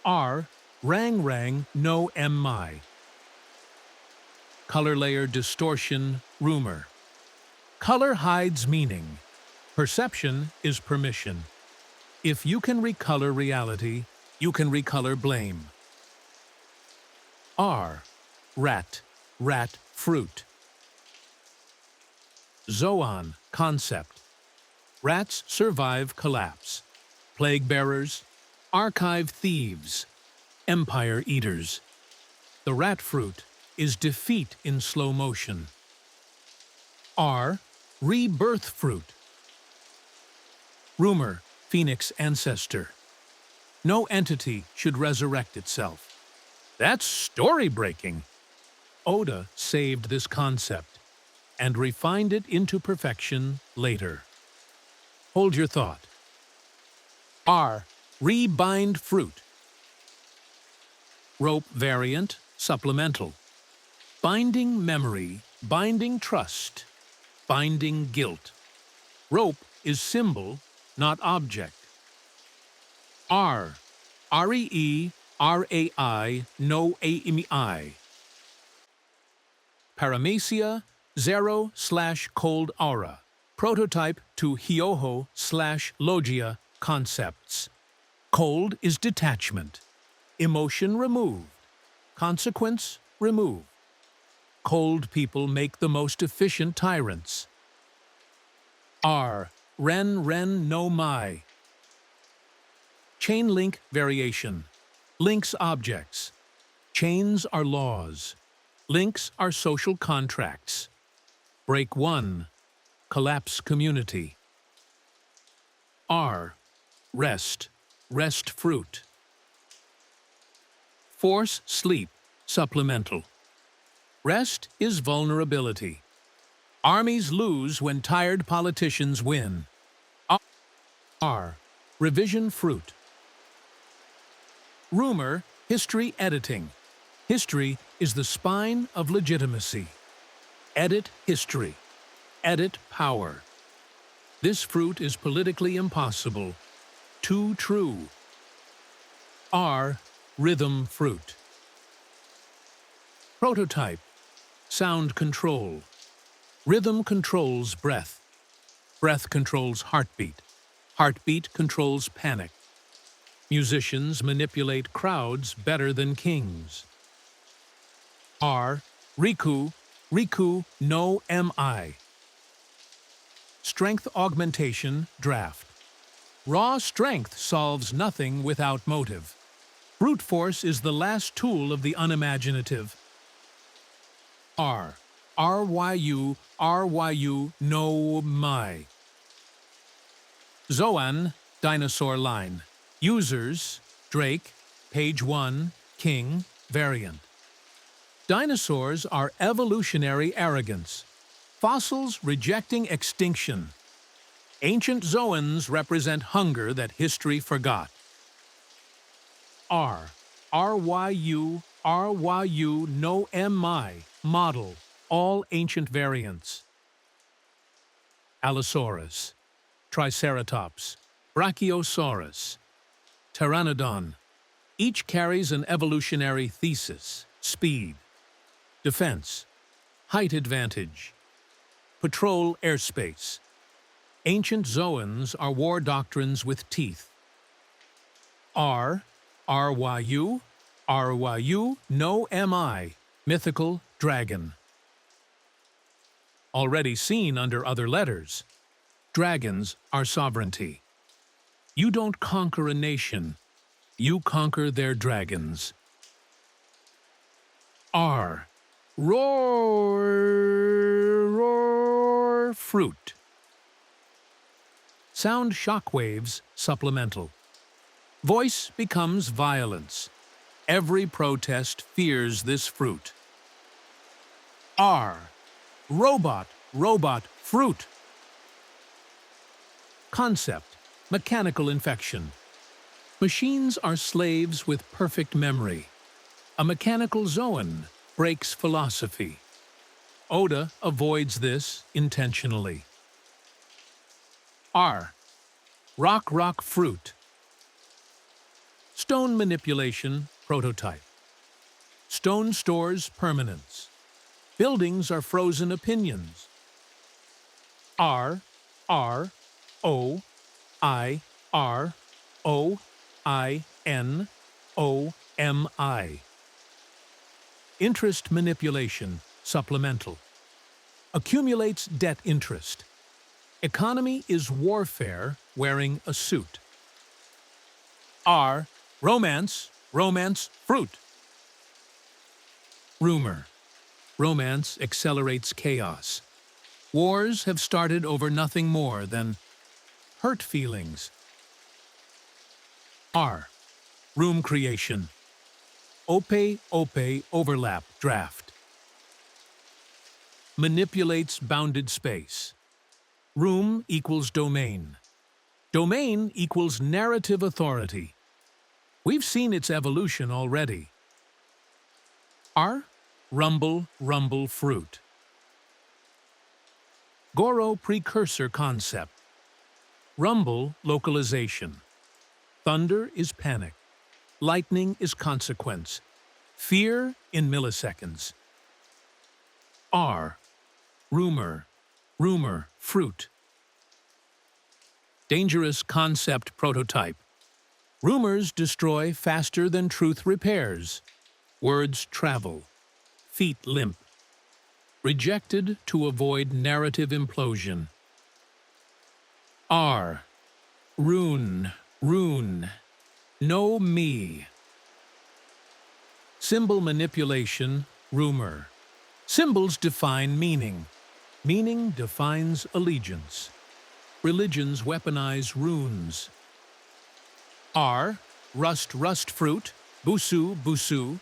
R, Rang no mi. Color layer distortion, rumor. Color hides meaning. Perception is permission. If you can recolor reality, you can recolor blame. R, Rat, rat fruit. Zoan concept. Rats survive collapse. Plague bearers, archive thieves, empire eaters. The rat fruit is defeat in slow motion. R, rebirth fruit. Rumor, phoenix ancestor. No entity should resurrect itself. That's story-breaking. Oda saved this concept and refined it into perfection later. Hold your thought. R, rebind fruit. Rope variant, supplemental. Binding memory, binding trust, binding guilt. Rope is symbol, not object. R, Rei, Rai, no Ami. Paramecia, 0/cold aura. Prototype to Hyoho/Logia concepts. Cold is detachment. Emotion removed. Consequence removed. Cold people make the most efficient tyrants. R, Ren no mi. Chain link variation. Links objects. Chains are laws. Links are social contracts. Break one. Collapse community. R, rest fruit. Force sleep, supplemental. Rest is vulnerability. Armies lose when tired politicians win. R, revision fruit. Rumor, history editing. History is the spine of legitimacy. Edit history. Edit power. This fruit is politically impossible. Too true. R, rhythm fruit. Prototype, sound control. Rhythm controls breath. Breath controls heartbeat. Heartbeat controls panic. Musicians manipulate crowds better than kings. R. Riku, Riku no Mi. Strength augmentation, draft. Raw strength solves nothing without motive. Brute force is the last tool of the unimaginative. R. Ryu, Ryu no Mi. Zoan, dinosaur line. Users, Drake, page 1, King, variant. Dinosaurs are evolutionary arrogance. Fossils rejecting extinction. Ancient Zoans represent hunger that history forgot. Ryu no Mi, model, all ancient variants. Allosaurus, Triceratops, Brachiosaurus, Pteranodon. Each carries an evolutionary thesis: speed, defense, height advantage, patrol airspace. Ancient Zoans are war doctrines with teeth. Ryu no Mi, mythical dragon. Already seen under other letters. Dragons are sovereignty. You don't conquer a nation, you conquer their dragons. R. Roar fruit. Sound shockwaves supplemental. Voice becomes violence. Every protest fears this fruit. R. Robot fruit. Concept, mechanical infection. Machines are slaves with perfect memory. A mechanical Zoan breaks philosophy. Oda avoids this intentionally. R. Rock fruit. Stone manipulation, prototype. Stone stores permanence. Buildings are frozen opinions. R. O-I-R-O-I-N-O-M-I. Interest manipulation, supplemental. Accumulates debt interest. Economy is warfare wearing a suit. R. Romance fruit. Rumor. Romance accelerates chaos. Wars have started over nothing more than hurt feelings. R. Room creation. Ope overlap draft. Manipulates bounded space. Room equals domain. Domain equals narrative authority. We've seen its evolution already. R. Rumble fruit. Goro precursor concept. Rumble localization. Thunder is panic. Lightning is consequence. Fear in milliseconds. R. Rumor fruit. Dangerous concept prototype. Rumors destroy faster than truth repairs. Words travel. Feet limp. Rejected to avoid narrative implosion. R. Rune. No me. Symbol manipulation, rumor. Symbols define meaning. Meaning defines allegiance. Religions weaponize runes. R. Rust fruit, busu.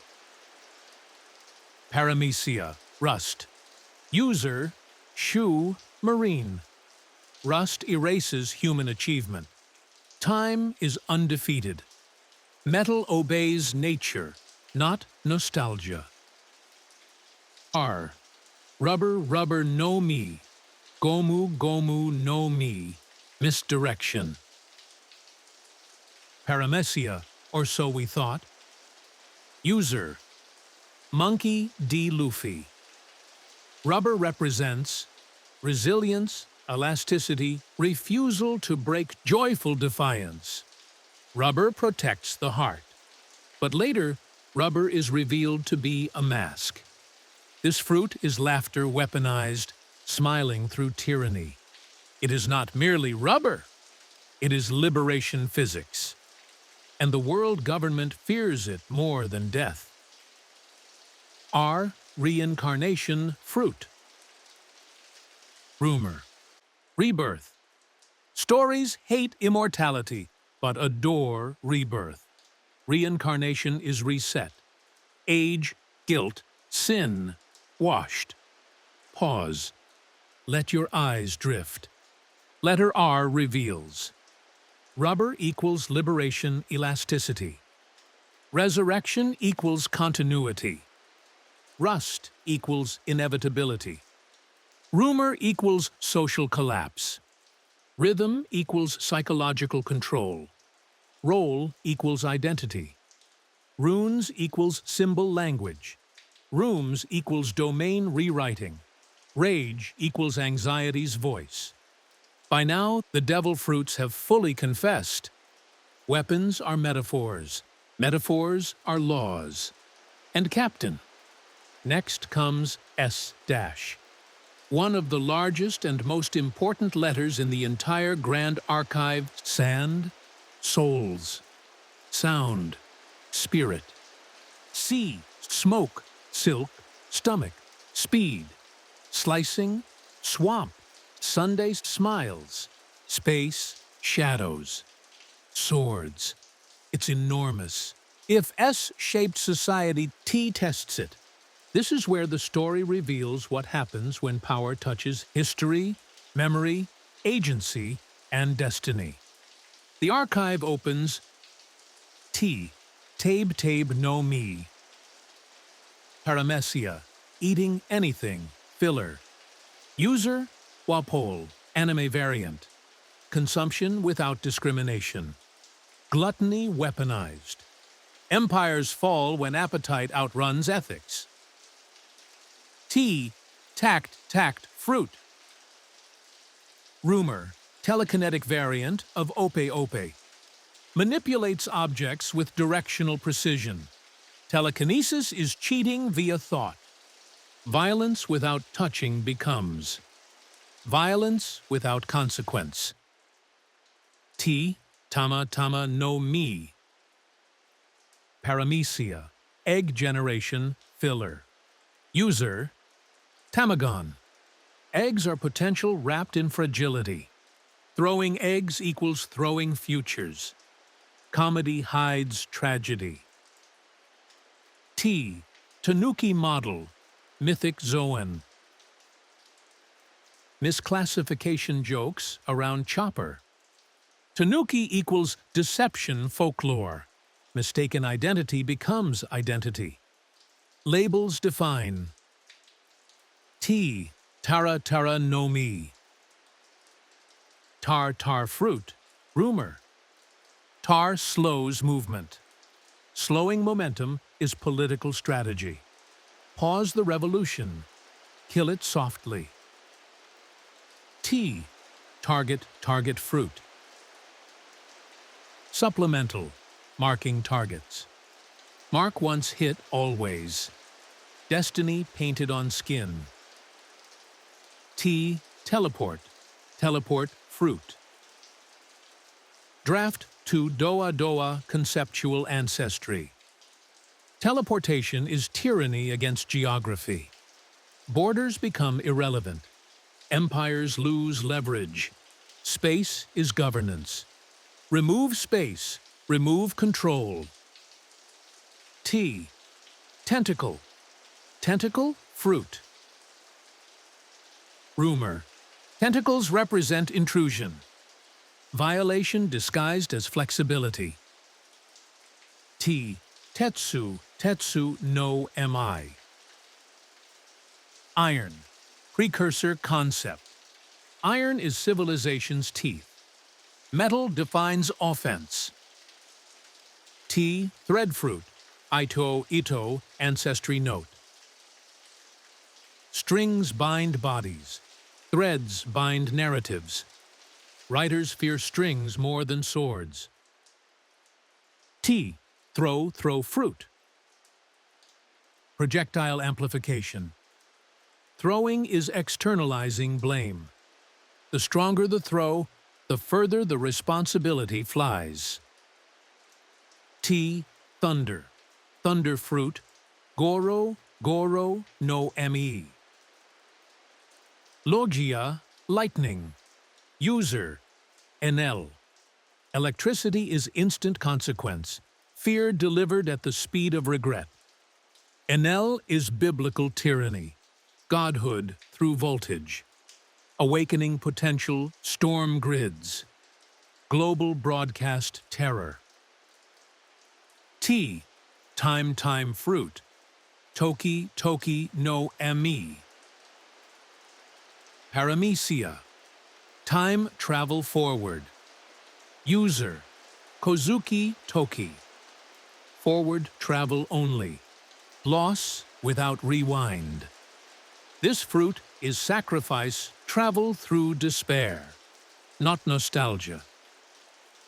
Paramecia, rust. User, Shu, marine. Rust erases human achievement. Time is undefeated. Metal obeys nature, not nostalgia. R. Rubber no me. Gomu no me. Misdirection. Paramecia, or so we thought. User, Monkey D. Luffy. Rubber represents resilience, elasticity, refusal to break, joyful defiance. Rubber protects the heart. But later, rubber is revealed to be a mask. This fruit is laughter weaponized, smiling through tyranny. It is not merely rubber. It is liberation physics. And the world government fears it more than death. R. Reincarnation fruit. Rumor. Rebirth. Stories hate immortality, but adore rebirth. Reincarnation is reset. Age, guilt, sin, washed. Pause. Let your eyes drift. Letter R reveals. Rubber equals liberation, elasticity. Resurrection equals continuity. Rust equals inevitability. Rumor equals social collapse. Rhythm equals psychological control. Role equals identity. Runes equals symbol language. Rooms equals domain rewriting. Rage equals anxiety's voice. By now, the devil fruits have fully confessed. Weapons are metaphors. Metaphors are laws. And Captain. Next comes S-. One of the largest and most important letters in the entire Grand Archive: sand, souls, sound, spirit. C, smoke, silk, stomach, speed, slicing, swamp, Sunday smiles, space, shadows, swords. It's enormous. If S-shaped society, T tests it. This is where the story reveals what happens when power touches history, memory, agency, and destiny. The archive opens T. Tabe no me. Paramecia. Eating anything. Filler. User. Wapol. Anime variant. Consumption without discrimination. Gluttony weaponized. Empires fall when appetite outruns ethics. T. Tact, fruit. Rumor. Telekinetic variant of ope. Manipulates objects with directional precision. Telekinesis is cheating via thought. Violence without touching becomes violence without consequence. T. Tama no me. Paramecia. Egg generation, filler. User. Tamagon. Eggs are potential wrapped in fragility. Throwing eggs equals throwing futures. Comedy hides tragedy. T. Tanuki model. Mythic Zoan. Misclassification jokes around Chopper. Tanuki equals deception folklore. Mistaken identity becomes identity. Labels define. T. Tara no me. Tar fruit. Rumor. Tar slows movement. Slowing momentum is political strategy. Pause the revolution. Kill it softly. T. Target fruit. Supplemental. Marking targets. Mark once hit, always. Destiny painted on skin. T. Teleport fruit. Draft to Doa conceptual ancestry. Teleportation is tyranny against geography. Borders become irrelevant. Empires lose leverage. Space is governance. Remove space, remove control. T. Tentacle fruit. Rumor. Tentacles represent intrusion. Violation disguised as flexibility. T. Tetsu no mi. Iron. Precursor concept. Iron is civilization's teeth. Metal defines offense. T. Threadfruit. Ito Ito Ancestry Note. Strings bind bodies. Threads bind narratives. Writers fear strings more than swords. T. Throw fruit. Projectile amplification. Throwing is externalizing blame. The stronger the throw, the further the responsibility flies. T. Thunder. Thunder fruit. Goro no me. Logia, lightning. User, Enel. Electricity is instant consequence. Fear delivered at the speed of regret. Enel is biblical tyranny. Godhood through voltage. Awakening potential, storm grids. Global broadcast terror. T. Time fruit. Toki no me. Paramecia. Time travel forward. User. Kozuki Toki. Forward travel only. Loss without rewind. This fruit is sacrifice travel through despair, not nostalgia.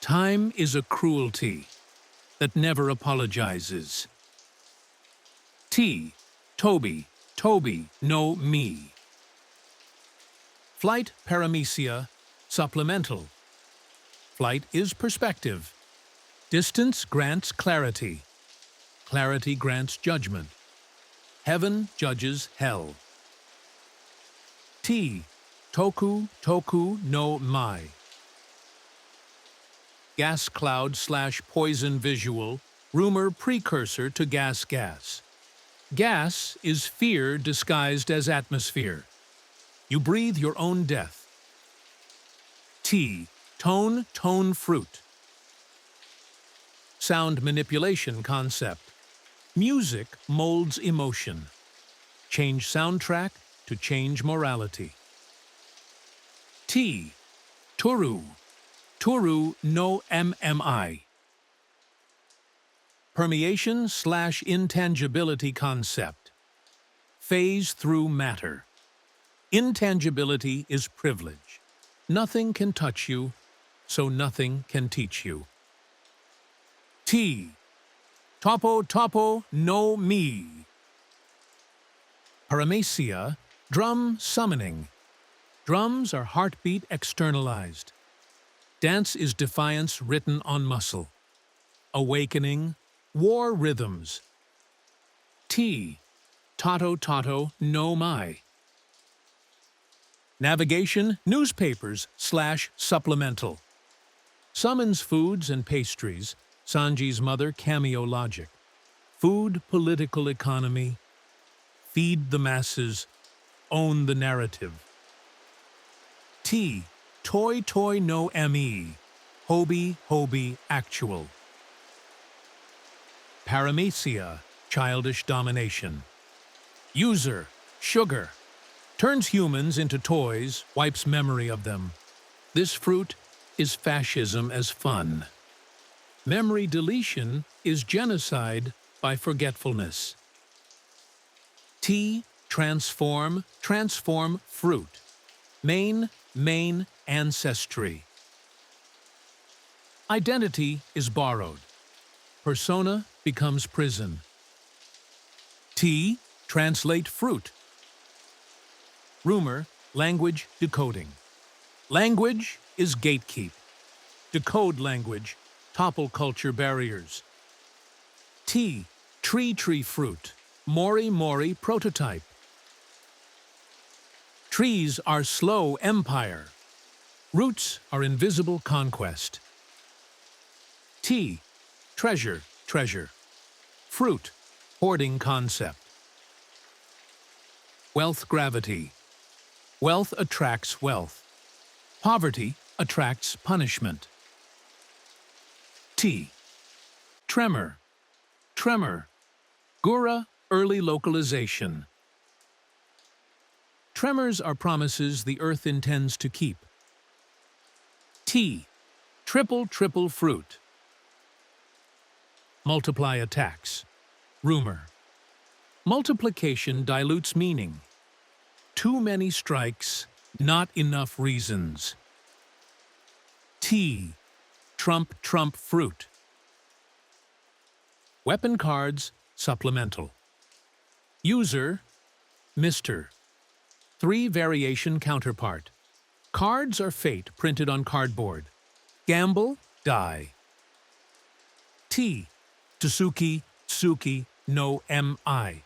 Time is a cruelty that never apologizes. T. Toby no me. Flight Paramecia, supplemental. Flight is perspective. Distance grants clarity. Clarity grants judgment. Heaven judges hell. T. Toku no mai. Gas cloud / poison visual, rumor precursor to gas. Gas is fear disguised as atmosphere. You breathe your own death. T. Tone fruit. Sound manipulation concept. Music molds emotion. Change soundtrack to change morality. T. Turu no mmi. Permeation / intangibility concept. Phase through matter. Intangibility is privilege. Nothing can touch you, so nothing can teach you. T. Topo no me. Paramecia, drum summoning. Drums are heartbeat externalized. Dance is defiance written on muscle. Awakening, war rhythms. T. Tato no mai. Navigation, newspapers / supplemental. Summons foods and pastries, Sanji's mother cameo logic. Food, political economy. Feed the masses. Own the narrative. T. Toy no me. Hobie actual. Paramecia, childish domination. User, sugar. Turns humans into toys, wipes memory of them. This fruit is fascism as fun. Memory deletion is genocide by forgetfulness. T. Transform fruit. Main ancestry. Identity is borrowed. Persona becomes prison. T. Translate fruit. Rumor, language decoding. Language is gatekeep. Decode language, topple culture barriers. T. Tree fruit. Mori prototype. Trees are slow empire. Roots are invisible conquest. T. Treasure. Fruit, hoarding concept. Wealth gravity. Wealth attracts wealth. Poverty attracts punishment. T. Tremor. Gura, early localization. Tremors are promises the earth intends to keep. T. Triple fruit. Multiply attacks. Rumor. Multiplication dilutes meaning. Too many strikes, not enough reasons. T. Trump fruit. Weapon cards, supplemental. User, Mr. 3 variation counterpart. Cards are fate printed on cardboard. Gamble, die. T. Tsuki, no M.I.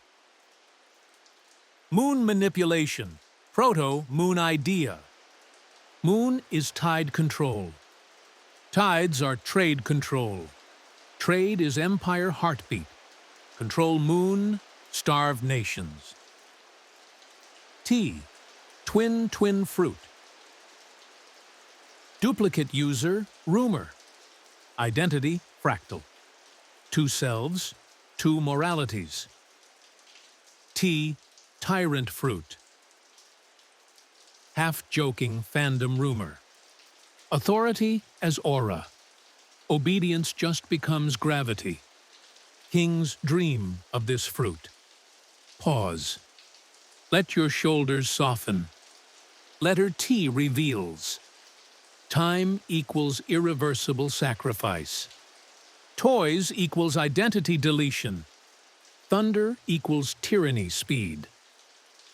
Moon manipulation. Proto-moon idea. Moon is tide control. Tides are trade control. Trade is empire heartbeat. Control moon, starve nations. T. Twin fruit. Duplicate user, rumor. Identity, fractal. 2 selves, 2 moralities. T. Tyrant fruit. Half-joking fandom rumor. Authority as aura. Obedience just becomes gravity. Kings dream of this fruit. Pause. Let your shoulders soften. Letter T reveals. Time equals irreversible sacrifice. Toys equals identity deletion. Thunder equals tyranny speed.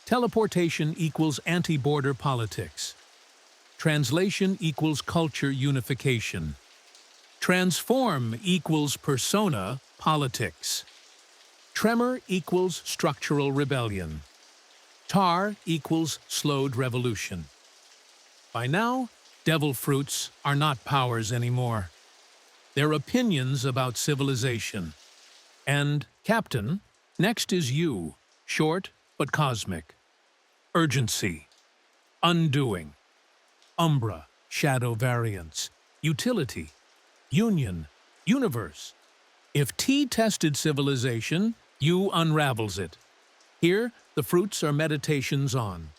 Teleportation equals anti-border politics. Translation equals culture unification. Transform equals persona politics. Tremor equals structural rebellion. Tar equals slowed revolution. By now, devil fruits are not powers anymore. They're opinions about civilization. And, Captain, next is you, short but cosmic. Urgency. Undoing. Umbra, shadow variance. Utility. Union. Universe. If T tested civilization, U unravels it. Here, the fruits are meditations on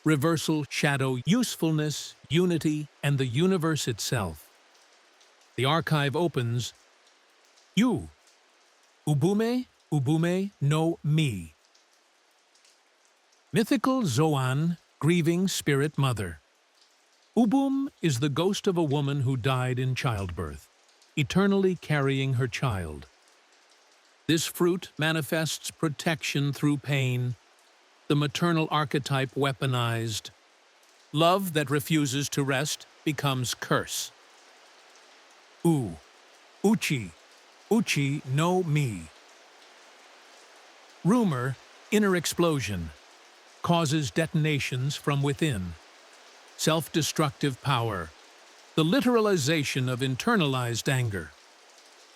reversal, shadow, usefulness, unity, and the universe itself. The archive opens. You. Ubume no mi. Mythical Zoan, grieving spirit mother. Ubum is the ghost of a woman who died in childbirth, eternally carrying her child. This fruit manifests protection through pain, the maternal archetype weaponized. Love that refuses to rest becomes curse. Uchi no mi. Rumor, inner explosion, causes detonations from within. Self-destructive power, the literalization of internalized anger.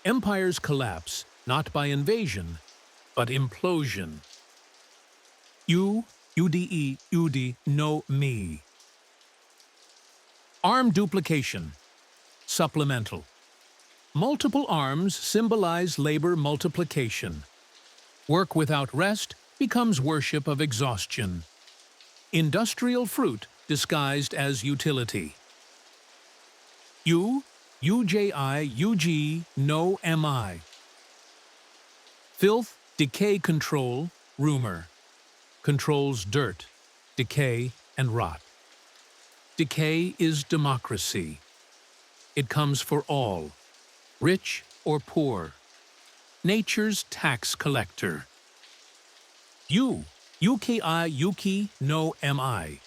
Empires collapse not by invasion, but implosion. Ude no mi. Arm duplication, supplemental. Multiple arms symbolize labor multiplication. Work without rest becomes worship of exhaustion. Industrial fruit disguised as utility. Uji no mi. Filth, decay control, rumor. Controls dirt, decay, and rot. Decay is democracy. It comes for all, rich or poor. Nature's tax collector. Yuki no mi.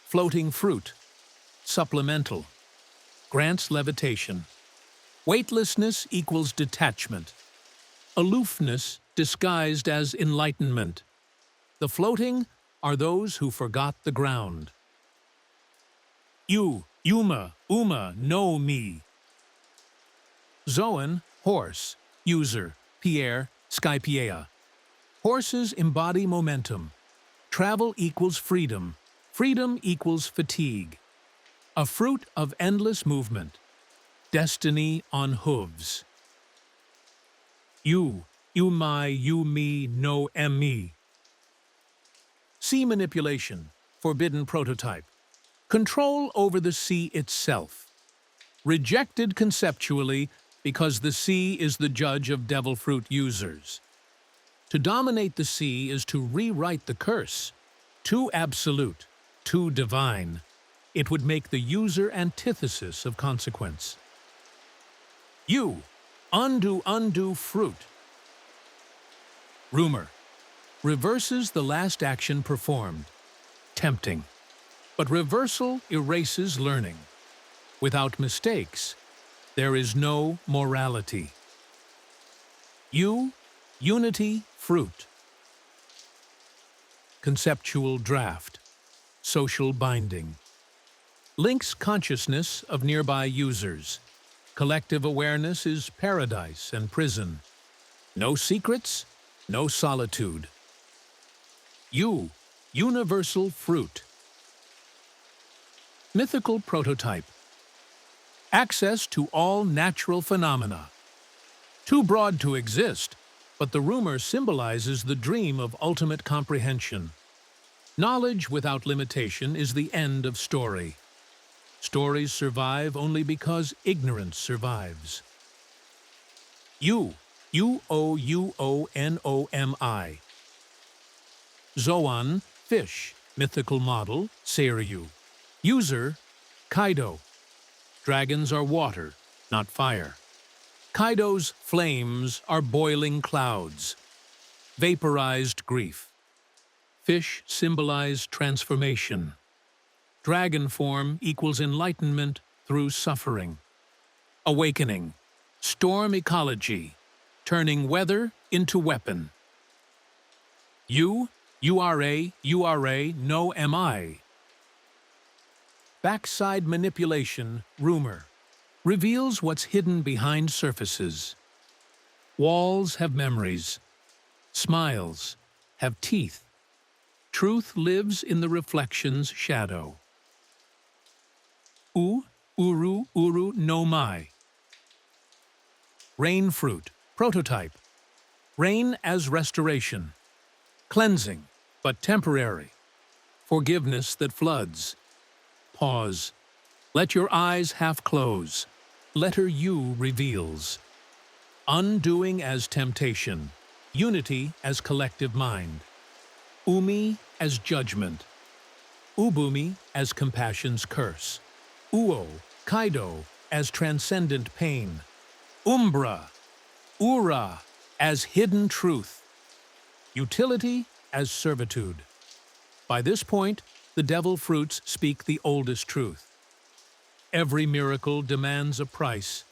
Floating fruit, supplemental. Grants levitation. Weightlessness equals detachment. Aloofness disguised as enlightenment. The floating are those who forgot the ground. Uma no mi. Zoan, horse, user, Pierre, Skypiea. Horses embody momentum. Travel equals freedom. Freedom equals fatigue. A fruit of endless movement. Destiny on hooves. You me no mi. Sea manipulation, forbidden prototype. Control over the sea itself. Rejected conceptually, because the sea is the judge of devil fruit users. To dominate the sea is to rewrite the curse. Too absolute, too divine. It would make the user antithesis of consequence. Undo fruit. Rumor. Reverses the last action performed. Tempting. But reversal erases learning. Without mistakes, there is no morality. Unity fruit. Conceptual draft. Social binding. Links consciousness of nearby users. Collective awareness is paradise and prison. No secrets, no solitude. Universal fruit. Mythical prototype. Access to all natural phenomena. Too broad to exist, but the rumor symbolizes the dream of ultimate comprehension. Knowledge without limitation is the end of story. Stories survive only because ignorance survives. Uonomi. Zoan, fish, mythical model, Seiryu. User, Kaido. Dragons are water, not fire. Kaido's flames are boiling clouds. Vaporized grief. Fish symbolize transformation. Dragon form equals enlightenment through suffering. Awakening. Storm ecology. Turning weather into weapon. URA, no MI. Backside manipulation, rumor. Reveals what's hidden behind surfaces. Walls have memories. Smiles have teeth. Truth lives in the reflection's shadow. Uru no mai. Rain fruit, prototype. Rain as restoration. Cleansing, but temporary. Forgiveness that floods. Pause. Let your eyes half close. Letter U reveals. Undoing as temptation. Unity as collective mind. Umi as judgment. Ubumi as compassion's curse. Uo, Kaido as transcendent pain. Ura as hidden truth. Utility as servitude. By this point, the devil fruits speak the oldest truth. Every miracle demands a price.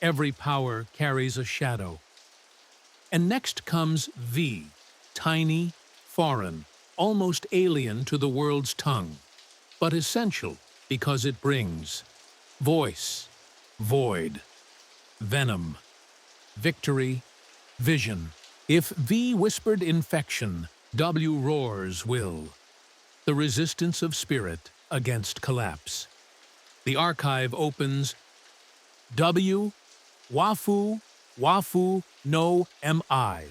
Every power carries a shadow. And next comes V, tiny, foreign, almost alien to the world's tongue, but essential because it brings voice, void, venom, victory, vision. If V whispered infection, W roars will. The resistance of spirit against collapse. The archive opens. Wafu no Mi.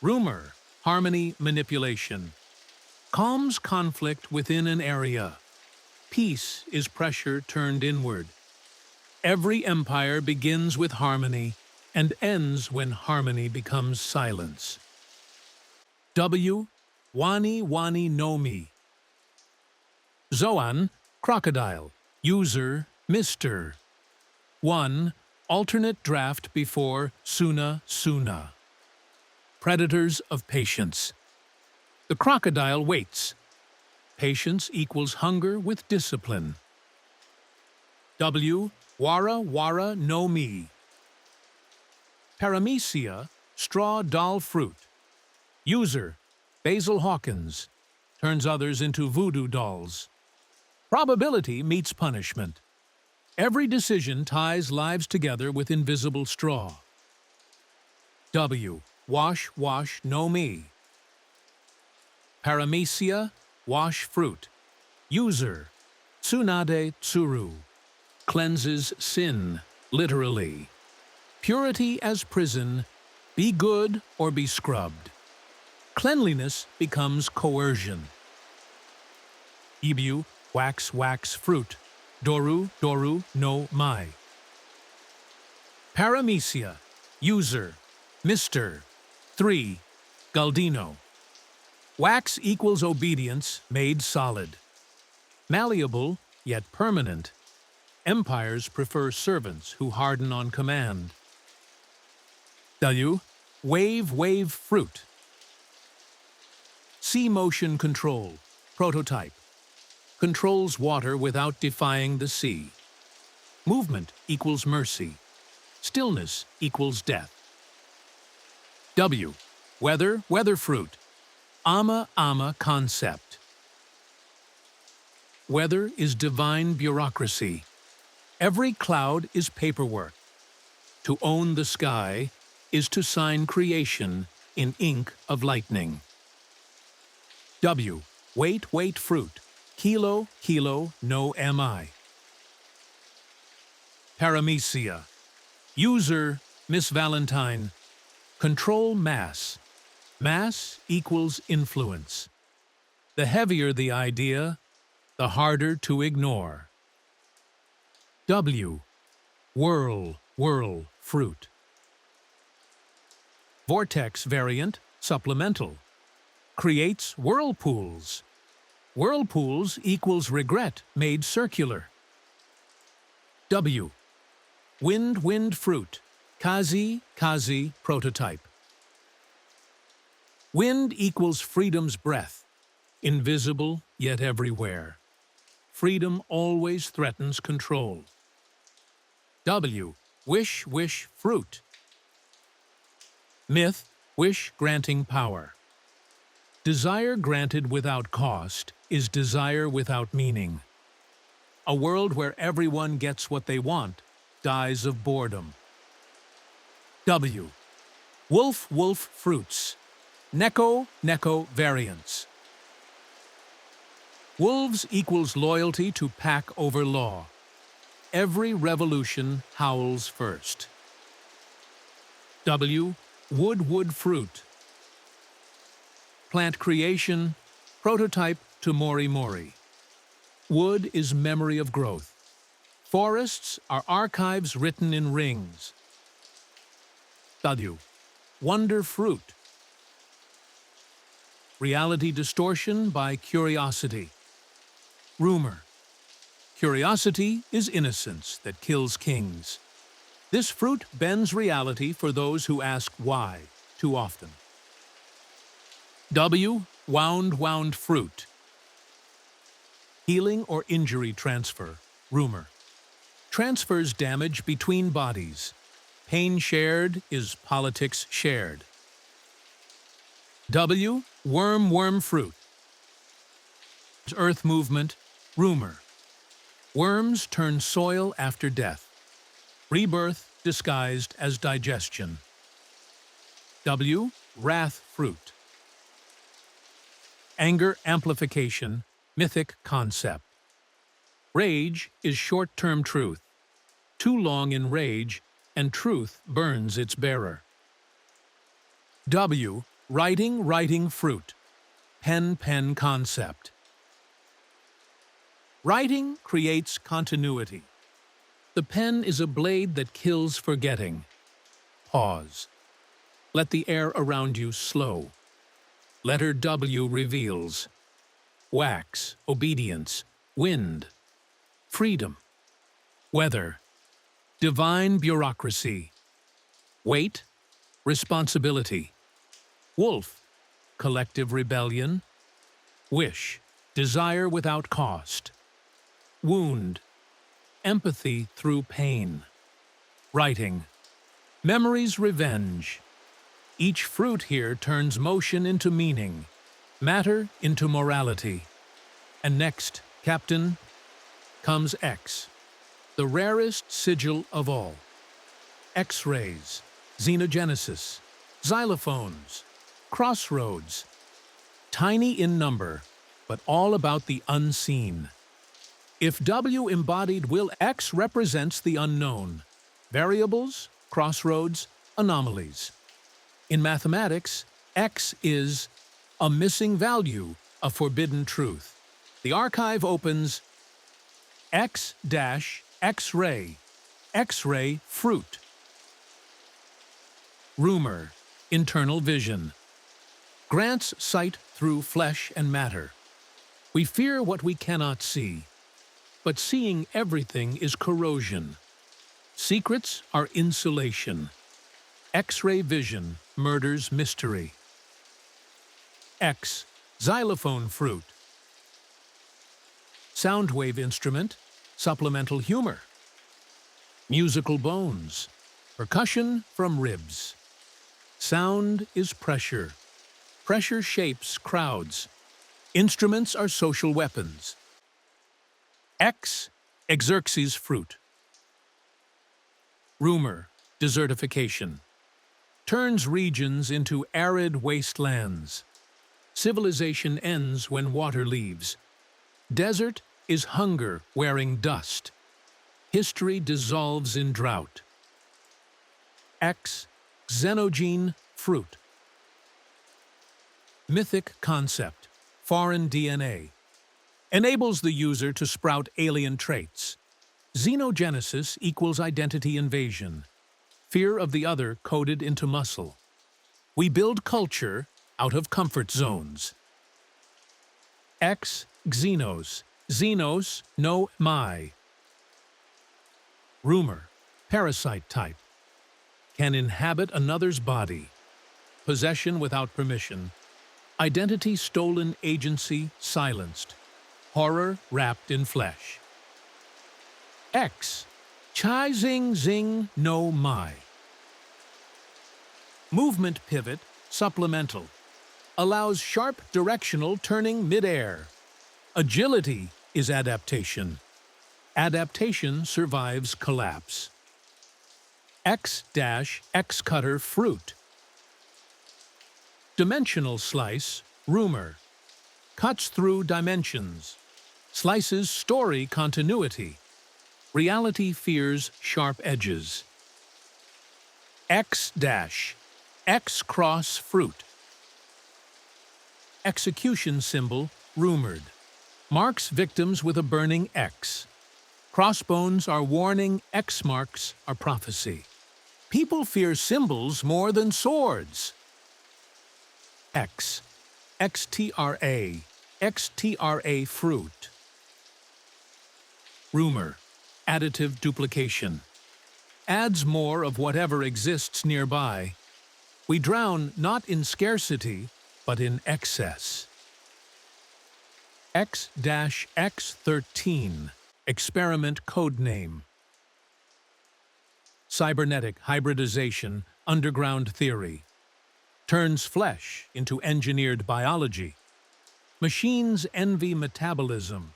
Rumor, harmony manipulation. Calms conflict within an area. Peace is pressure turned inward. Every empire begins with harmony and ends when harmony becomes silence. Wani no Mi. Zoan, crocodile. User, Mr. 1. Alternate draft before Suna. Predators of patience. The crocodile waits. Patience equals hunger with discipline. Wara no Mi. Paramecia, straw doll fruit. User, Basil Hawkins. Turns others into voodoo dolls. Probability meets punishment. Every decision ties lives together with invisible straw. Wash no Mi. Paramecia, wash fruit. User, Tsunade Tsuru. Cleanses sin, literally. Purity as prison, be good or be scrubbed. Cleanliness becomes coercion. Ibu, wax fruit. Doru no Mai. Paramecia, user, Mr. 3, Galdino. Wax equals obedience made solid. Malleable, yet permanent. Empires prefer servants who harden on command. W. Wave fruit. Sea motion control, prototype. Controls water without defying the sea. Movement equals mercy. Stillness equals death. W. Weather fruit. Ama concept. Weather is divine bureaucracy. Every cloud is paperwork. To own the sky is to sign creation in ink of lightning. W. Wait fruit. Kilo, no mi. Paramecia. User, Miss Valentine. Control mass. Mass equals influence. The heavier the idea, the harder to ignore. W. Whirl fruit. Vortex variant, supplemental. Creates whirlpools. Whirlpools equals regret made circular. W. Wind fruit. Kazi prototype. Wind equals freedom's breath. Invisible yet everywhere. Freedom always threatens control. W. Wish fruit. Myth, wish granting power. Desire granted without cost is desire without meaning. A world where everyone gets what they want dies of boredom. W. Wolf fruits. Neko variants. Wolves equals loyalty to pack over law. Every revolution howls first. W. Wood fruit. Plant creation, prototype to Mori. Wood is memory of growth. Forests are archives written in rings. W. Wonder fruit. Reality distortion by curiosity. Rumor. Curiosity is innocence that kills kings. This fruit bends reality for those who ask why too often. W. Wound fruit. Healing or injury transfer. Rumor. Transfers damage between bodies. Pain shared is politics shared. W. Worm fruit. Earth movement. Rumor. Worms turn soil after death. Rebirth disguised as digestion. W. Wrath fruit. Anger amplification, mythic concept. Rage is short-term truth. Too long in rage, and truth burns its bearer. W. Writing fruit. Pen concept. Writing creates continuity. The pen is a blade that kills forgetting. Pause. Let the air around you slow. Letter W reveals. Wax, obedience, wind, freedom. Weather, divine bureaucracy. Weight, responsibility. Wolf, collective rebellion. Wish, desire without cost. Wound, empathy through pain. Writing, memory's revenge. Each fruit here turns motion into meaning, matter into morality. And next, Captain, comes X, the rarest sigil of all. X-rays, xenogenesis, xylophones, crossroads. Tiny in number, but all about the unseen. If W embodied will, X represents the unknown. Variables, crossroads, anomalies. In mathematics, X is a missing value, a forbidden truth. The archive opens X-X-ray, X-ray fruit. Rumor, internal vision. Grants sight through flesh and matter. We fear what we cannot see, but seeing everything is corrosion. Secrets are insulation. X-ray vision murders mystery. X, xylophone fruit. Soundwave instrument, supplemental humor. Musical bones, percussion from ribs. Sound is pressure. Pressure shapes crowds. Instruments are social weapons. X, Xerxes fruit. Rumor, desertification. Turns regions into arid wastelands. Civilization ends when water leaves. Desert is hunger wearing dust. History dissolves in drought. X, xenogene fruit. Mythic concept, foreign DNA. Enables the user to sprout alien traits. Xenogenesis equals identity invasion. Fear of the other coded into muscle. We build culture out of comfort zones. X, xenos. Xenos, no my. Rumor, parasite type. Can inhabit another's body. Possession without permission. Identity stolen, agency silenced. Horror wrapped in flesh. X, chai zing zing no my. Movement pivot, supplemental. Allows sharp directional turning midair. Agility is adaptation. Adaptation survives collapse. X cutter fruit. Dimensional slice, rumor. Cuts through dimensions. Slices story continuity. Reality fears sharp edges. X cross fruit. Execution symbol, rumored. Marks victims with a burning X. Crossbones are warning, X marks are prophecy. People fear symbols more than swords. X, XTRA fruit. Rumor, additive duplication. Adds more of whatever exists nearby. We drown not in scarcity, but in excess. X-X13, experiment code name. Cybernetic hybridization, underground theory. Turns flesh into engineered biology. Machines envy metabolism.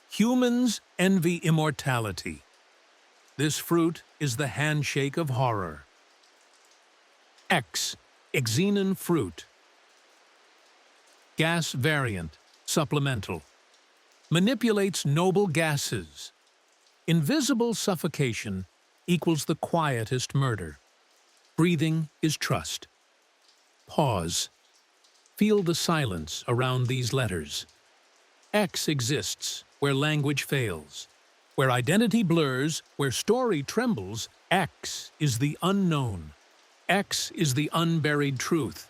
Humans envy immortality. This fruit is the handshake of horror. X, xenon fruit. Gas variant, supplemental. Manipulates noble gases. Invisible suffocation equals the quietest murder. Breathing is trust. Pause. Feel the silence around these letters. X exists where language fails. Where identity blurs, where story trembles, X is the unknown. X is the unburied truth.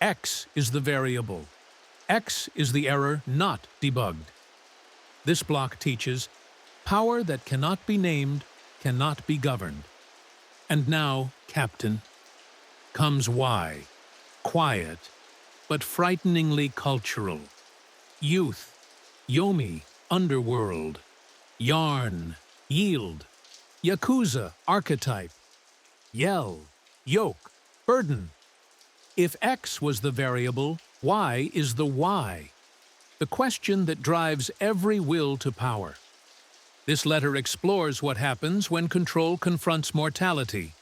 X is the variable. X is the error not debugged. This block teaches power that cannot be named, cannot be governed. And now, Captain, comes Y. Quiet, but frighteningly cultural. Youth, Yomi, underworld. Yarn, yield. Yakuza, archetype. Yell, yoke, burden. If X was the variable, Y is the why. The question that drives every will to power. This letter explores what happens when control confronts mortality,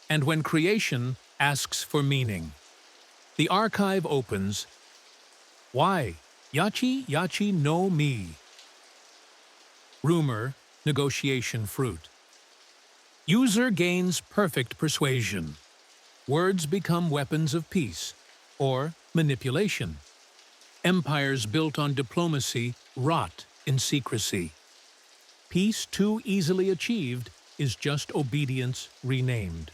and when creation asks for meaning. The archive opens. Why? Yachi no mi. Rumor, negotiation fruit. User gains perfect persuasion. Words become weapons of peace, or manipulation. Empires built on diplomacy rot in secrecy. Peace too easily achieved is just obedience renamed.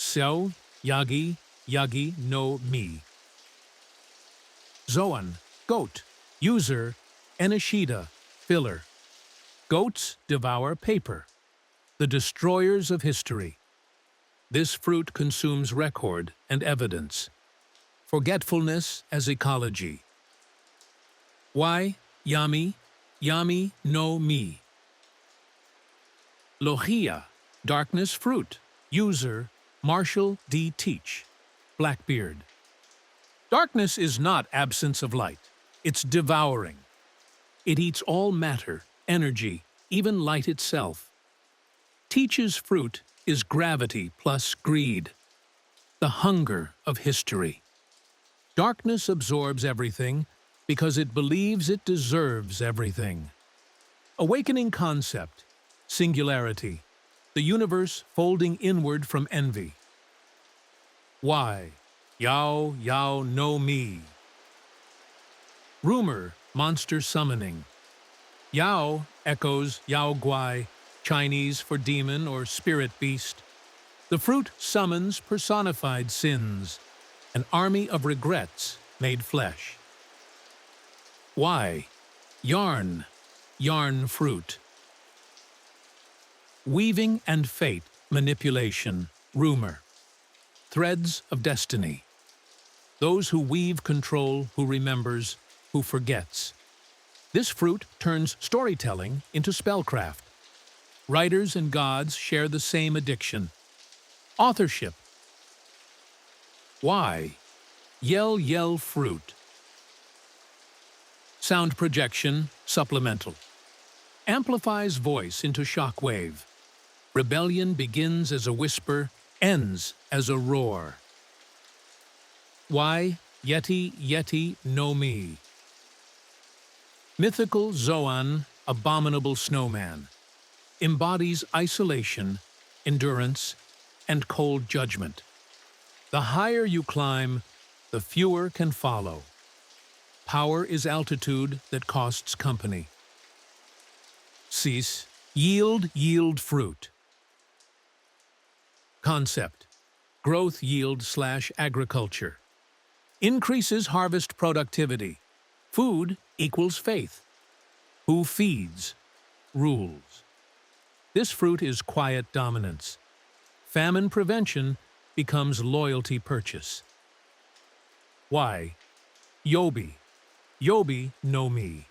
Seo, Yagi, Yagi no Mi. Zoan, goat. User, Enishida, filler. Goats devour paper, the destroyers of history. This fruit consumes record and evidence. Forgetfulness as ecology. Why? Yami, Yami no Mi. Logia, darkness fruit. User, Marshall D. Teach, Blackbeard. Darkness is not absence of light. It's devouring. It eats all matter, energy, even light itself. Teach's fruit is gravity plus greed, the hunger of history. Darkness absorbs everything because it believes it deserves everything. Awakening concept, singularity, the universe folding inward from envy. Why? Yao, Yao no Mi. Rumor, monster summoning. Yao echoes Yao Guai, Chinese for demon or spirit beast. The fruit summons personified sins, an army of regrets made flesh. Why? Yarn, yarn fruit. Weaving and fate, manipulation, rumor. Threads of destiny. Those who weave control, who remembers, who forgets. This fruit turns storytelling into spellcraft. Writers and gods share the same addiction. Authorship. Why? Yell, yell fruit. Sound projection, supplemental. Amplifies voice into shockwave. Rebellion begins as a whisper, ends as a roar. Why? Yeti, Yeti no Mi. Mythical Zoan, abominable snowman. Embodies isolation, endurance, and cold judgment. The higher you climb, the fewer can follow. Power is altitude that costs company. Cease, yield, yield fruit. Concept, growth yield / agriculture. Increases harvest productivity. Food equals faith. Who feeds, rules. This fruit is quiet dominance. Famine prevention becomes loyalty purchase. Why? Yobi, Yobi no Mi.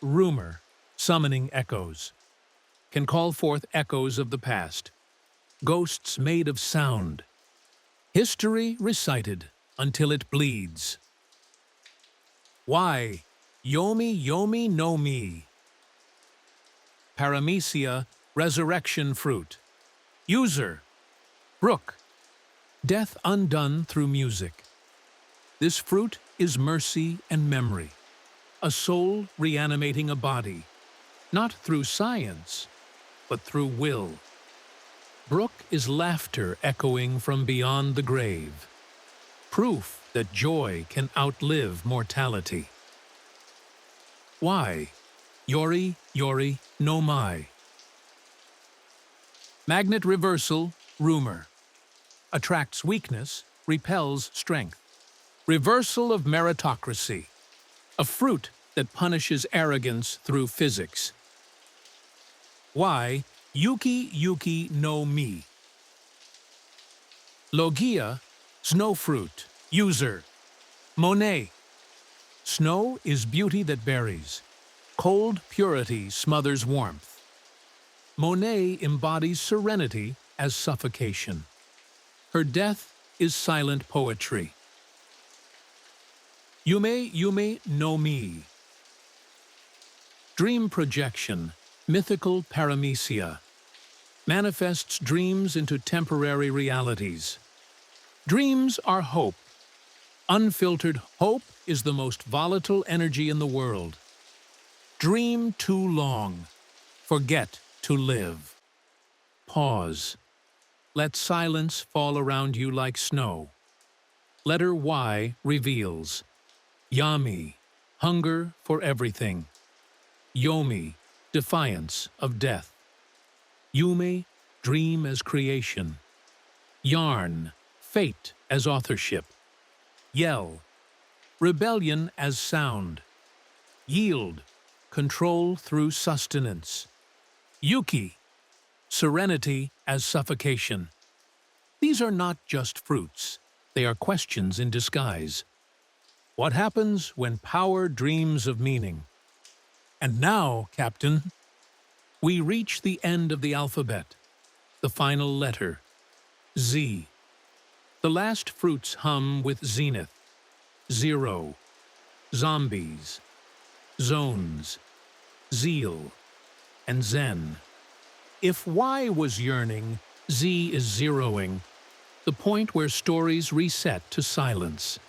Rumor, summoning echoes. Can call forth echoes of the past. Ghosts made of sound. History recited until it bleeds. Why? Yomi, Yomi no Mi. Paramecia, resurrection fruit. User, brook. Death undone through music. This fruit is mercy and memory. A soul reanimating a body, not through science, but through will. Brook is laughter echoing from beyond the grave. Proof that joy can outlive mortality. Why? Yori, Yori no Mai. Magnet reversal, rumor. Attracts weakness, repels strength. Reversal of meritocracy. A fruit that punishes arrogance through physics. Why? Yuki, Yuki no Mi. Logia, snow fruit. User, Monet. Snow is beauty that buries. Cold purity smothers warmth. Monet embodies serenity as suffocation. Her death is silent poetry. Yume, Yume no Mi. Dream projection, mythical Paramecia. Manifests dreams into temporary realities. Dreams are hope. Unfiltered hope is the most volatile energy in the world. Dream too long. Forget to live. Pause. Let silence fall around you like snow. Letter Y reveals. Yami, hunger for everything. Yomi, defiance of death. Yume, dream as creation. Yarn, fate as authorship. Yell, rebellion as sound. Yield, control through sustenance. Yuki, serenity as suffocation. These are not just fruits, they are questions in disguise. What happens when power dreams of meaning? And now, Captain, we reach the end of the alphabet, the final letter, Z. The last fruits hum with zenith, zero, zombies, zones, zeal, and zen. If Y was yearning, Z is zeroing, the point where stories reset to silence.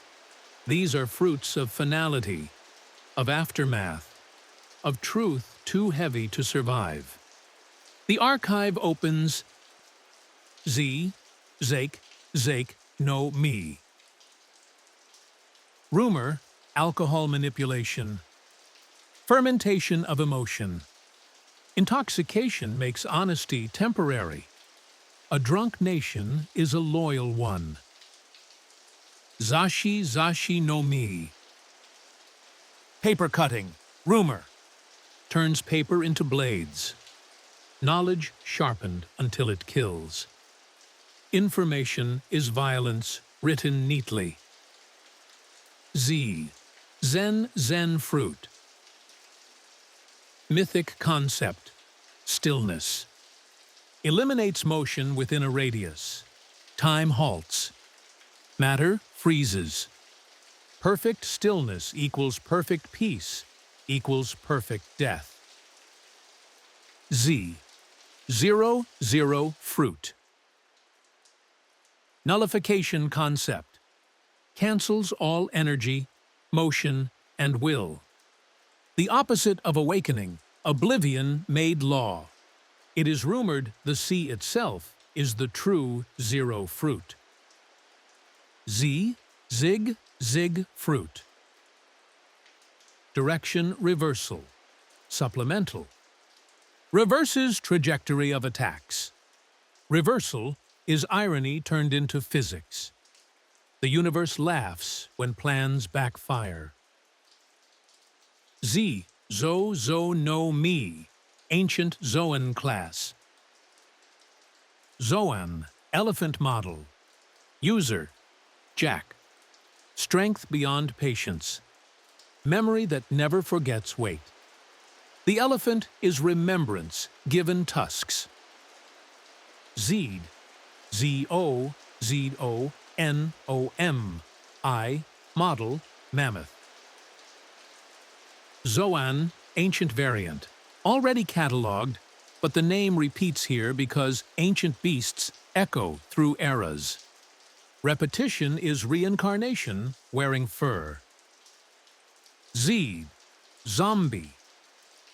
These are fruits of finality, of aftermath, of truth too heavy to survive. The archive opens Z, Zake, Zake, no me. Rumor, alcohol manipulation. Fermentation of emotion. Intoxication makes honesty temporary. A drunk nation is a loyal one. Zashi, Zashi no mi. Paper cutting. Rumor. Turns paper into blades. Knowledge sharpened until it kills. Information is violence written neatly. Z. Zen, Zen fruit. Mythic concept. Stillness. Eliminates motion within a radius. Time halts. Matter freezes. Perfect stillness equals perfect peace equals perfect death. Z. Zero, zero fruit. Nullification concept. Cancels all energy, motion, and will. The opposite of awakening, oblivion made law. It is rumored the sea itself is the true zero fruit. Z, zig, zig fruit. Direction reversal. Supplemental. Reverses trajectory of attacks. Reversal is irony turned into physics. The universe laughs when plans backfire. Z, Zo, Zo, no, me. Ancient Zoan class. Zoan, elephant model. User, Jack. Strength beyond patience. Memory that never forgets weight. The elephant is remembrance given tusks. Zed, Z-O, Z-O-N-O-M, I, model, mammoth. Zoan, ancient variant. Already catalogued, but the name repeats here because ancient beasts echo through eras. Repetition is reincarnation wearing fur. Zed, zombie.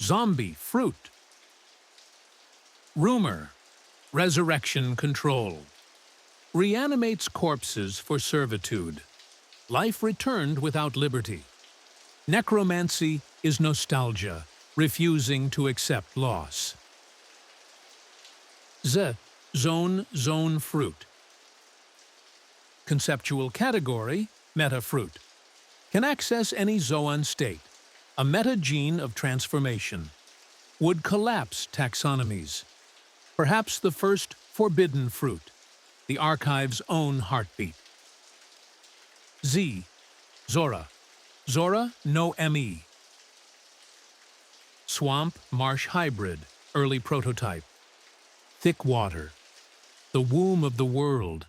Zombie fruit. Rumor, resurrection control. Reanimates corpses for servitude. Life returned without liberty. Necromancy is nostalgia, refusing to accept loss. Z, zone fruit. Conceptual category, meta fruit. Can access any Zoan state, a meta-gene of transformation. Would collapse taxonomies. Perhaps the first forbidden fruit, the archive's own heartbeat. Z, Zora. Zora no me. Swamp marsh hybrid, early prototype. Thick water. The womb of the world.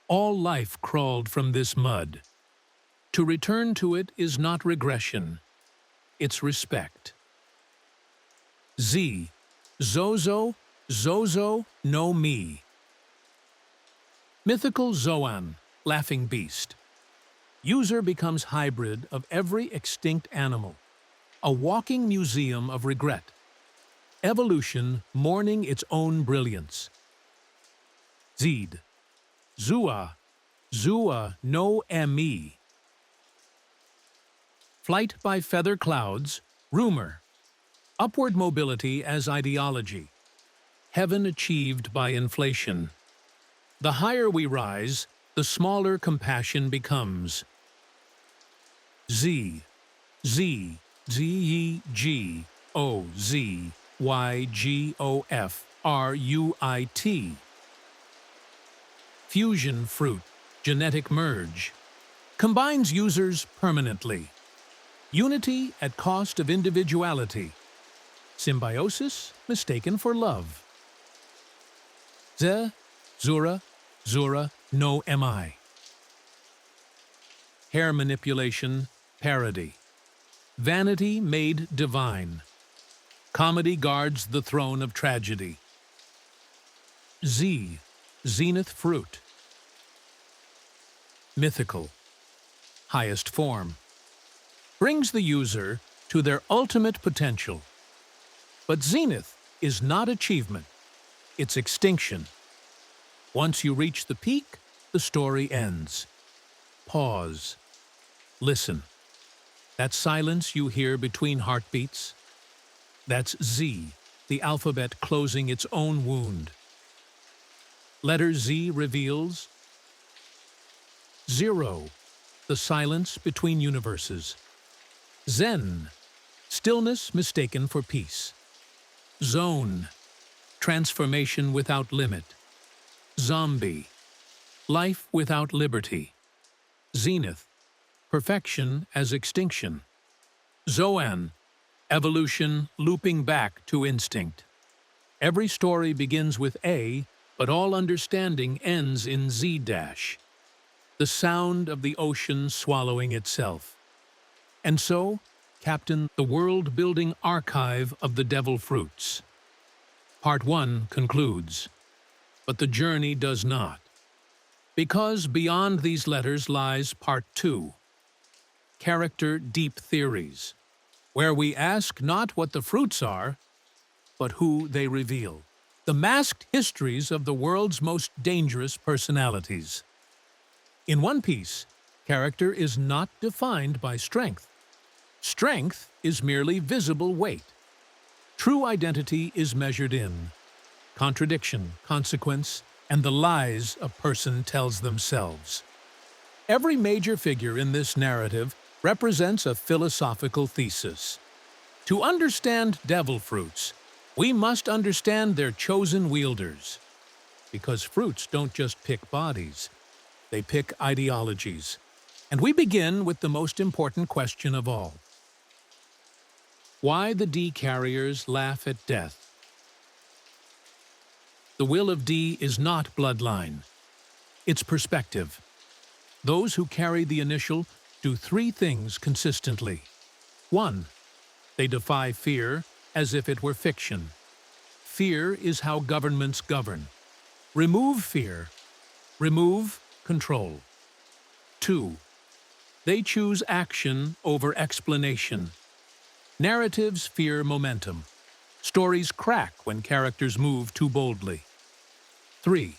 All life crawled from this mud. To return to it is not regression. It's respect. Z, Zozo, Zozo no me. Mythical Zoan, laughing beast. User becomes hybrid of every extinct animal. A walking museum of regret. Evolution mourning its own brilliance. Zed, Zua, Zua no me. Flight by feather clouds, rumor. Upward mobility as ideology. heaven achieved by inflation. The higher we rise, the smaller compassion becomes. Z, Z, Z, G, O, Z, Y, G, O, F, R, U, I, T. Fusion fruit, genetic merge. Combines users permanently. Unity at cost of individuality. Symbiosis mistaken for love. Ze, Zura, Zura, no mi. Hair manipulation, parody. Vanity made divine. Comedy guards the throne of tragedy. Z, zenith fruit. Mythical, highest form. Brings the user to their ultimate potential. But zenith is not achievement, it's extinction. Once you reach the peak, the story ends. Pause. Listen. That silence you hear between heartbeats? That's Z, the alphabet closing its own wound. Letter Z reveals 0, the silence between universes. Zen, stillness mistaken for peace. Zone, transformation without limit. Zombie, life without liberty. Zenith, perfection as extinction. Zoan, evolution looping back to instinct. Every story begins with A, but all understanding ends in Z dash. The sound of the ocean swallowing itself. And so, Captain, the world-building archive of the devil fruits. Part 1 concludes, but the journey does not. Because beyond these letters lies Part 2, Character Deep Theories, where we ask not what the fruits are, but who they reveal. The masked histories of the world's most dangerous personalities. In One Piece, character is not defined by strength. Strength is merely visible weight. True identity is measured in contradiction, consequence, and the lies a person tells themselves. Every major figure in this narrative represents a philosophical thesis. To understand devil fruits, we must understand their chosen wielders. Because fruits don't just pick bodies, they pick ideologies. And we begin with the most important question of all. Why the D carriers laugh at death? The will of D is not bloodline. It's perspective. Those who carry the initial do 3 things consistently. 1. They defy fear as if it were fiction. Fear is how governments govern. Remove fear. Remove control. 2. They choose action over explanation. Narratives fear momentum. Stories crack when characters move too boldly. 3.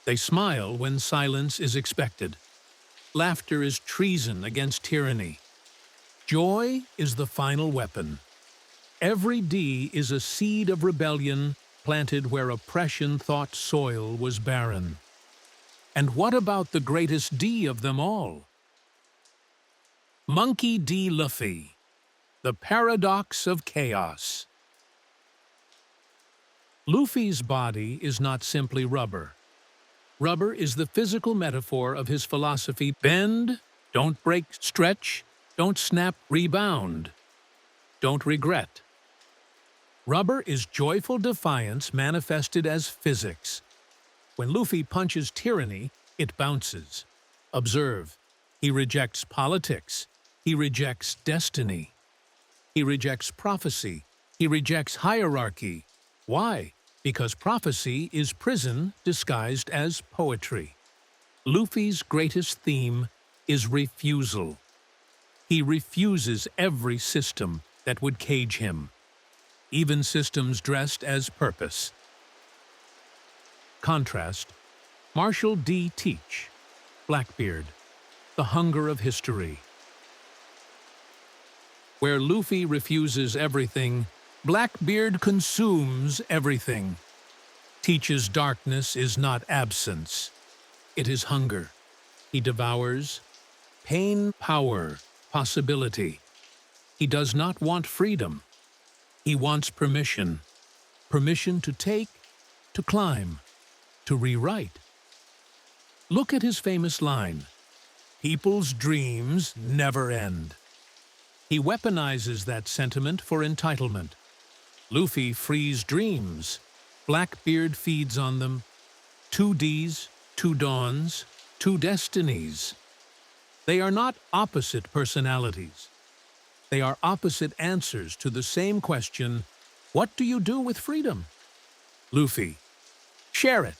They smile when silence is expected. Laughter is treason against tyranny. Joy is the final weapon. Every D is a seed of rebellion planted where oppression thought soil was barren. And what about the greatest D of them all? Monkey D. Luffy, the paradox of chaos. Luffy's body is not simply rubber. Rubber is the physical metaphor of his philosophy: bend, don't break, stretch, don't snap, rebound, don't regret. Rubber is joyful defiance manifested as physics. When Luffy punches tyranny, it bounces. Observe, he rejects politics, he rejects destiny. He rejects prophecy, he rejects hierarchy. Why? Because prophecy is prison disguised as poetry. Luffy's greatest theme is refusal. He refuses every system that would cage him, even systems dressed as purpose. Contrast, Marshall D. Teach, Blackbeard, the hunger of history. Where Luffy refuses everything, Blackbeard consumes everything. teaches darkness is not absence, it is hunger. He devours pain, power, possibility. He does not want freedom. He wants permission. Permission to take, to climb, to rewrite. Look at his famous line, "People's dreams never end." He weaponizes that sentiment for entitlement. Luffy frees dreams. Blackbeard feeds on them. 2Ds, 2 dawns, 2 destinies. They are not opposite personalities. They are opposite answers to the same question, what do you do with freedom? Luffy, share it.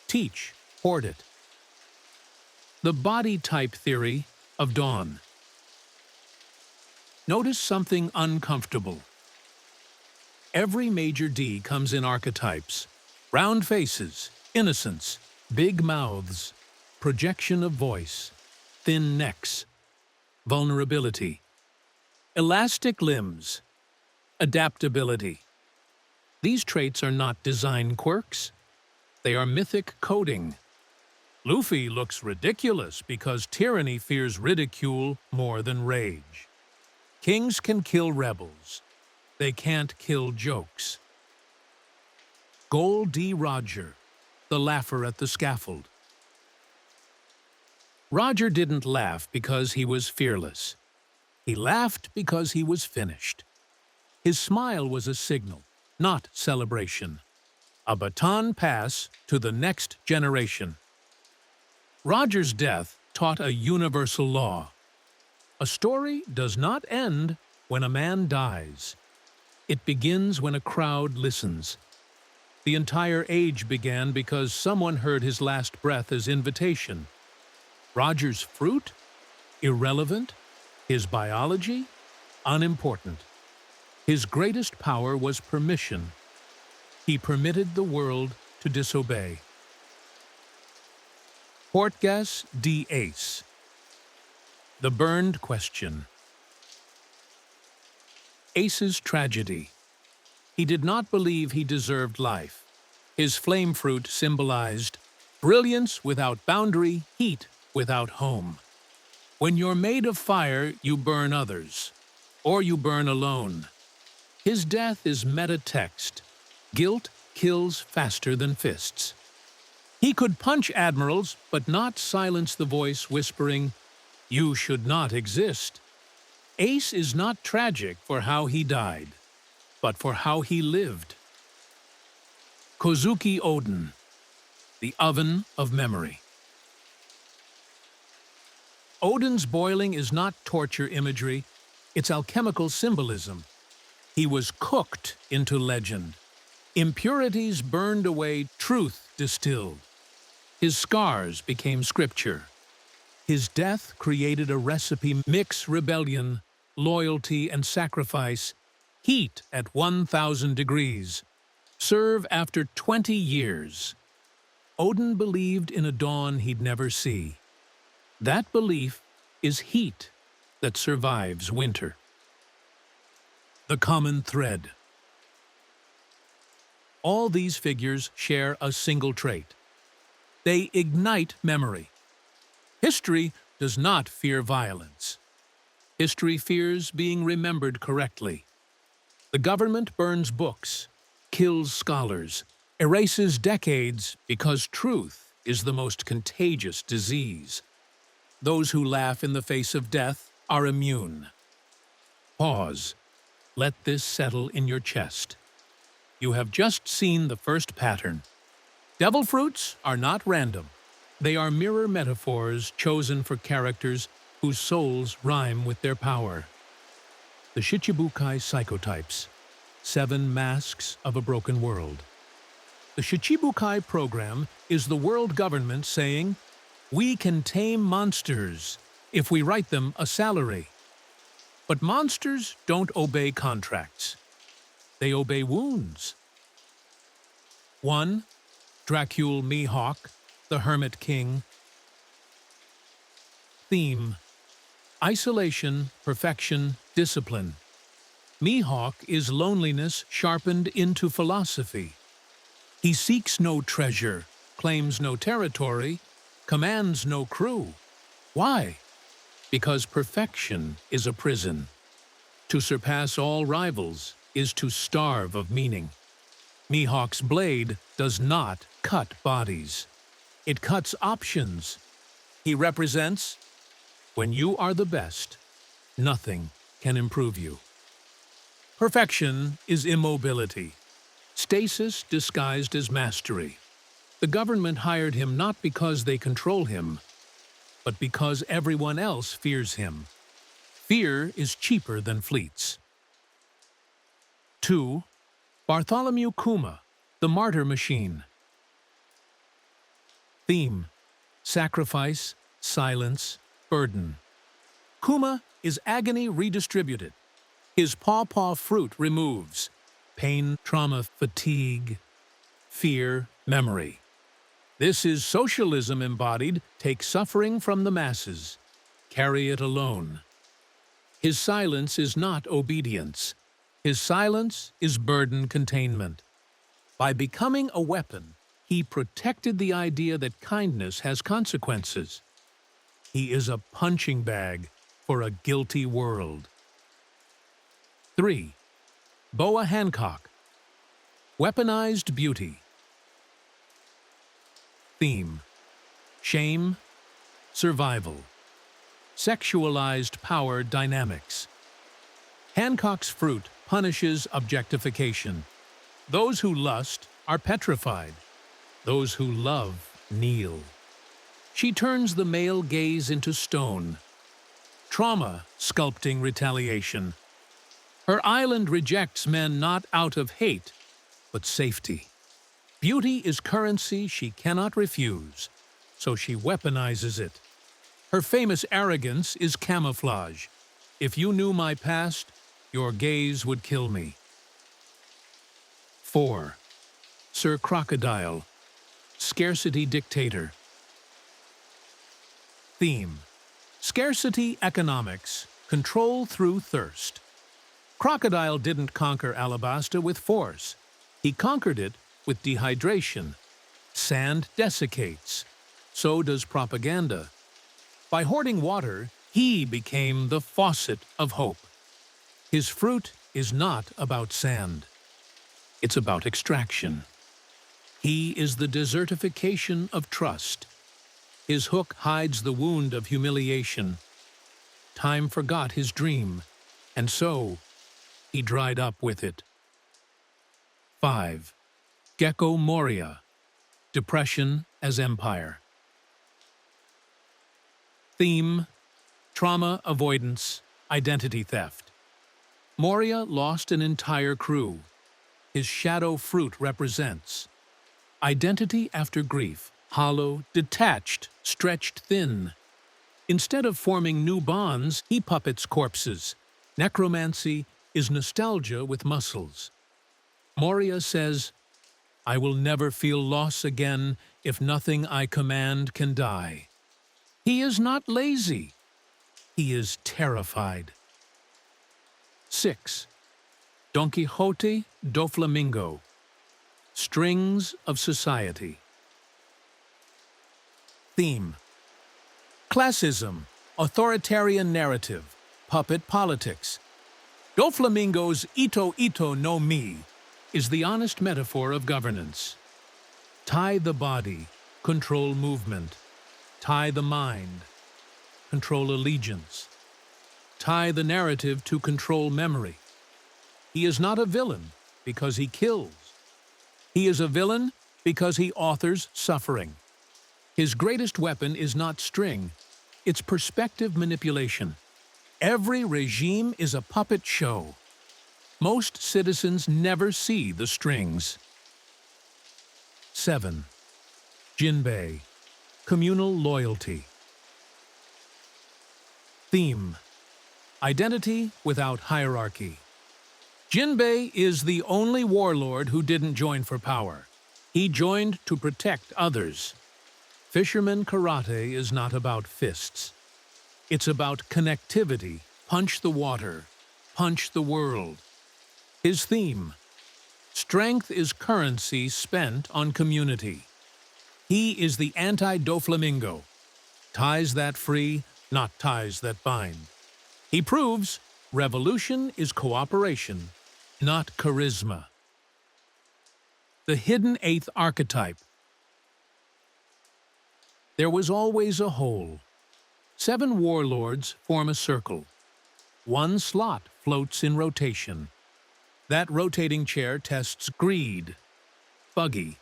Teach, hoard it. The body type theory of Dawn. Notice something uncomfortable. Every major D comes in archetypes. Round faces, innocence, big mouths, projection of voice, thin necks, vulnerability, elastic limbs, adaptability. These traits are not design quirks. They are mythic coding. Luffy looks ridiculous because tyranny fears ridicule more than rage. Kings can kill rebels. They can't kill jokes. Gold D. Roger, the laugher at the scaffold. Roger didn't laugh because he was fearless. He laughed because he was finished. His smile was a signal, not celebration. A baton pass to the next generation. Roger's death taught a universal law. A story does not end when a man dies. It begins when a crowd listens. The entire age began because someone heard his last breath as invitation. Roger's fruit? Irrelevant. His biology? Unimportant. His greatest power was permission. He permitted the world to disobey. Portgas D. Ace. The burned question. Ace's tragedy. He did not believe he deserved life. His flame fruit symbolized brilliance without boundary, heat without home. When you're made of fire, you burn others, or you burn alone. His death is meta-text. Guilt kills faster than fists. He could punch admirals, but not silence the voice whispering, "You should not exist." Ace is not tragic for how he died, but for how he lived. Kozuki Oden, the oven of memory. Oden's boiling is not torture imagery, it's alchemical symbolism. He was cooked into legend. Impurities burned away, truth distilled. His scars became scripture. His death created a recipe: mix rebellion, loyalty and sacrifice, heat at 1,000 degrees. Serve after 20 years. Oden believed in a dawn he'd never see. That belief is heat that survives winter. The common thread. All these figures share a single trait. They ignite memory. History does not fear violence. History fears being remembered correctly. The government burns books, kills scholars, erases decades because truth is the most contagious disease. Those who laugh in the face of death are immune. Pause. Let this settle in your chest. You have just seen the first pattern. Devil fruits are not random. They are mirror metaphors chosen for characters whose souls rhyme with their power. The Shichibukai psychotypes, 7 masks of a broken world. The Shichibukai program is the world government saying, we can tame monsters if we write them a salary. But monsters don't obey contracts. They obey wounds. 1. Dracule Mihawk, the Hermit King. Theme: isolation, perfection, discipline. Mihawk is loneliness sharpened into philosophy. He seeks no treasure, claims no territory, commands no crew. Why? Because perfection is a prison. To surpass all rivals is to starve of meaning. Mihawk's blade does not cut bodies. It cuts options. He represents, when you are the best, nothing can improve you. Perfection is immobility. Stasis disguised as mastery. The government hired him not because they control him, but because everyone else fears him. Fear is cheaper than fleets. 2. Bartholomew Kuma, the Martyr Machine. Theme: sacrifice, silence, burden. Kuma is agony redistributed. His paw-paw fruit removes pain, trauma, fatigue, fear, memory. This is socialism embodied. Take suffering from the masses. Carry it alone. His silence is not obedience. His silence is burden containment. By becoming a weapon, he protected the idea that kindness has consequences. He is a punching bag for a guilty world. 3. Boa Hancock, weaponized beauty. Theme: shame, survival, sexualized power dynamics. Hancock's fruit punishes objectification. Those who lust are petrified. Those who love kneel. She turns the male gaze into stone. Trauma sculpting retaliation. Her island rejects men not out of hate, but safety. Beauty is currency she cannot refuse, so she weaponizes it. Her famous arrogance is camouflage. If you knew my past, your gaze would kill me. 4. Sir Crocodile, scarcity dictator. Theme: scarcity economics, control through thirst. Crocodile didn't conquer Alabasta with force. He conquered it with dehydration. Sand desiccates. So does propaganda. By hoarding water, he became the faucet of hope. His fruit is not about sand. It's about extraction. He is the desertification of trust. His hook hides the wound of humiliation. Time forgot his dream, and so he dried up with it. 5. Gecko Moria, depression as empire. Theme: trauma avoidance, identity theft. Moria lost an entire crew. His shadow fruit represents identity after grief, hollow, detached, stretched thin. Instead of forming new bonds, he puppets corpses. Necromancy is nostalgia with muscles. Moria says, I will never feel loss again if nothing I command can die. He is not lazy. He is terrified. 6. Don Quixote do Flamingo, strings of society. Theme: classism, authoritarian narrative, puppet politics. Doflamingo's Ito Ito no Mi is the honest metaphor of governance. Tie the body, control movement. Tie the mind, control allegiance. Tie the narrative to control memory. He is not a villain because he kills. He is a villain because he authors suffering. His greatest weapon is not string, it's perspective manipulation. Every regime is a puppet show. Most citizens never see the strings. 7. Jinbei, communal loyalty. Theme: identity without hierarchy. Jinbei is the only warlord who didn't join for power. He joined to protect others. Fisherman karate is not about fists. It's about connectivity. Punch the water. Punch the world. His theme: Strength is currency spent on community. He is the anti-Doflamingo. Ties that free, not ties that bind. He proves revolution is cooperation, not charisma. The hidden eighth archetype. There was always a hole. 7 warlords form a circle. 1 slot floats in rotation. That rotating chair tests greed, buggy,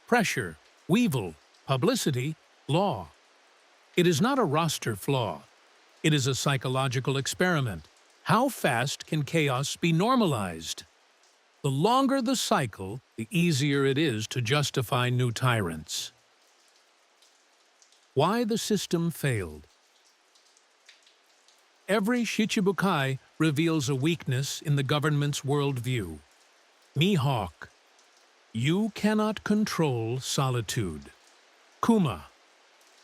pressure, weevil, publicity, law. It is not a roster flaw. It is a psychological experiment. How fast can chaos be normalized? The longer the cycle, the easier it is to justify new tyrants. Why the system failed. Every Shichibukai reveals a weakness in the government's worldview. Mihawk, you cannot control solitude. Kuma,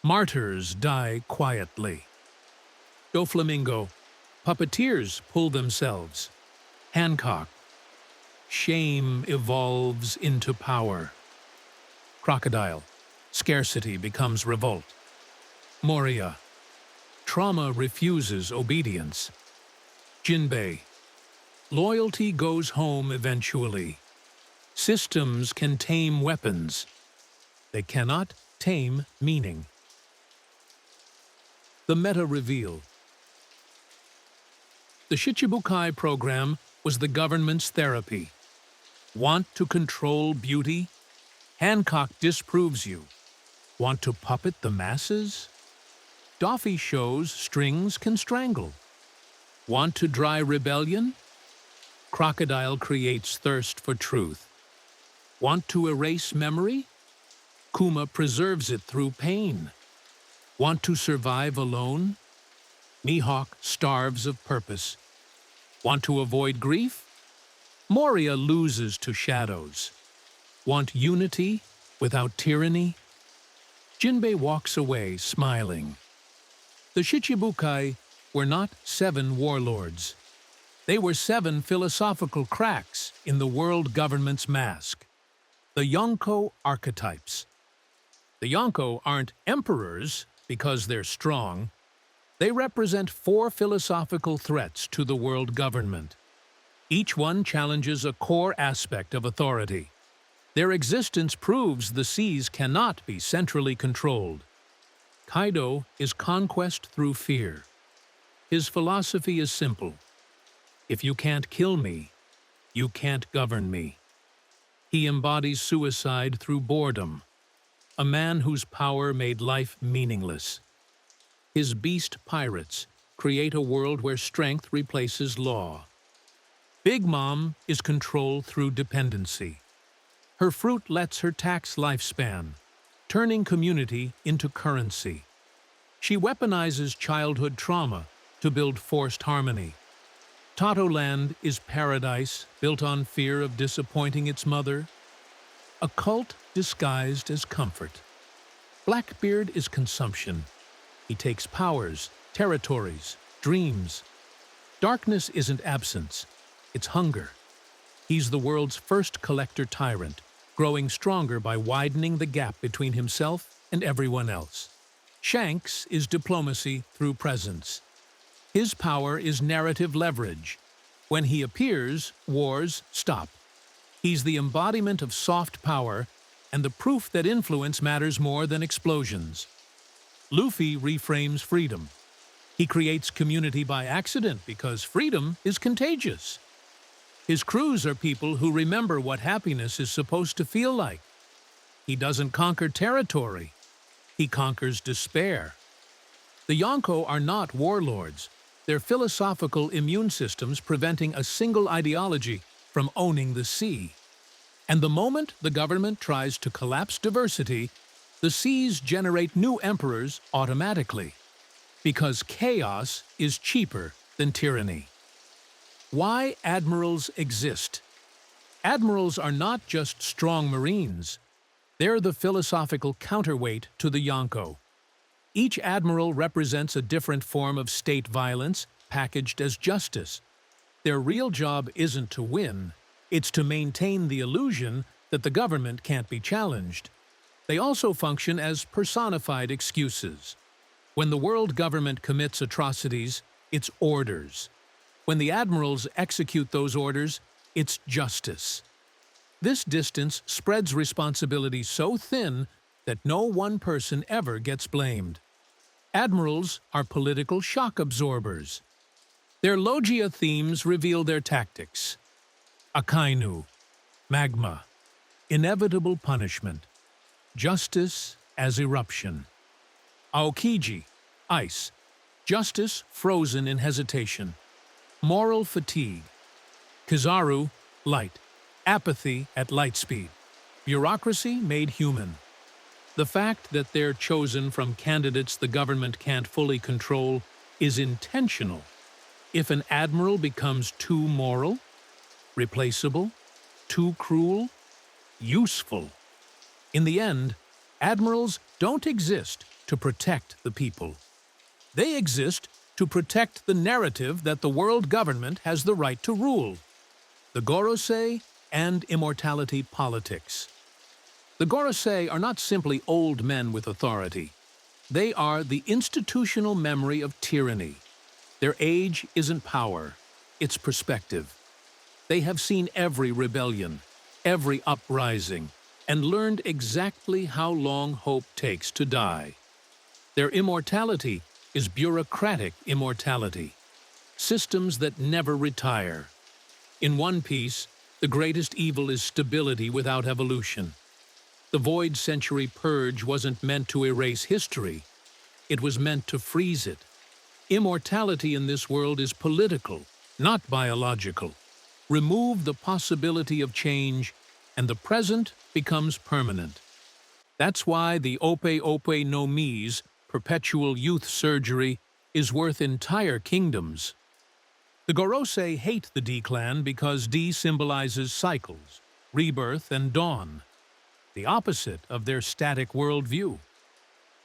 martyrs die quietly. Doflamingo, puppeteers pull themselves. Hancock, shame evolves into power. Crocodile, scarcity becomes revolt. Moria, trauma refuses obedience. Jinbei, loyalty goes home eventually. Systems can tame weapons. They cannot tame meaning. The meta reveal. The Shichibukai program was the government's therapy. Want to control beauty? Hancock disproves you. Want to puppet the masses? Doffy shows strings can strangle. Want to dry rebellion? Crocodile creates thirst for truth. Want to erase memory? Kuma preserves it through pain. Want to survive alone? Mihawk starves of purpose. Want to avoid grief? Moria loses to shadows. Want unity without tyranny? Jinbei walks away smiling. The Shichibukai were not 7 warlords. They were 7 philosophical cracks in the world government's mask. The Yonko archetypes. The Yonko aren't emperors because they're strong. They represent 4 philosophical threats to the world government. Each one challenges a core aspect of authority. Their existence proves the seas cannot be centrally controlled. Kaido is conquest through fear. His philosophy is simple. If you can't kill me, you can't govern me. He embodies suicide through boredom, a man whose power made life meaningless. His beast pirates create a world where strength replaces law. Big Mom is control through dependency. Her fruit lets her tax lifespan, turning community into currency. She weaponizes childhood trauma to build forced harmony. Tatoland is paradise built on fear of disappointing its mother. A cult disguised as comfort. Blackbeard is consumption. He takes powers, territories, dreams. Darkness isn't absence, it's hunger. He's the world's first collector tyrant, growing stronger by widening the gap between himself and everyone else. Shanks is diplomacy through presence. His power is narrative leverage. When he appears, wars stop. He's the embodiment of soft power and the proof that influence matters more than explosions. Luffy reframes freedom. He creates community by accident because freedom is contagious. His crews are people who remember what happiness is supposed to feel like. He doesn't conquer territory. He conquers despair. The Yonko are not warlords. They're philosophical immune systems preventing a single ideology from owning the sea. And the moment the government tries to collapse diversity, the seas generate new emperors automatically. Because chaos is cheaper than tyranny. Why admirals exist? Admirals are not just strong marines. They're the philosophical counterweight to the Yonko. Each admiral represents a different form of state violence packaged as justice. Their real job isn't to win, It's to maintain the illusion that the government can't be challenged. They also function as personified excuses. When the world government commits atrocities, it's orders. When the admirals execute those orders, it's justice. This distance spreads responsibility so thin that no one person ever gets blamed. Admirals are political shock absorbers. Their Logia themes reveal their tactics. Akainu, magma, inevitable punishment, justice as eruption. Aokiji, ice, justice frozen in hesitation, moral fatigue. Kizaru, light, apathy at light speed, bureaucracy made human. The fact that they're chosen from candidates the government can't fully control is intentional. If an admiral becomes too moral, replaceable, too cruel, useful. In the end, admirals don't exist to protect the people. They exist to protect the narrative that the world government has the right to rule. The Gorosei and immortality politics. The Gorosei are not simply old men with authority. They are the institutional memory of tyranny. Their age isn't power, it's perspective. They have seen every rebellion, every uprising, and learned exactly how long hope takes to die. Their immortality is bureaucratic immortality, systems that never retire. In One Piece, the greatest evil is stability without evolution. The Void Century Purge wasn't meant to erase history. It was meant to freeze it. Immortality in this world is political, not biological. Remove the possibility of change, and the present becomes permanent. That's why the Ope Ope no Mi's perpetual youth surgery is worth entire kingdoms. The Gorosei hate the D-clan because D symbolizes cycles, rebirth, and dawn, the opposite of their static worldview.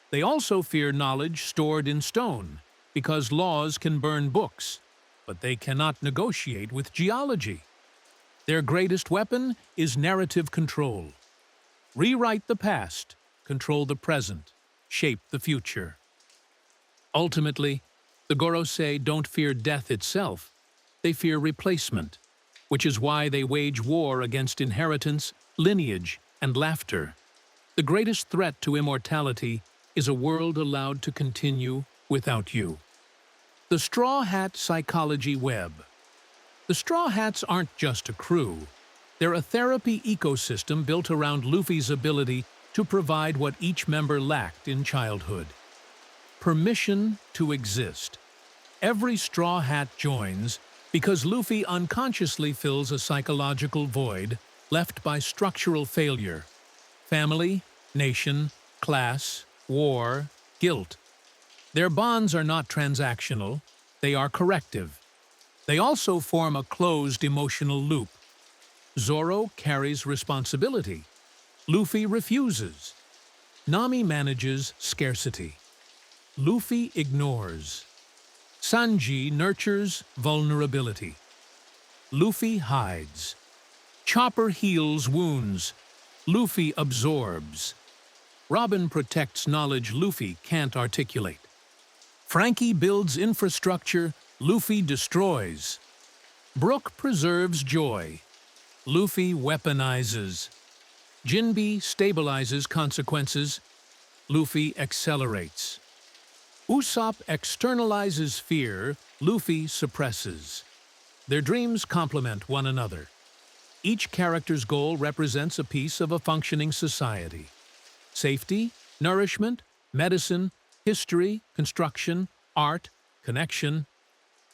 They also fear knowledge stored in stone, because laws can burn books, but they cannot negotiate with geology. Their greatest weapon is narrative control. Rewrite the past, control the present, shape the future. Ultimately, the Gorosei don't fear death itself, they fear replacement, which is why they wage war against inheritance, lineage, and laughter. The greatest threat to immortality is a world allowed to continue without you. The Straw Hat Psychology Web. The Straw Hats aren't just a crew. They're a therapy ecosystem built around Luffy's ability to provide what each member lacked in childhood. Permission to exist. Every Straw Hat joins because Luffy unconsciously fills a psychological void left by structural failure. Family, nation, class, war, guilt. Their bonds are not transactional, they are corrective. They also form a closed emotional loop. Zoro carries responsibility. Luffy refuses. Nami manages scarcity. Luffy ignores. Sanji nurtures vulnerability. Luffy hides. Chopper heals wounds. Luffy absorbs. Robin protects knowledge Luffy can't articulate. Frankie builds infrastructure, Luffy destroys. Brook preserves joy. Luffy weaponizes. Jinbe stabilizes consequences. Luffy accelerates. Usopp externalizes fear. Luffy suppresses. Their dreams complement one another. Each character's goal represents a piece of a functioning society. Safety, nourishment, medicine, history, construction, art, connection.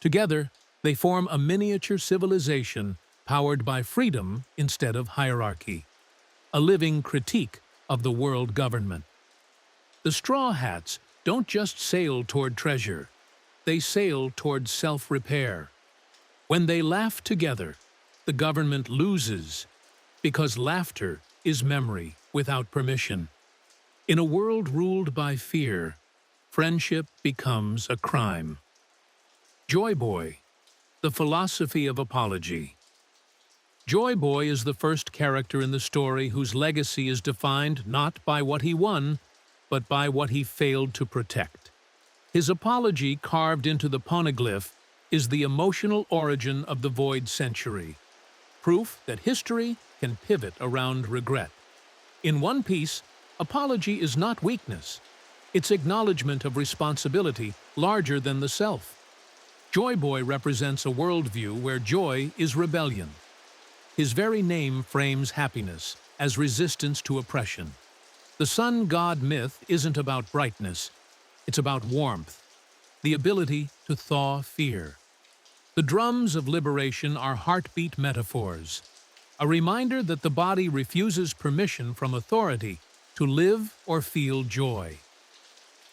Together, they form a miniature civilization powered by freedom instead of hierarchy, a living critique of the world government. The Straw Hats don't just sail toward treasure, they sail toward self-repair. When they laugh together, the government loses, because laughter is memory without permission. In a world ruled by fear, friendship becomes a crime. Joyboy, the philosophy of apology. Joyboy is the first character in the story whose legacy is defined not by what he won, but by what he failed to protect. His apology, carved into the poneglyph, is the emotional origin of the Void Century, proof that history can pivot around regret. In One Piece, apology is not weakness. It's acknowledgement of responsibility larger than the self. Joyboy represents a worldview where joy is rebellion. His very name frames happiness as resistance to oppression. The sun god myth isn't about brightness, it's about warmth, the ability to thaw fear. The drums of liberation are heartbeat metaphors, a reminder that the body refuses permission from authority to live or feel joy.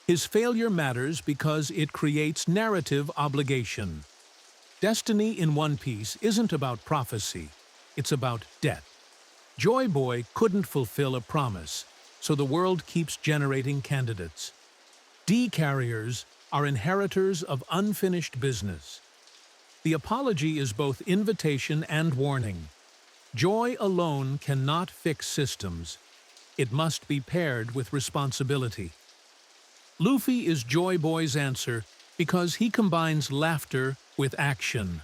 His failure matters because it creates narrative obligation. Destiny in One Piece isn't about prophecy, it's about debt. Joyboy couldn't fulfill a promise, so the world keeps generating candidates. D-carriers are inheritors of unfinished business. The apology is both invitation and warning. Joy alone cannot fix systems. It must be paired with responsibility. Luffy is Joyboy's answer because he combines laughter with action.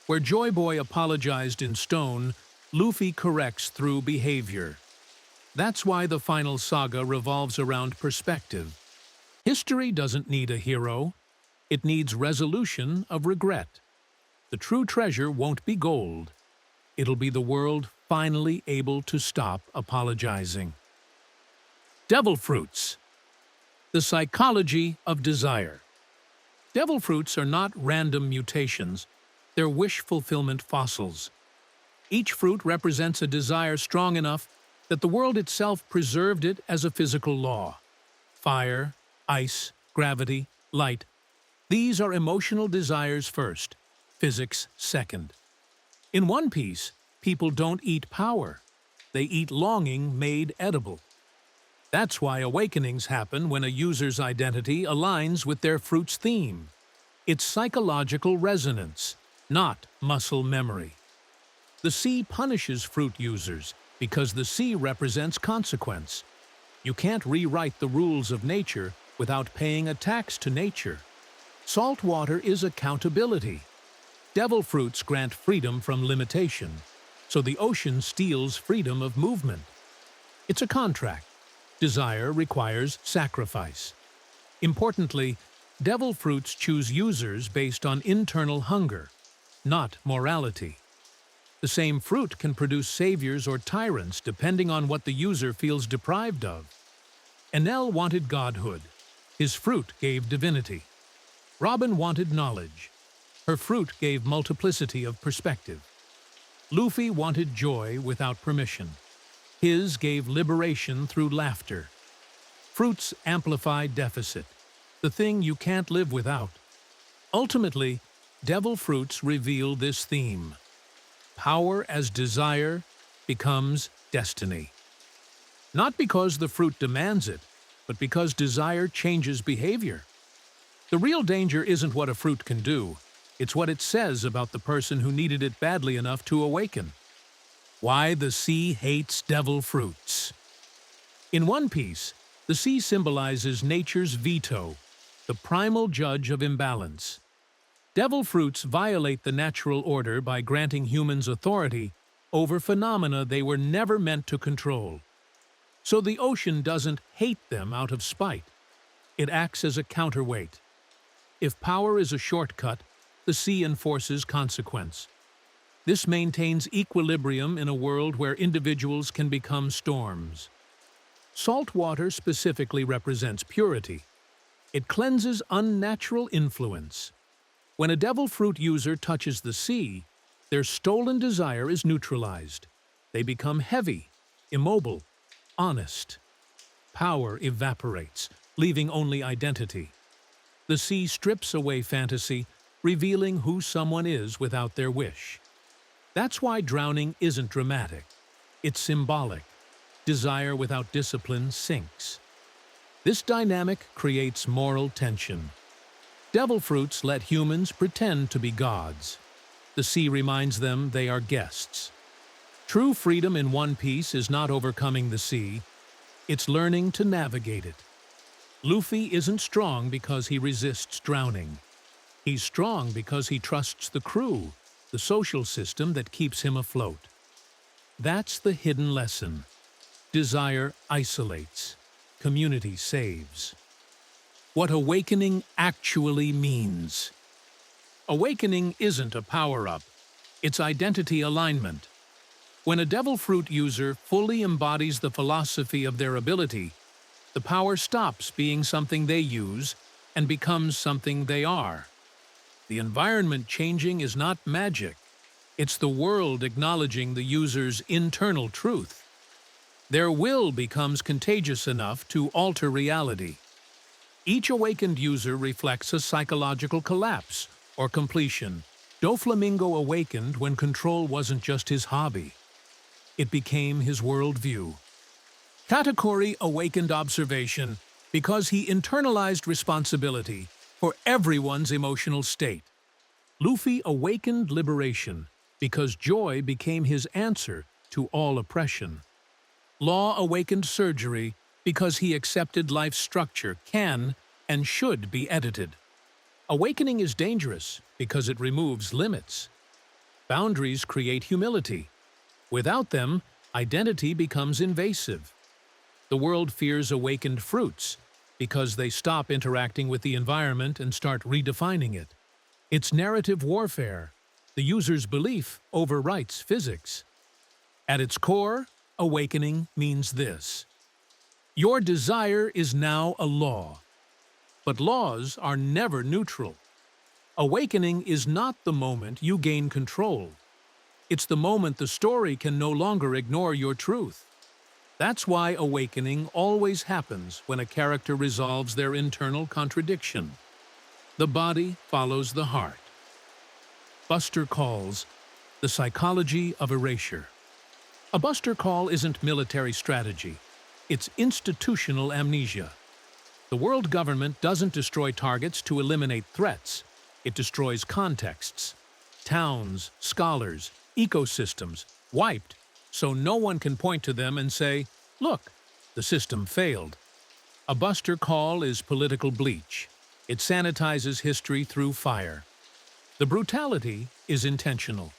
Where Joyboy apologized in stone, Luffy corrects through behavior. That's why the Final Saga revolves around perspective. History doesn't need a hero. It needs resolution of regret. The true treasure won't be gold. It'll be the world finally able to stop apologizing. Devil Fruits. The psychology of desire. Devil fruits are not random mutations. They're wish fulfillment fossils. Each fruit represents a desire strong enough that the world itself preserved it as a physical law. Fire, ice, gravity, light. These are emotional desires first, physics second. In One Piece, people don't eat power. They eat longing made edible. That's why awakenings happen when a user's identity aligns with their fruit's theme. It's psychological resonance, not muscle memory. The sea punishes fruit users because the sea represents consequence. You can't rewrite the rules of nature without paying a tax to nature. Salt water is accountability. Devil fruits grant freedom from limitation, so the ocean steals freedom of movement. It's a contract. Desire requires sacrifice. Importantly, devil fruits choose users based on internal hunger, not morality. The same fruit can produce saviors or tyrants depending on what the user feels deprived of. Enel wanted godhood. His fruit gave divinity. Robin wanted knowledge. Her fruit gave multiplicity of perspective. Luffy wanted joy without permission. His gave liberation through laughter. Fruits amplify deficit, the thing you can't live without. Ultimately, devil fruits reveal this theme. Power as desire becomes destiny. Not because the fruit demands it, but because desire changes behavior. The real danger isn't what a fruit can do, it's what it says about the person who needed it badly enough to awaken. Why the sea hates devil fruits. In One Piece, the sea symbolizes nature's veto, the primal judge of imbalance. Devil fruits violate the natural order by granting humans authority over phenomena they were never meant to control. So the ocean doesn't hate them out of spite. It acts as a counterweight. If power is a shortcut, the sea enforces consequence. This maintains equilibrium in a world where individuals can become storms. Salt water specifically represents purity. It cleanses unnatural influence. When a devil fruit user touches the sea, their stolen desire is neutralized. They become heavy, immobile, honest. Power evaporates, leaving only identity. The sea strips away fantasy, revealing who someone is without their wish. That's why drowning isn't dramatic. It's symbolic. Desire without discipline sinks. This dynamic creates moral tension. Devil fruits let humans pretend to be gods. The sea reminds them they are guests. True freedom in One Piece is not overcoming the sea, it's learning to navigate it. Luffy isn't strong because he resists drowning. He's strong because he trusts the crew, the social system that keeps him afloat. That's the hidden lesson. Desire isolates. Community saves. What awakening actually means. Awakening isn't a power-up. It's identity alignment. When a devil fruit user fully embodies the philosophy of their ability, the power stops being something they use and becomes something they are. The environment changing is not magic. It's the world acknowledging the user's internal truth. Their will becomes contagious enough to alter reality. Each awakened user reflects a psychological collapse or completion. Doflamingo awakened when control wasn't just his hobby. It became his worldview. Katakuri awakened observation because he internalized responsibility for everyone's emotional state. Luffy awakened liberation because joy became his answer to all oppression. Law awakened surgery because he accepted life's structure can and should be edited. Awakening is dangerous because it removes limits. Boundaries create humility. Without them, identity becomes invasive. The world fears awakened fruits because they stop interacting with the environment and start redefining it. It's narrative warfare. The user's belief overwrites physics. At its core, awakening means this. Your desire is now a law. But laws are never neutral. Awakening is not the moment you gain control. It's the moment the story can no longer ignore your truth. That's why awakening always happens when a character resolves their internal contradiction. The body follows the heart. Buster Calls, the psychology of erasure. A Buster Call isn't military strategy. It's institutional amnesia. The world government doesn't destroy targets to eliminate threats. It destroys contexts. Towns, scholars, ecosystems, wiped, so no one can point to them and say, look, the system failed. A Buster Call is political bleach. It sanitizes history through fire. The brutality is intentional.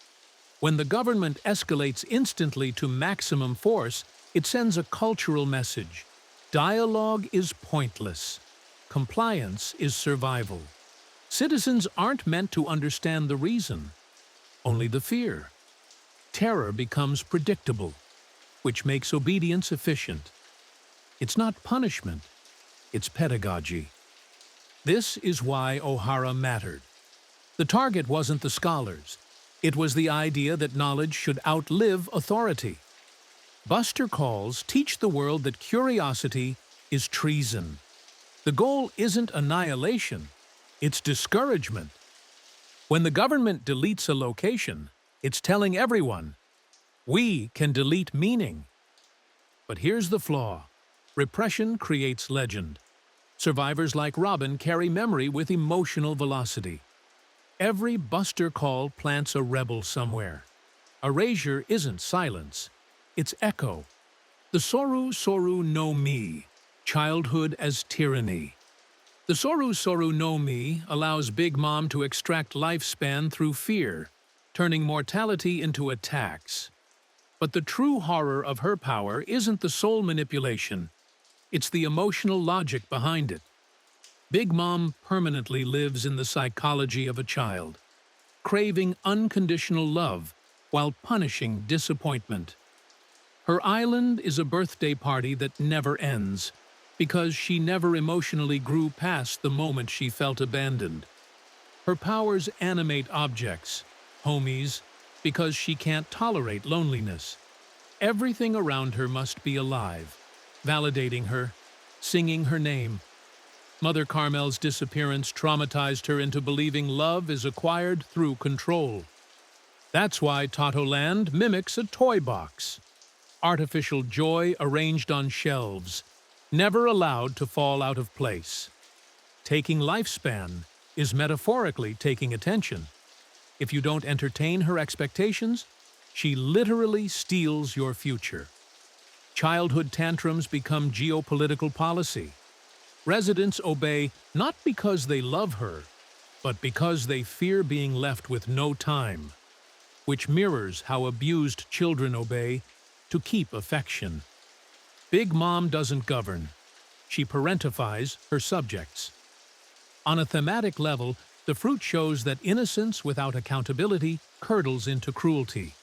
When the government escalates instantly to maximum force, it sends a cultural message. Dialogue is pointless. Compliance is survival. Citizens aren't meant to understand the reason, only the fear. Terror becomes predictable, which makes obedience efficient. It's not punishment, it's pedagogy. This is why Ohara mattered. The target wasn't the scholars. It was the idea that knowledge should outlive authority. Buster Calls teach the world that curiosity is treason. The goal isn't annihilation, it's discouragement. When the government deletes a location, it's telling everyone, we can delete meaning. But here's the flaw. Repression creates legend. Survivors like Robin carry memory with emotional velocity. Every Buster Call plants a rebel somewhere. Erasure isn't silence. It's echo. The Soru Soru no Mi, childhood as tyranny. The Soru Soru no Mi allows Big Mom to extract lifespan through fear, turning mortality into a tax. But the true horror of her power isn't the soul manipulation. It's the emotional logic behind it. Big Mom permanently lives in the psychology of a child, craving unconditional love while punishing disappointment. Her island is a birthday party that never ends, because she never emotionally grew past the moment she felt abandoned. Her powers animate objects, homies, because she can't tolerate loneliness. Everything around her must be alive, validating her, singing her name. Mother Carmel's disappearance traumatized her into believing love is acquired through control. That's why Toto-land mimics a toy box. Artificial joy arranged on shelves, never allowed to fall out of place. Taking lifespan is metaphorically taking attention. If you don't entertain her expectations, She literally steals your future. Childhood tantrums become geopolitical policy. Residents obey not because they love her, but because they fear being left with no time, which mirrors how abused children obey to keep affection. Big Mom doesn't govern. She parentifies her subjects. On a thematic level, the fruit shows that innocence without accountability curdles into cruelty.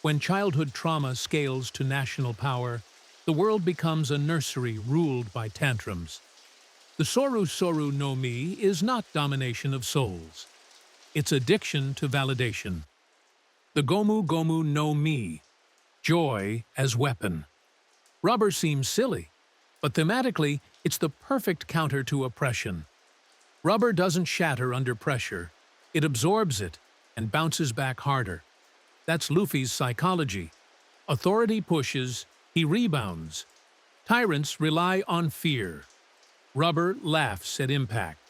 When childhood trauma scales to national power, the world becomes a nursery ruled by tantrums. The Soru Soru no Mi is not domination of souls. It's addiction to validation. The Gomu Gomu no Mi, joy as weapon. Rubber seems silly, but thematically, it's the perfect counter to oppression. Rubber doesn't shatter under pressure. It absorbs it and bounces back harder. That's Luffy's psychology. Authority pushes, he rebounds. Tyrants rely on fear. Rubber laughs at impact.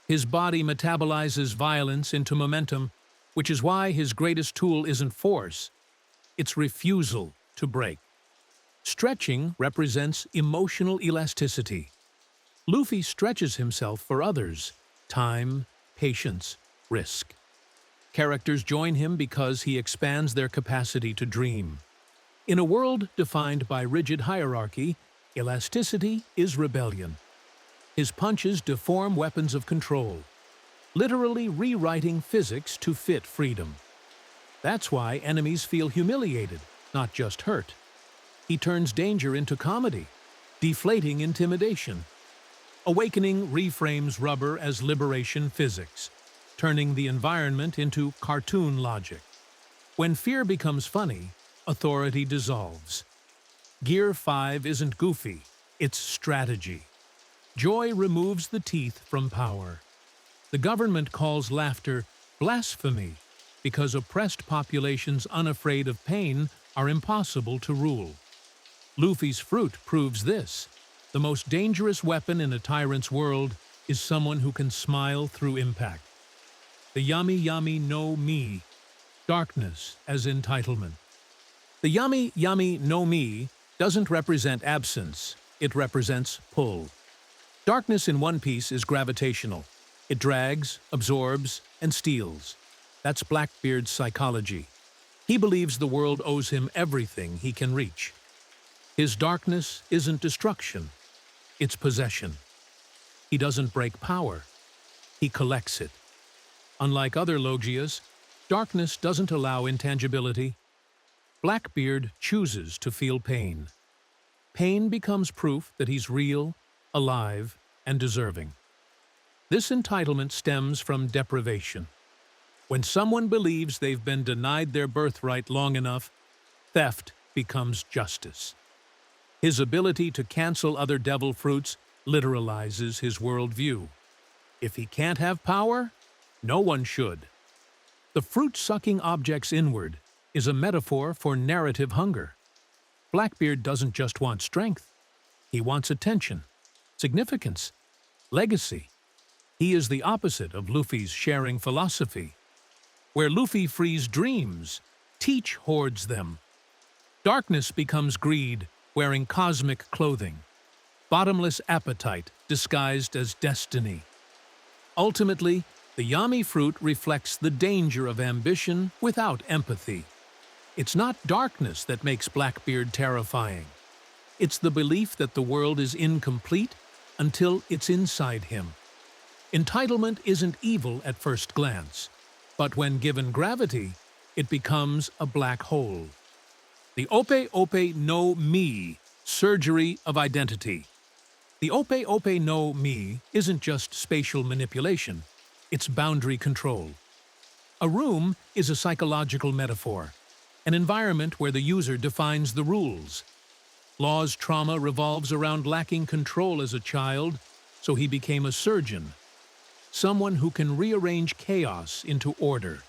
His body metabolizes violence into momentum, which is why his greatest tool isn't force. It's refusal to break. Stretching represents emotional elasticity. Luffy stretches himself for others: time, patience, risk. Characters join him because he expands their capacity to dream. In a world defined by rigid hierarchy, elasticity is rebellion. His punches deform weapons of control, literally rewriting physics to fit freedom. That's why enemies feel humiliated, not just hurt. He turns danger into comedy, deflating intimidation. Awakening reframes rubber as liberation physics, turning the environment into cartoon logic. When fear becomes funny, authority dissolves. Gear 5 isn't goofy, it's strategy. Joy removes the teeth from power. The government calls laughter blasphemy because oppressed populations unafraid of pain are impossible to rule. Luffy's fruit proves this. The most dangerous weapon in a tyrant's world is someone who can smile through impact. The Yami Yami no Mi, darkness as entitlement. The Yami Yami no Mi doesn't represent absence, it represents pull. Darkness in One Piece is gravitational. It drags, absorbs, and steals. That's Blackbeard's psychology. He believes the world owes him everything he can reach. His darkness isn't destruction, it's possession. He doesn't break power, he collects it. Unlike other Logias, darkness doesn't allow intangibility. Blackbeard chooses to feel pain. Pain becomes proof that he's real, alive, and deserving. This entitlement stems from deprivation. When someone believes they've been denied their birthright long enough, theft becomes justice. His ability to cancel other devil fruits literalizes his worldview. If he can't have power, no one should. The fruit sucking objects inward is a metaphor for narrative hunger. Blackbeard doesn't just want strength, he wants attention, significance, legacy. He is the opposite of Luffy's sharing philosophy. Where Luffy frees dreams, Teach hoards them. Darkness becomes greed, wearing cosmic clothing. Bottomless appetite, disguised as destiny. Ultimately, the Yami fruit reflects the danger of ambition without empathy. It's not darkness that makes Blackbeard terrifying. It's the belief that the world is incomplete until it's inside him. Entitlement isn't evil at first glance, but when given gravity, it becomes a black hole. The Ope Ope no Mi, surgery of identity. The Ope Ope no Mi isn't just spatial manipulation, it's boundary control. A room is a psychological metaphor, an environment where the user defines the rules. Law's trauma revolves around lacking control as a child, so he became a surgeon, someone who can rearrange chaos into order.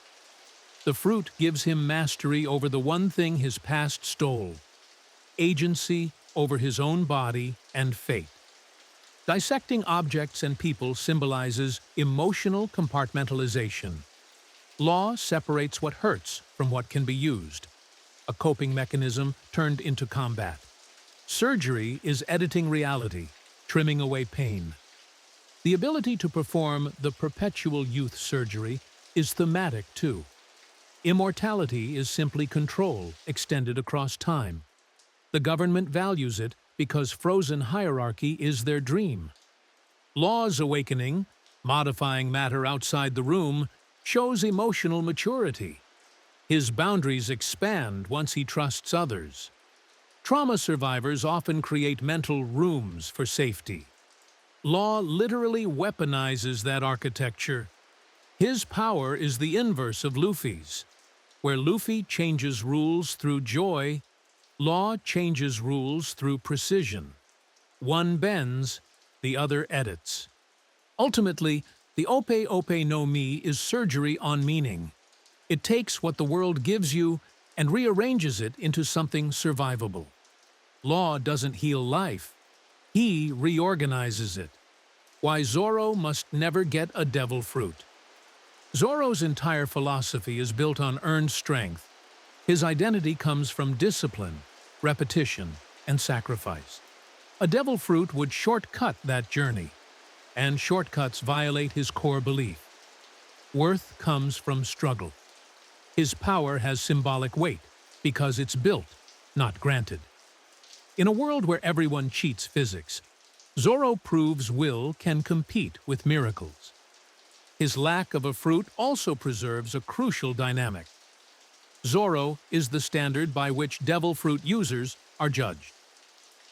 The fruit gives him mastery over the one thing his past stole, agency over his own body and fate. Dissecting objects and people symbolizes emotional compartmentalization. Law separates what hurts from what can be used, a coping mechanism turned into combat. Surgery is editing reality, trimming away pain. The ability to perform the perpetual youth surgery is thematic too. Immortality is simply control extended across time. The government values it because frozen hierarchy is their dream. Law's awakening, modifying matter outside the room, shows emotional maturity. His boundaries expand once he trusts others. Trauma survivors often create mental rooms for safety. Law literally weaponizes that architecture. His power is the inverse of Luffy's. Where Luffy changes rules through joy, Law changes rules through precision. One bends, the other edits. Ultimately, the Ope Ope no Mi is surgery on meaning. It takes what the world gives you and rearranges it into something survivable. Law doesn't heal life. He reorganizes it. Why Zoro must never get a devil fruit. Zoro's entire philosophy is built on earned strength. His identity comes from discipline, repetition, and sacrifice. A devil fruit would shortcut that journey, and shortcuts violate his core belief. Worth comes from struggle. His power has symbolic weight because it's built, not granted. In a world where everyone cheats physics, Zoro proves will can compete with miracles. His lack of a fruit also preserves a crucial dynamic. Zoro is the standard by which devil fruit users are judged.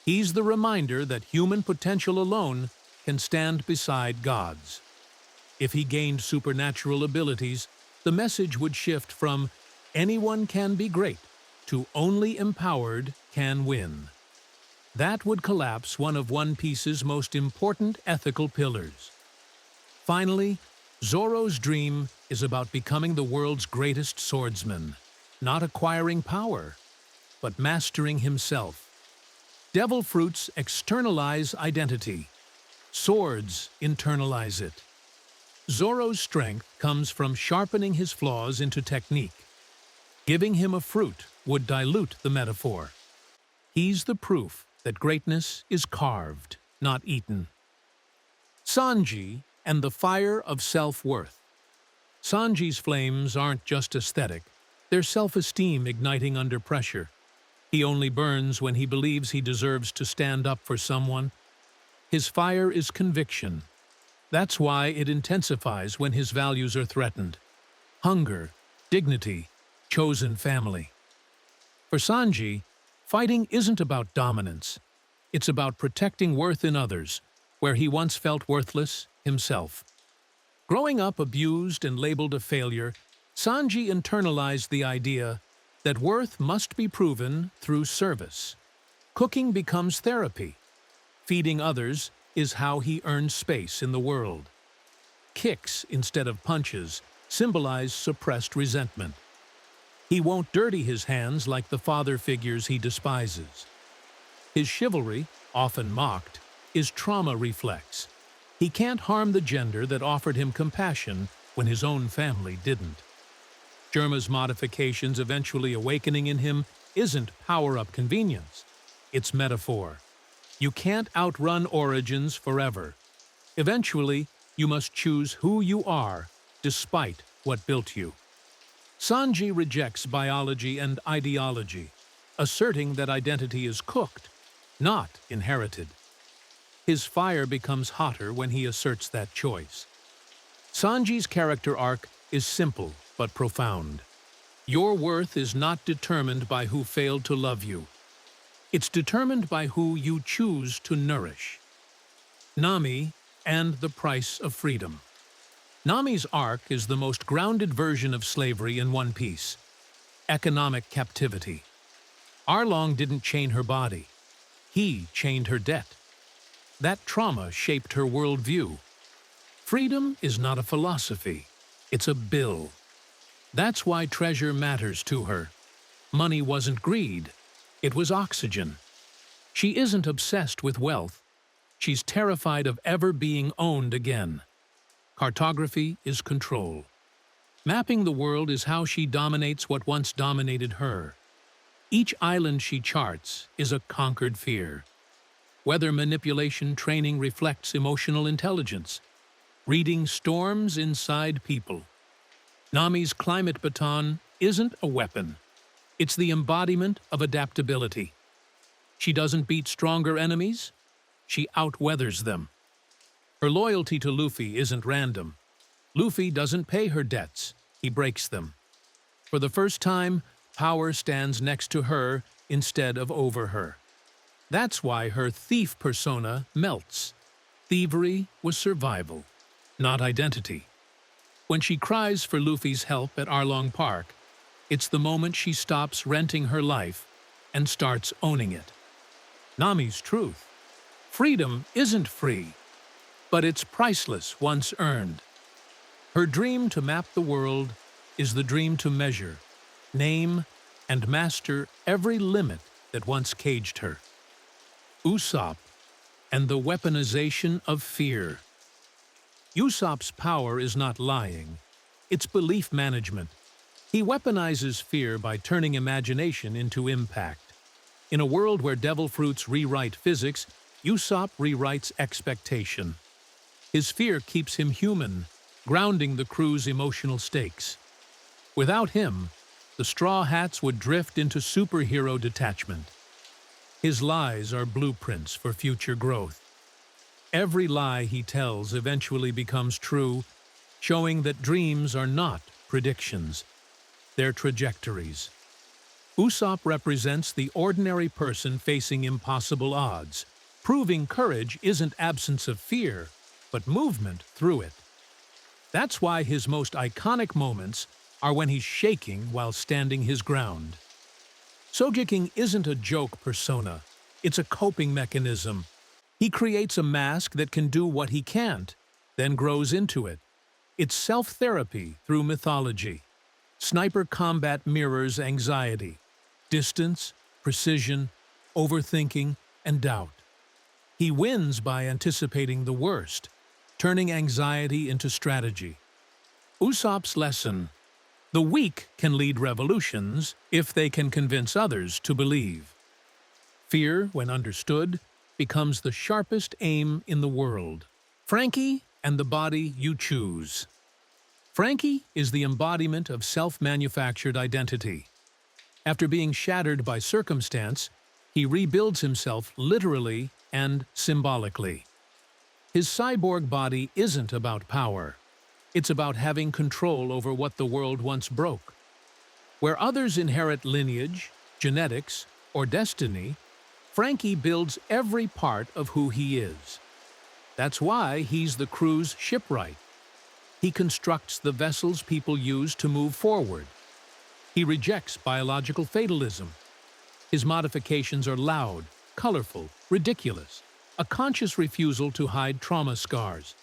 He's the reminder that human potential alone can stand beside God's. If he gained supernatural abilities, the message would shift from anyone can be great to only empowered can win. That would collapse one of One Piece's most important ethical pillars. Finally, Zoro's dream is about becoming the world's greatest swordsman, not acquiring power, but mastering himself. Devil fruits externalize identity. Swords internalize it. Zoro's strength comes from sharpening his flaws into technique. Giving him a fruit would dilute the metaphor. He's the proof that greatness is carved, not eaten. Sanji and the fire of self-worth. Sanji's flames aren't just aesthetic, they're self-esteem igniting under pressure. He only burns when he believes he deserves to stand up for someone. His fire is conviction. That's why it intensifies when his values are threatened. Hunger, dignity, chosen family. For Sanji, fighting isn't about dominance. It's about protecting worth in others, where he once felt worthless himself. Growing up abused and labeled a failure, Sanji internalized the idea that worth must be proven through service. Cooking becomes therapy. Feeding others is how he earns space in the world. Kicks instead of punches symbolize suppressed resentment. He won't dirty his hands like the father figures he despises. His chivalry, often mocked, is trauma reflex. He can't harm the gender that offered him compassion when his own family didn't. Germa's modifications eventually awakening in him isn't power-up convenience. It's metaphor. You can't outrun origins forever. Eventually, you must choose who you are, despite what built you. Sanji rejects biology and ideology, asserting that identity is cooked, not inherited. His fire becomes hotter when he asserts that choice. Sanji's character arc is simple but profound. Your worth is not determined by who failed to love you. It's determined by who you choose to nourish. Nami and the price of freedom. Nami's arc is the most grounded version of slavery in One Piece. Economic captivity. Arlong didn't chain her body. He chained her debt. That trauma shaped her worldview. Freedom is not a philosophy. It's a bill. That's why treasure matters to her. Money wasn't greed. It was oxygen. She isn't obsessed with wealth. She's terrified of ever being owned again. Cartography is control. Mapping the world is how she dominates what once dominated her. Each island she charts is a conquered fear. Weather manipulation training reflects emotional intelligence, reading storms inside people. Nami's climate baton isn't a weapon. It's the embodiment of adaptability. She doesn't beat stronger enemies, she outweathers them. Her loyalty to Luffy isn't random. Luffy doesn't pay her debts, he breaks them. For the first time, power stands next to her instead of over her. That's why her thief persona melts. Thievery was survival, not identity. When she cries for Luffy's help at Arlong Park, it's the moment she stops renting her life and starts owning it. Nami's truth. Freedom isn't free, but it's priceless once earned. Her dream to map the world is the dream to measure, name, and master every limit that once caged her. Usopp and the weaponization of fear. Usopp's power is not lying, it's belief management. He weaponizes fear by turning imagination into impact. In a world where devil fruits rewrite physics, Usopp rewrites expectation. His fear keeps him human, grounding the crew's emotional stakes. Without him, the Straw Hats would drift into superhero detachment. His lies are blueprints for future growth. Every lie he tells eventually becomes true, showing that dreams are not predictions. They're trajectories. Usopp represents the ordinary person facing impossible odds, proving courage isn't absence of fear, but movement through it. That's why his most iconic moments are when he's shaking while standing his ground. Sogeking isn't a joke persona, it's a coping mechanism. He creates a mask that can do what he can't, then grows into it. It's self-therapy through mythology. Sniper combat mirrors anxiety, distance, precision, overthinking, and doubt. He wins by anticipating the worst, turning anxiety into strategy. Usopp's lesson: the weak can lead revolutions if they can convince others to believe. Fear, when understood, becomes the sharpest aim in the world. Frankie and the body you choose. Frankie is the embodiment of self-manufactured identity. After being shattered by circumstance, he rebuilds himself literally and symbolically. His cyborg body isn't about power. It's about having control over what the world once broke. Where others inherit lineage, genetics, or destiny, Frankie builds every part of who he is. That's why he's the crew's shipwright. He constructs the vessels people use to move forward. He rejects biological fatalism. His modifications are loud, colorful, ridiculous, a conscious refusal to hide trauma scars.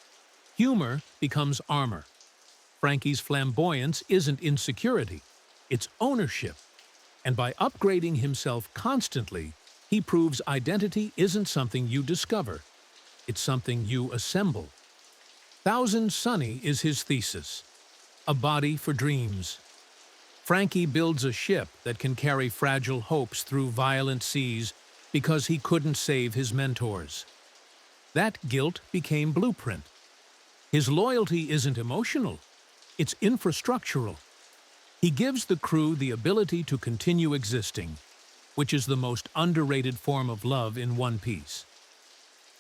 Humor becomes armor. Frankie's flamboyance isn't insecurity, it's ownership. And by upgrading himself constantly, he proves identity isn't something you discover, it's something you assemble. Thousand Sunny is his thesis, a body for dreams. Frankie builds a ship that can carry fragile hopes through violent seas because he couldn't save his mentors. That guilt became blueprint. His loyalty isn't emotional, it's infrastructural. He gives the crew the ability to continue existing, which is the most underrated form of love in One Piece.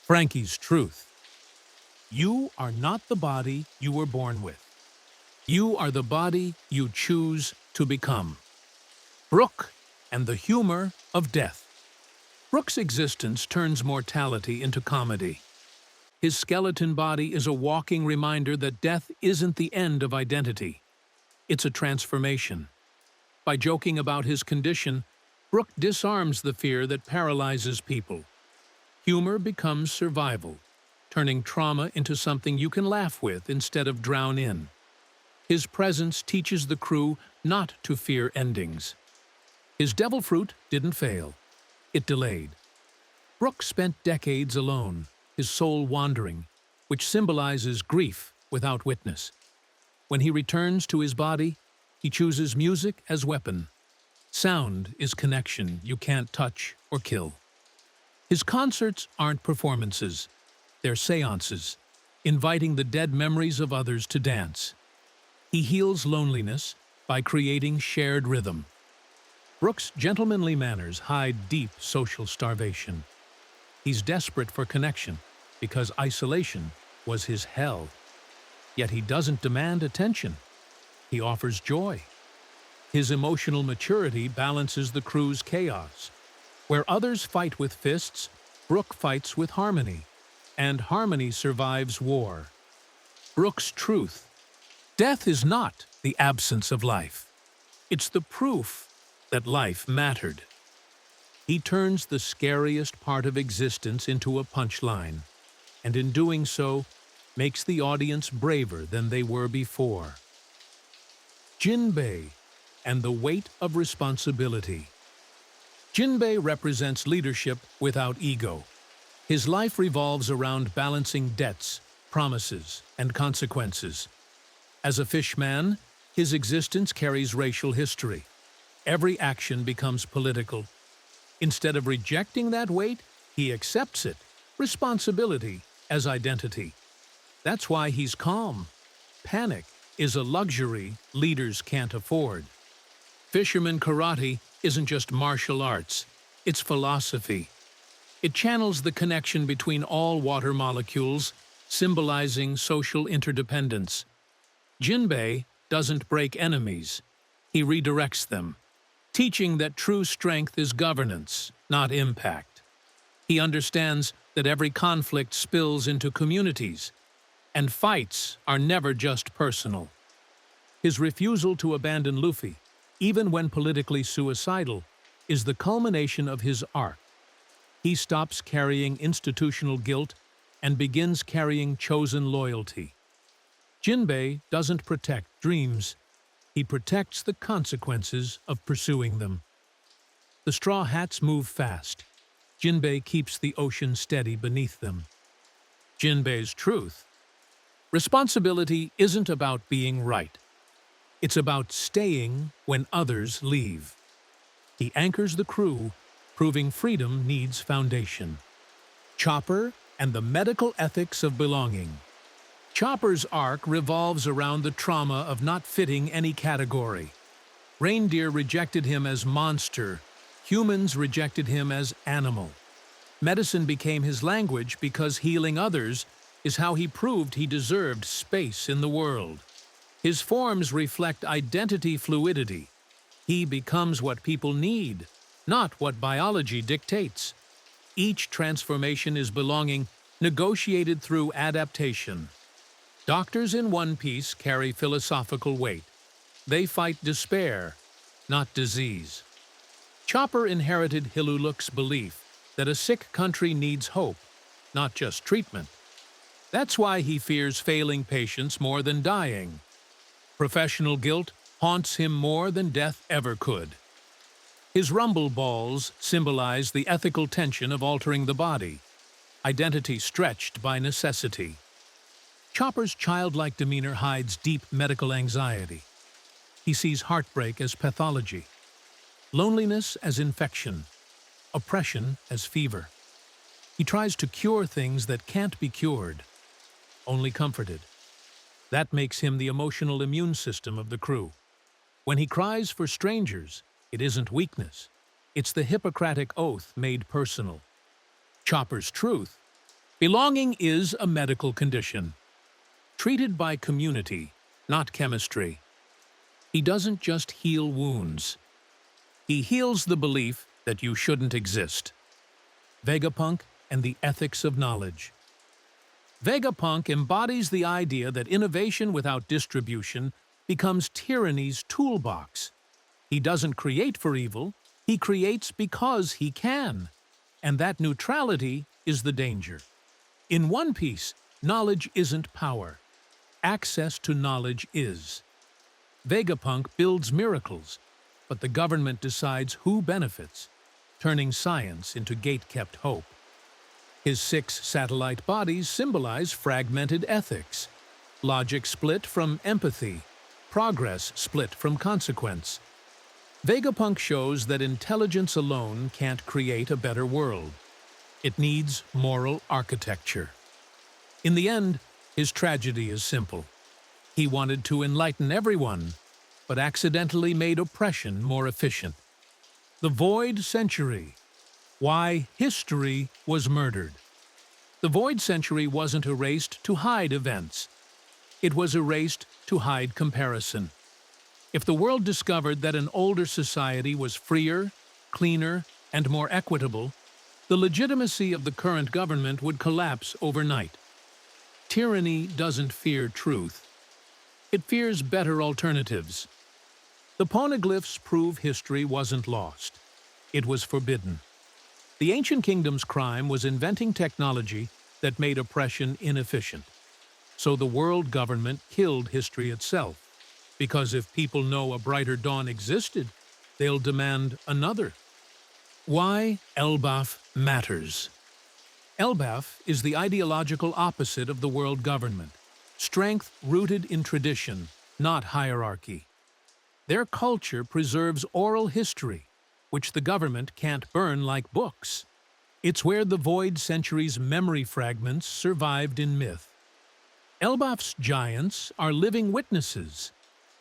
Frankie's truth. You are not the body you were born with. You are the body you choose to become. Brook and the humor of death. Brook's existence turns mortality into comedy. His skeleton body is a walking reminder that death isn't the end of identity. It's a transformation. By joking about his condition, Brook disarms the fear that paralyzes people. Humor becomes survival, turning trauma into something you can laugh with instead of drown in. His presence teaches the crew not to fear endings. His devil fruit didn't fail. It delayed. Brook spent decades alone, his soul wandering, which symbolizes grief without witness. When he returns to his body, he chooses music as weapon. Sound is connection you can't touch or kill. His concerts aren't performances, they're seances, inviting the dead memories of others to dance. He heals loneliness by creating shared rhythm. Brooks' gentlemanly manners hide deep social starvation. He's desperate for connection because isolation was his hell. Yet he doesn't demand attention. He offers joy. His emotional maturity balances the crew's chaos. Where others fight with fists, Brooke fights with harmony, and harmony survives war. Brooks' truth. Death is not the absence of life. It's the proof that life mattered. He turns the scariest part of existence into a punchline, and in doing so, makes the audience braver than they were before. Jinbei and the weight of responsibility. Jinbei represents leadership without ego. His life revolves around balancing debts, promises, and consequences. As a fishman, his existence carries racial history. Every action becomes political. Instead of rejecting that weight, he accepts it, responsibility, as identity. That's why he's calm. Panic is a luxury leaders can't afford. Fisherman karate isn't just martial arts, it's philosophy. It channels the connection between all water molecules, symbolizing social interdependence. Jinbei doesn't break enemies, he redirects them, teaching that true strength is governance, not impact. He understands that every conflict spills into communities, and fights are never just personal. His refusal to abandon Luffy, even when politically suicidal, is the culmination of his arc. He stops carrying institutional guilt and begins carrying chosen loyalty. Jinbei doesn't protect dreams, he protects the consequences of pursuing them. The Straw Hats move fast. Jinbei keeps the ocean steady beneath them. Jinbei's truth. Responsibility isn't about being right. It's about staying when others leave. He anchors the crew, proving freedom needs foundation. Chopper and the medical ethics of belonging. Chopper's arc revolves around the trauma of not fitting any category. Reindeer rejected him as monster. Humans rejected him as animal. Medicine became his language because healing others is how he proved he deserved space in the world. His forms reflect identity fluidity. He becomes what people need, not what biology dictates. Each transformation is belonging, negotiated through adaptation. Doctors in One Piece carry philosophical weight. They fight despair, not disease. Chopper inherited Hiluluk's belief that a sick country needs hope, not just treatment. That's why he fears failing patients more than dying. Professional guilt haunts him more than death ever could. His rumble balls symbolize the ethical tension of altering the body, identity stretched by necessity. Chopper's childlike demeanor hides deep medical anxiety. He sees heartbreak as pathology, loneliness as infection, oppression as fever. He tries to cure things that can't be cured, only comforted. That makes him the emotional immune system of the crew. When he cries for strangers, it isn't weakness. It's the Hippocratic oath made personal. Chopper's truth. Belonging is a medical condition, treated by community, not chemistry. He doesn't just heal wounds. He heals the belief that you shouldn't exist. Vegapunk and the ethics of knowledge. Vegapunk embodies the idea that innovation without distribution becomes tyranny's toolbox. He doesn't create for evil, he creates because he can. And that neutrality is the danger. In One Piece, knowledge isn't power. Access to knowledge is. Vegapunk builds miracles, but the government decides who benefits, turning science into gate-kept hope. His 6 satellite bodies symbolize fragmented ethics. logic split from empathy, progress split from consequence. Vegapunk shows that intelligence alone can't create a better world. It needs moral architecture. In the end, his tragedy is simple. He wanted to enlighten everyone, but accidentally made oppression more efficient. The Void Century. Why history was murdered. The Void Century wasn't erased to hide events. It was erased to hide comparison. If the world discovered that an older society was freer, cleaner, and more equitable, the legitimacy of the current government would collapse overnight. Tyranny doesn't fear truth. It fears better alternatives. The poneglyphs prove history wasn't lost. It was forbidden. The ancient kingdom's crime was inventing technology that made oppression inefficient. So the world government killed history itself. Because if people know a brighter dawn existed, they'll demand another. Why Elbaf matters. Elbaf is the ideological opposite of the world government. Strength rooted in tradition, not hierarchy. Their culture preserves oral history, which the government can't burn like books. It's where the Void Century's memory fragments survived in myth. Elbaf's giants are living witnesses,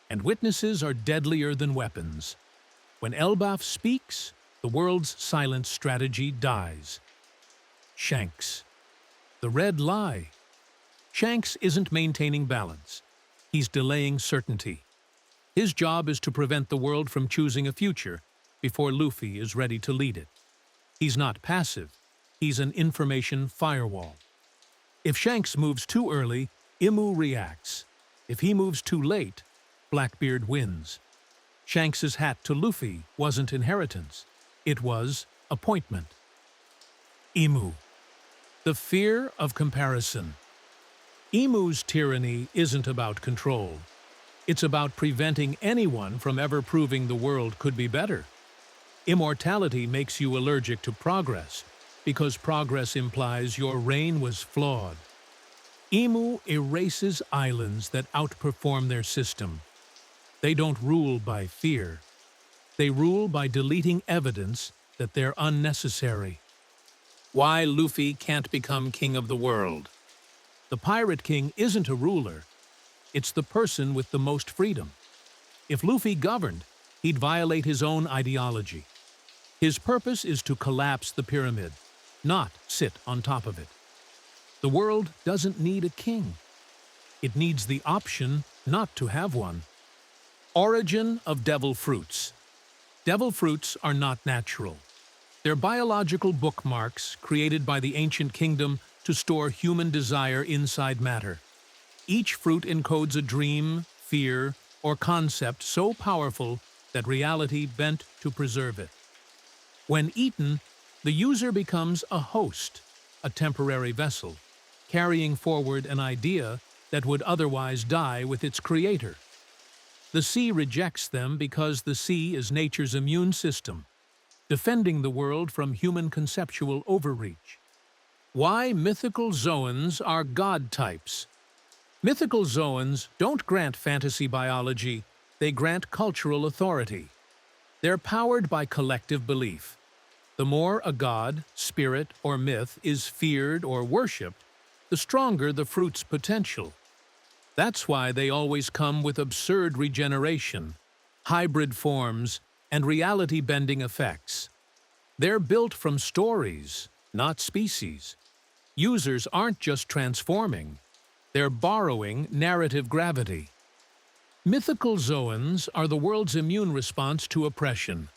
and witnesses are deadlier than weapons. When Elbaf speaks, the world's silent strategy dies. Shanks. The red lie. Shanks isn't maintaining balance. He's delaying certainty. His job is to prevent the world from choosing a future before Luffy is ready to lead it. He's not passive. He's an information firewall. If Shanks moves too early, Imu reacts. If he moves too late, Blackbeard wins. Shanks's hat to Luffy wasn't inheritance. It was appointment. Imu. The fear of comparison. Imu's tyranny isn't about control. It's about preventing anyone from ever proving the world could be better. Immortality makes you allergic to progress, because progress implies your reign was flawed. Imu erases islands that outperform their system. They don't rule by fear. They rule by deleting evidence that they're unnecessary. Why Luffy can't become king of the world. The Pirate King isn't a ruler. It's the person with the most freedom. If Luffy governed, he'd violate his own ideology. His purpose is to collapse the pyramid, not sit on top of it. The world doesn't need a king. It needs the option not to have one. Origin of devil fruits. Devil fruits are not natural. They're biological bookmarks created by the ancient kingdom to store human desire inside matter. Each fruit encodes a dream, fear, or concept so powerful that reality bent to preserve it. When eaten, the user becomes a host, a temporary vessel, carrying forward an idea that would otherwise die with its creator. The sea rejects them because the sea is nature's immune system, defending the world from human conceptual overreach. Why mythical Zoans are god types. Mythical Zoans don't grant fantasy biology, they grant cultural authority. They're powered by collective belief. The more a god, spirit, or myth is feared or worshipped, the stronger the fruit's potential. That's why they always come with absurd regeneration, hybrid forms, and reality-bending effects. They're built from stories, not species. Users aren't just transforming, they're borrowing narrative gravity. Mythical Zoans are the world's immune response to oppression,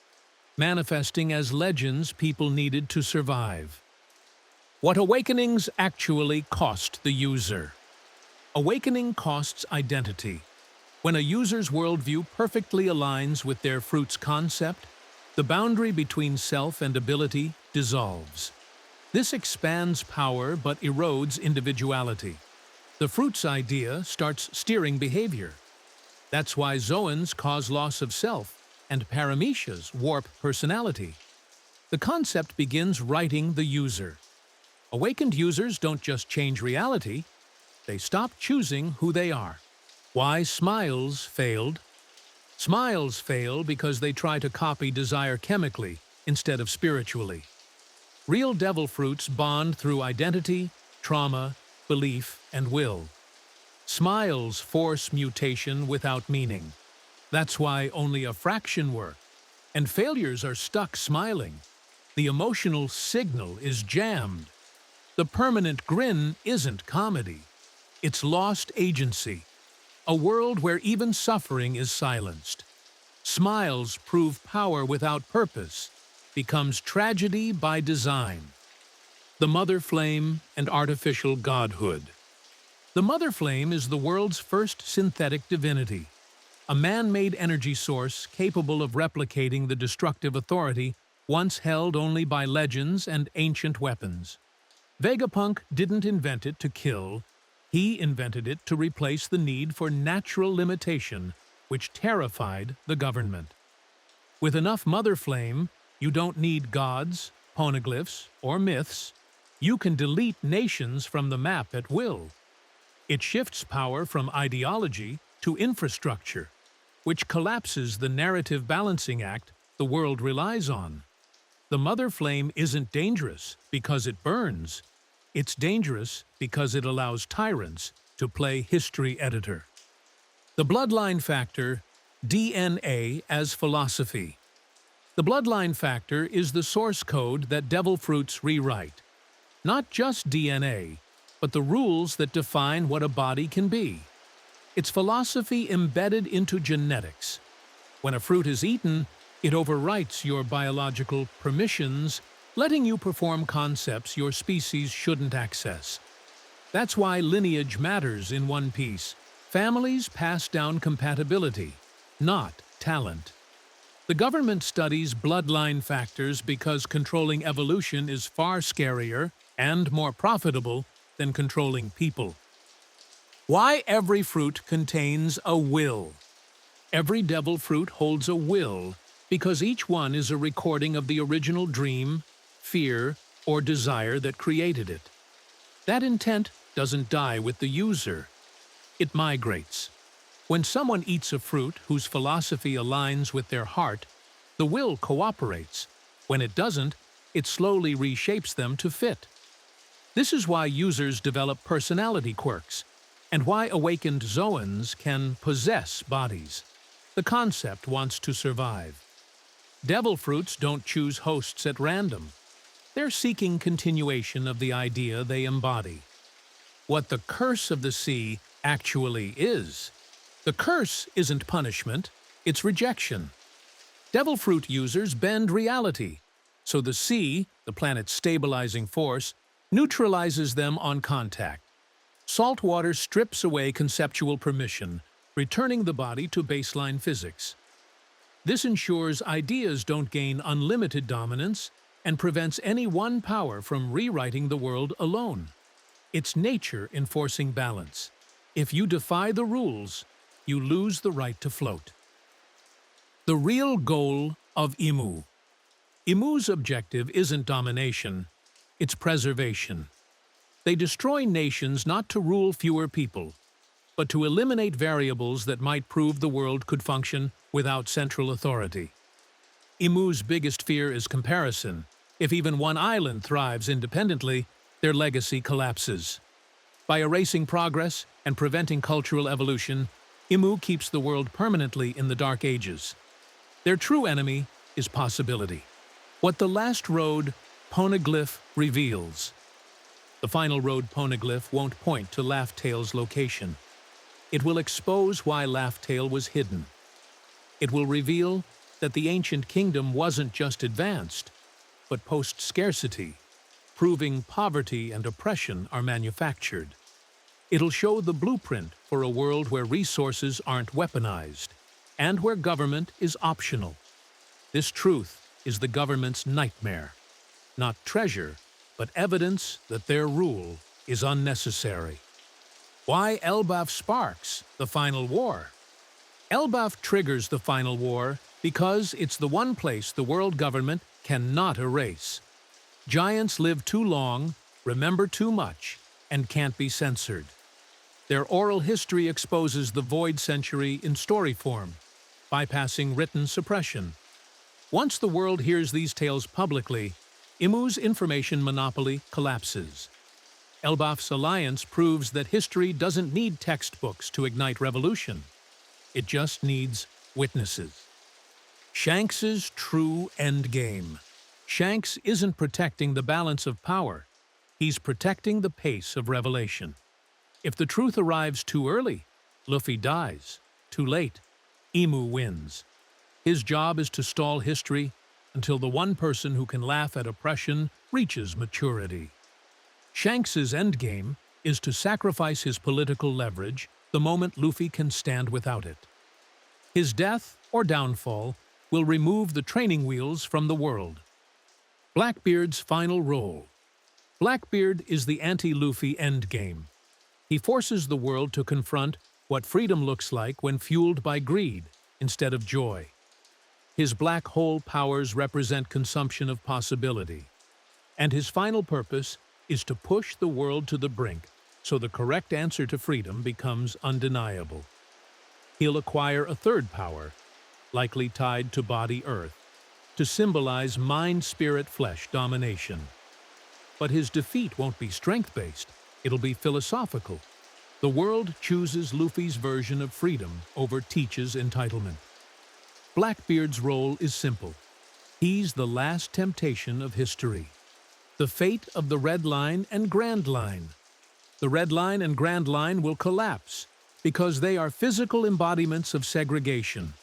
manifesting as legends people needed to survive. What awakenings actually cost the user. Awakening costs identity. When a user's worldview perfectly aligns with their fruit's concept, the boundary between self and ability dissolves. This expands power but erodes individuality. The fruit's idea starts steering behavior. That's why Zoans cause loss of self and Paramecias warp personality. The concept begins writing the user. Awakened users don't just change reality, They stopped choosing who they are. Why smiles failed? Smiles fail because they try to copy desire chemically instead of spiritually. Real devil fruits bond through identity, trauma, belief, and will. Smiles force mutation without meaning. That's why only a fraction work, and failures are stuck smiling. The emotional signal is jammed. The permanent grin isn't comedy. It's lost agency. A world where even suffering is silenced. Smiles prove power without purpose, becomes tragedy by design. The mother flame and artificial godhood. The mother flame is the world's first synthetic divinity, a man-made energy source capable of replicating the destructive authority once held only by legends and ancient weapons. Vegapunk didn't invent it to kill, he invented it to replace the need for natural limitation, which terrified the government. With enough mother flame, you don't need gods, poneglyphs, or myths. You can delete nations from the map at will. It shifts power from ideology to infrastructure, which collapses the narrative balancing act the world relies on. The mother flame isn't dangerous because it burns. It's dangerous because it allows tyrants to play history editor. The Bloodline Factor, DNA as philosophy. The Bloodline Factor is the source code that devil fruits rewrite. Not just DNA, but the rules that define what a body can be. It's philosophy embedded into genetics. When a fruit is eaten, it overwrites your biological permissions, letting you perform concepts your species shouldn't access. That's why lineage matters in One Piece. Families pass down compatibility, not talent. The government studies bloodline factors because controlling evolution is far scarier and more profitable than controlling people. Why every fruit contains a will? Every devil fruit holds a will because each one is a recording of the original dream, fear, or desire that created it. That intent doesn't die with the user. It migrates. When someone eats a fruit whose philosophy aligns with their heart, the will cooperates. When it doesn't, it slowly reshapes them to fit. This is why users develop personality quirks, and why awakened Zoans can possess bodies. The concept wants to survive. Devil fruits don't choose hosts at random. They're seeking continuation of the idea they embody. What the curse of the sea actually is. The curse isn't punishment, it's rejection. Devil fruit users bend reality, so the sea, the planet's stabilizing force, neutralizes them on contact. Salt water strips away conceptual permission, returning the body to baseline physics. This ensures ideas don't gain unlimited dominance and prevents any one power from rewriting the world alone. It's nature enforcing balance. If you defy the rules, you lose the right to float. The real goal of Imu. Imu's objective isn't domination, it's preservation. They destroy nations not to rule fewer people, but to eliminate variables that might prove the world could function without central authority. Imu's biggest fear is comparison. If even one island thrives independently, their legacy collapses. By erasing progress and preventing cultural evolution, Imu keeps the world permanently in the Dark Ages. Their true enemy is possibility. What the last road poneglyph reveals. The final road poneglyph won't point to Laugh-Tale's location. It will expose why Laugh-Tale was hidden. It will reveal that the ancient kingdom wasn't just advanced, but post-scarcity, proving poverty and oppression are manufactured. It'll show the blueprint for a world where resources aren't weaponized, and where government is optional. This truth is the government's nightmare. Not treasure, but evidence that their rule is unnecessary. Why Elbaf sparks the final war? Elbaf triggers the final war because it's the one place the world government cannot erase. Giants live too long, remember too much, and can't be censored. Their oral history exposes the void century in story form, bypassing written suppression. Once the world hears these tales publicly, Imu's information monopoly collapses. Elbaf's alliance proves that history doesn't need textbooks to ignite revolution. It just needs witnesses. Shanks's true endgame. Shanks isn't protecting the balance of power. He's protecting the pace of revelation. If the truth arrives too early, Luffy dies. Too late, Imu wins. His job is to stall history until the one person who can laugh at oppression reaches maturity. Shanks's endgame is to sacrifice his political leverage the moment Luffy can stand without it. His death or downfall will remove the training wheels from the world. Blackbeard's final role. Blackbeard is the anti-Luffy endgame. He forces the world to confront what freedom looks like when fueled by greed instead of joy. His black hole powers represent consumption of possibility, and his final purpose is to push the world to the brink so the correct answer to freedom becomes undeniable. He'll acquire a third power, likely tied to body Earth, to symbolize mind-spirit-flesh domination. But his defeat won't be strength-based, it'll be philosophical. The world chooses Luffy's version of freedom over Teach's entitlement. Blackbeard's role is simple. He's the last temptation of history. The fate of the Red Line and Grand Line. The Red Line and Grand Line will collapse because they are physical embodiments of segregation,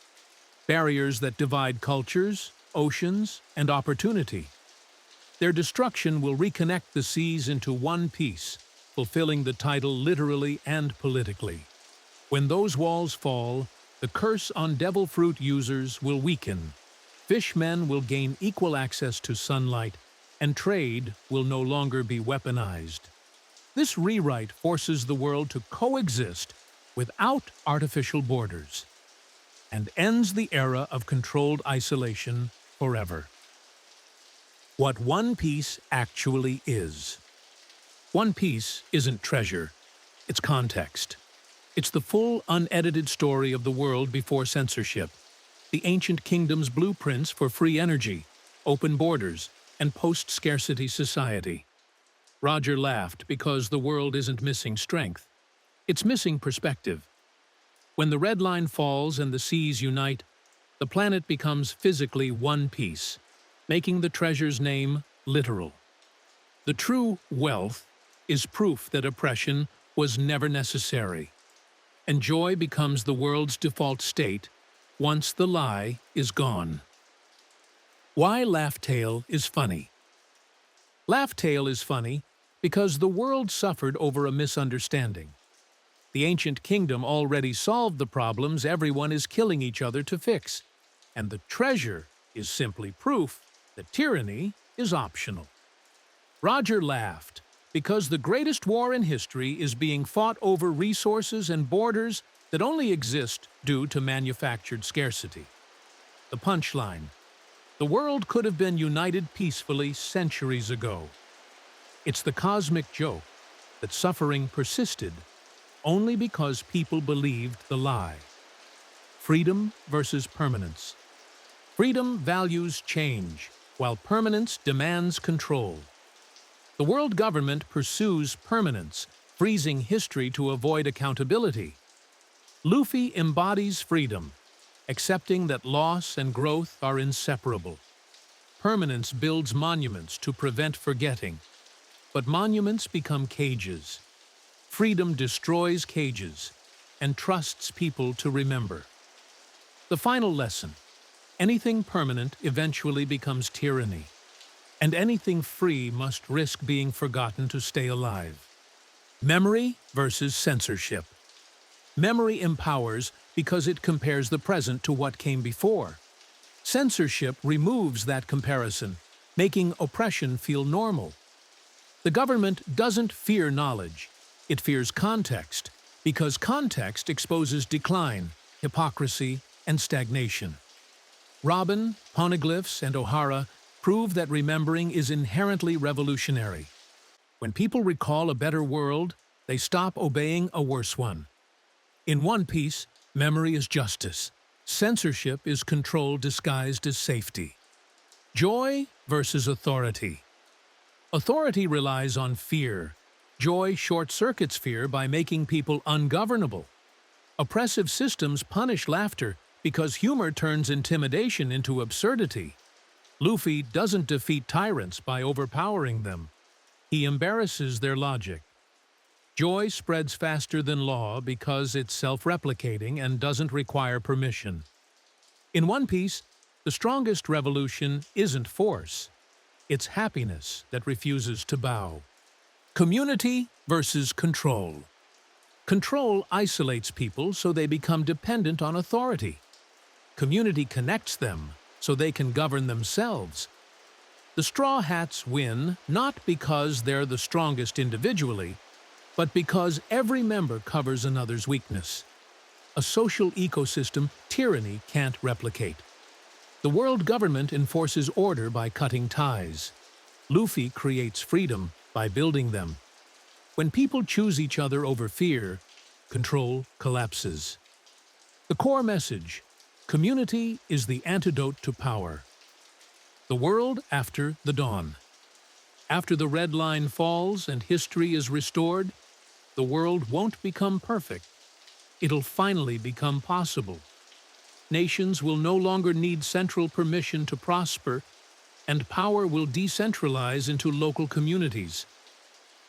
barriers that divide cultures, oceans, and opportunity. Their destruction will reconnect the seas into one piece, fulfilling the title literally and politically. When those walls fall, the curse on devil fruit users will weaken. Fishmen will gain equal access to sunlight, and trade will no longer be weaponized. This rewrite forces the world to coexist without artificial borders, and ends the era of controlled isolation forever. What One Piece actually is. One Piece isn't treasure, it's context. It's the full, unedited story of the world before censorship, the ancient kingdom's blueprints for free energy, open borders, and post-scarcity society. Roger laughed because the world isn't missing strength. It's missing perspective. When the Red Line falls and the seas unite, the planet becomes physically one piece, making the treasure's name literal. The true wealth is proof that oppression was never necessary, and joy becomes the world's default state once the lie is gone. Why Laugh Tale is funny. Laugh Tale is funny because the world suffered over a misunderstanding. The ancient kingdom already solved the problems everyone is killing each other to fix, and the treasure is simply proof that tyranny is optional. Roger laughed because the greatest war in history is being fought over resources and borders that only exist due to manufactured scarcity. The punchline: the world could have been united peacefully centuries ago. It's the cosmic joke that suffering persisted only because people believed the lie. Freedom versus permanence. Freedom values change, while permanence demands control. The world government pursues permanence, freezing history to avoid accountability. Luffy embodies freedom, accepting that loss and growth are inseparable. Permanence builds monuments to prevent forgetting, but monuments become cages. Freedom destroys cages and trusts people to remember. The final lesson: anything permanent eventually becomes tyranny, and anything free must risk being forgotten to stay alive. Memory versus censorship. Memory empowers because it compares the present to what came before. Censorship removes that comparison, making oppression feel normal. The government doesn't fear knowledge, it fears context, because context exposes decline, hypocrisy, and stagnation. Robin, Poneglyphs, and O'Hara prove that remembering is inherently revolutionary. When people recall a better world, they stop obeying a worse one. In One Piece, memory is justice. Censorship is control disguised as safety. Joy versus authority. Authority relies on fear. Joy short-circuits fear by making people ungovernable. Oppressive systems punish laughter because humor turns intimidation into absurdity. Luffy doesn't defeat tyrants by overpowering them. He embarrasses their logic. Joy spreads faster than law because it's self-replicating and doesn't require permission. In One Piece, the strongest revolution isn't force. It's happiness that refuses to bow. Community versus control. Control isolates people so they become dependent on authority. Community connects them so they can govern themselves. The Straw Hats win not because they're the strongest individually, but because every member covers another's weakness. A social ecosystem tyranny can't replicate. The world government enforces order by cutting ties. Luffy creates freedom by building them. When people choose each other over fear, control collapses. The core message: community is the antidote to power. The world after the dawn. After the red line falls and history is restored, the world won't become perfect. It'll finally become possible. Nations will no longer need central permission to prosper, and power will decentralize into local communities.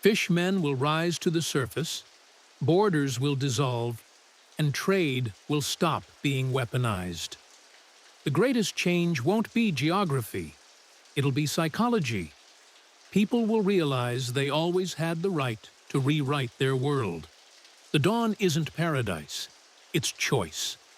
Fishmen will rise to the surface, borders will dissolve, and trade will stop being weaponized. The greatest change won't be geography. It'll be psychology. People will realize they always had the right to rewrite their world. The dawn isn't paradise, it's choice.